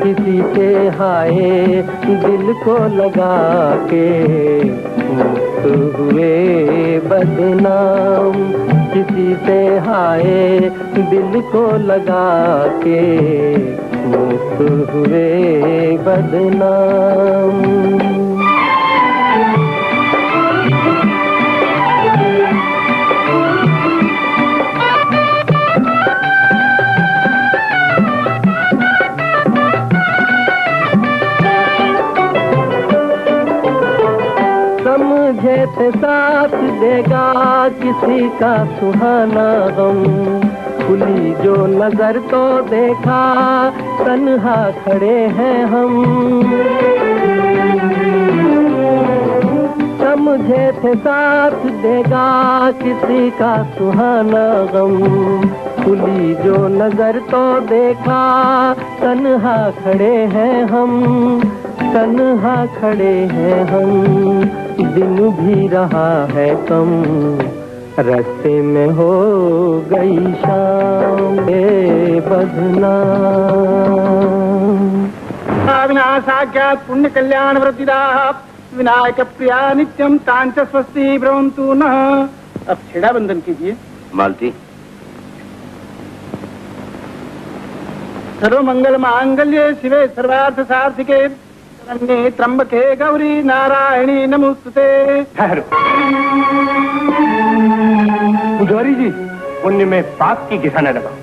किसी से हाय दिल को लगा के, मुफ्त हुए बदनाम किसी से हाय दिल को लगा के, मुफ्त हुए बदनाम। थे साथ देगा किसी का सुहाना गम, खुली जो नजर तो देखा तन्हा खड़े हैं हम। समझे थे साथ देगा किसी का सुहाना गम, खुली जो नजर तो देखा तन्हा खड़े हैं हम, तन्हा खड़े हैं हम। दिन भी रहा है कम, रास्ते में हो गई शाम बदनाम।
विनाशाख्यात पुण्य कल्याण वृद्धिदा विनायक प्रिया नित्यम तांच स्वस्ति भ्रवन्तु नः। अब छेड़ा बंधन कीजिए।
मालती,
सर्व मंगल मांगल्ये शिवे सर्वार्थ साधिके शरण्ये त्र्यंबके गौरी नारायणी नमोस्तुते।
ठहरो पुजारी जी, पुण्य में पाप की गिरा न लगाओ।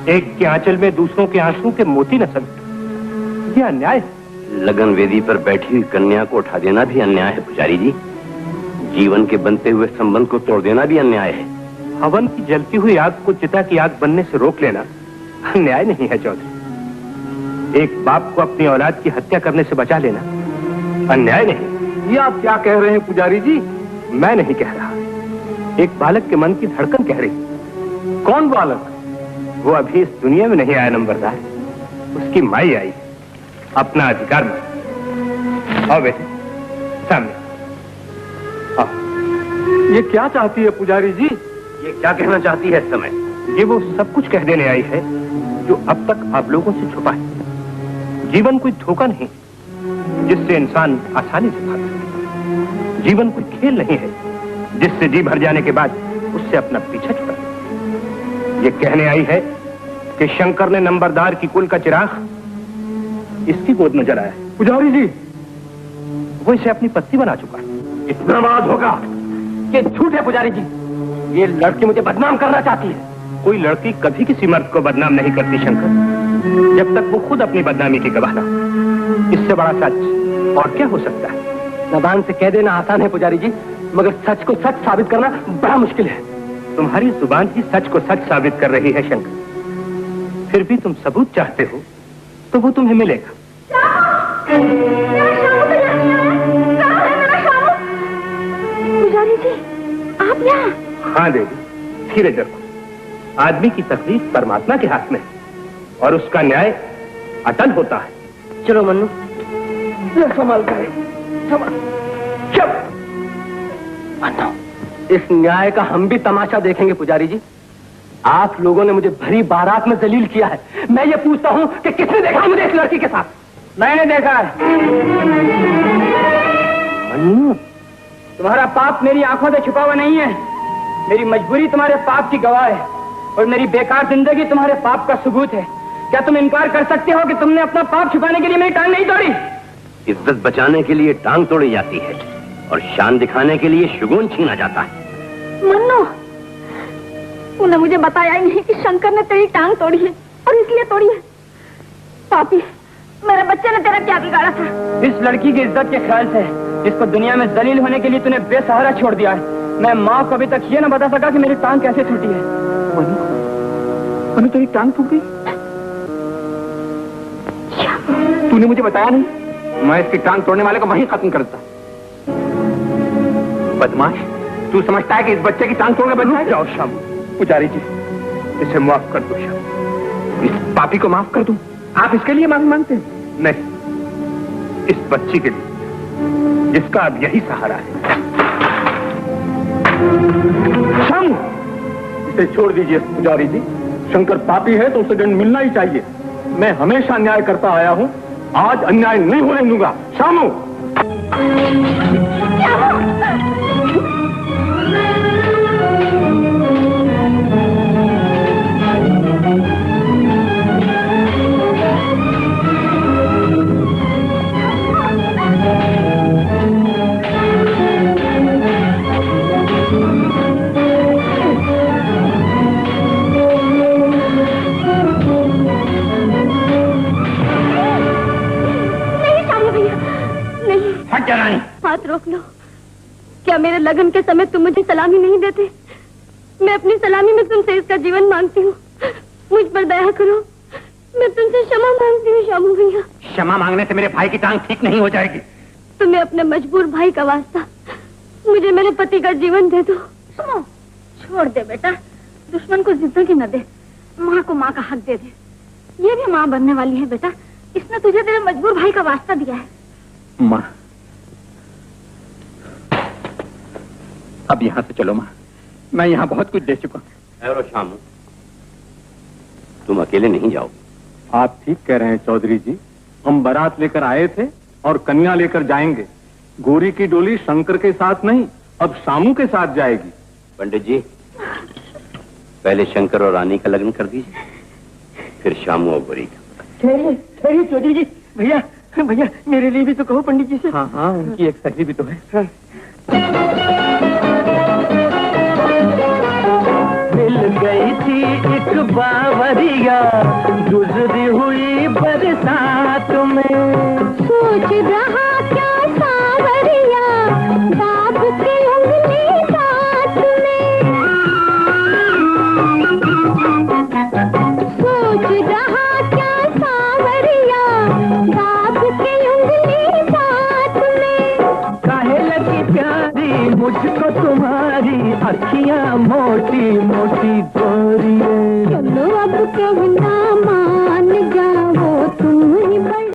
एक के आंचल में दूसरों के आंसू के मोती न समेटो, यह अन्याय है।
लगन वेदी पर बैठी हुई कन्या को उठा देना भी अन्याय है पुजारी जी। जीवन के बनते हुए संबंध को तोड़ देना भी अन्याय है।
हवन की जलती हुई आग को चिता की आग बनने से रोक लेना अन्याय नहीं है चौधरी। एक बाप को अपनी औलाद की हत्या करने से बचा लेना अन्याय नहीं।
ये आप क्या कह रहे हैं पुजारी जी?
मैं नहीं कह रहा, एक बालक के मन की धड़कन कह रही।
कौन बालक?
वो अभी इस दुनिया में नहीं आया नंबरदार, उसकी माई आई, अपना अधिकार में। आओ बेटे सामने आओ।
ये क्या चाहती है पुजारी जी?
ये क्या कहना चाहती है इस समय?
ये वो सब कुछ कह देने आई है जो अब तक आप लोगों से छुपा है। जीवन कोई धोखा नहीं जिससे इंसान आसानी से भागे। जीवन कोई खेल नहीं है जिससे जी भर जाने के बाद उससे अपना पीछा छुड़ा। ये कहने आई है कि शंकर ने नंबरदार की कुल का चिराग इसकी गोद में जलाया है।
पुजारी जी,
वो इसे अपनी पत्नी बना चुका है।
इतना बात होगा? ये झूठ है पुजारी जी। ये लड़की मुझे बदनाम करना चाहती है।
कोई लड़की कभी किसी मर्द को बदनाम नहीं करती शंकर, जब तक वो खुद अपनी बदनामी की गवाह ना। इससे बड़ा सच और क्या हो सकता है?
जबान से कह देना आसान है पुजारी जी, मगर सच को सच साबित करना बड़ा मुश्किल है।
तुम्हारी जुबान ही सच को सच साबित कर रही है शंकर। फिर भी तुम सबूत चाहते हो तो वो तुम्हें मिलेगा।
पुजारी जी, आप यहाँ?
हाँ देवी, धीरज रखो। आदमी की तकलीफ परमात्मा के हाथ में है और उसका न्याय अटल होता है।
चलो मन्नू, संभाल कर मन्नू, इस न्याय का हम भी तमाशा देखेंगे पुजारी जी। आप लोगों ने मुझे भरी बारात में जलील किया है। मैं ये पूछता हूँ कि किसने देखा मुझे इस लड़की के साथ? मैंने देखा है। मन्नू, तुम्हारा पाप मेरी आंखों से छुपा हुआ नहीं है। मेरी मजबूरी तुम्हारे पाप की गवाह है और मेरी बेकार जिंदगी तुम्हारे पाप का सबूत है। क्या तुम इनकार कर सकते हो कि तुमने अपना पाप छुपाने के लिए मेरी टांग नहीं तोड़ी?
इज्जत बचाने के लिए टांग तोड़ी जाती है और शान दिखाने के लिए शुगुन छीना जाता है।
मन्नू, तूने मुझे बताया ही नहीं कि शंकर ने तेरी टांग तोड़ी है और इसलिए तोड़ी है। पापी, मेरे बच्चे ने तेरा क्या बिगाड़ा था?
इस लड़की की इज्जत के ख्याल से जिसको दुनिया में जलील होने के लिए तूने बेसहारा छोड़ दिया है। मैं माँ को अभी तक ये न बता सका कि मेरी टांग कैसे टूटी है।
मनु, तेरी टांग टूट गई? तूने मुझे बताया नहीं? मैं इसकी टांग तोड़ने वाले को वहीं खत्म करता। बदमाश, तू समझता है कि इस बच्चे की टांग तोड़ने बदमाश? जाओ शाम, पुजारी जी इसे माफ कर दो। शाम, इस पापी को माफ कर दूं? आप इसके लिए माफी मांगते हैं? नहीं, इस बच्ची के लिए जिसका अब यही सहारा है। शाम, इसे छोड़ दीजिए पुजारी जी। शंकर पापी है तो उसे दंड मिलना ही चाहिए। मैं हमेशा अन्याय करता आया हूँ, आज अन्याय नहीं होने दूंगा। शामू,
हाथ रोक लो।
क्या मेरे लगन के समय तुम मुझे सलामी नहीं देते? मैं अपनी सलामी में तुमसे इसका जीवन मांगती हूँ। मुझ पर दया करो। मैं तुमसे क्षमा मांगती हूँ श्यामू भैया।
क्षमा मांगने से मेरे भाई की टांग ठीक नहीं हो जाएगी।
तुम्हें अपने मजबूर भाई का वास्ता, मुझे मेरे पति का जीवन दे दो।
सुनो, छोड़ दे बेटा, दुश्मन को जिंदगी न दे, माँ को माँ का हक दे दे। ये भी माँ बनने वाली है बेटा, इसने तुझे तेरे मजबूर भाई का वास्ता दिया है।
माँ, अब यहाँ से चलो माँ, मैं यहाँ बहुत कुछ दे चुका हूँ।
शामू, तुम अकेले नहीं जाओ।
आप ठीक कह रहे हैं चौधरी जी, हम बारात लेकर आए थे और कन्या लेकर जाएंगे। गोरी की डोली शंकर के साथ नहीं, अब शामू के साथ जाएगी।
पंडित जी, पहले शंकर और रानी का लग्न कर दीजिए, फिर शामू और गोरी का।
ठहरिए ठहरिए चौधरी जी। भैया भैया, मेरे लिए भी तो कहो पंडित जी से।
हाँ हाँ, उनकी एक सखी भी तो है।
मिल गई थी एक बावरिया गुजरी हुई बरसात में,
सोच रहा क्या सावरिया दाब के उंगली साथ में। सोच रहा क्या सावरिया दाब के उंगली साथ में।
काहे लगी प्यारी मुझको तुम्हारी अखियां मोटी मोटी गोरी।
चलो अब कहना मान जाओ तुम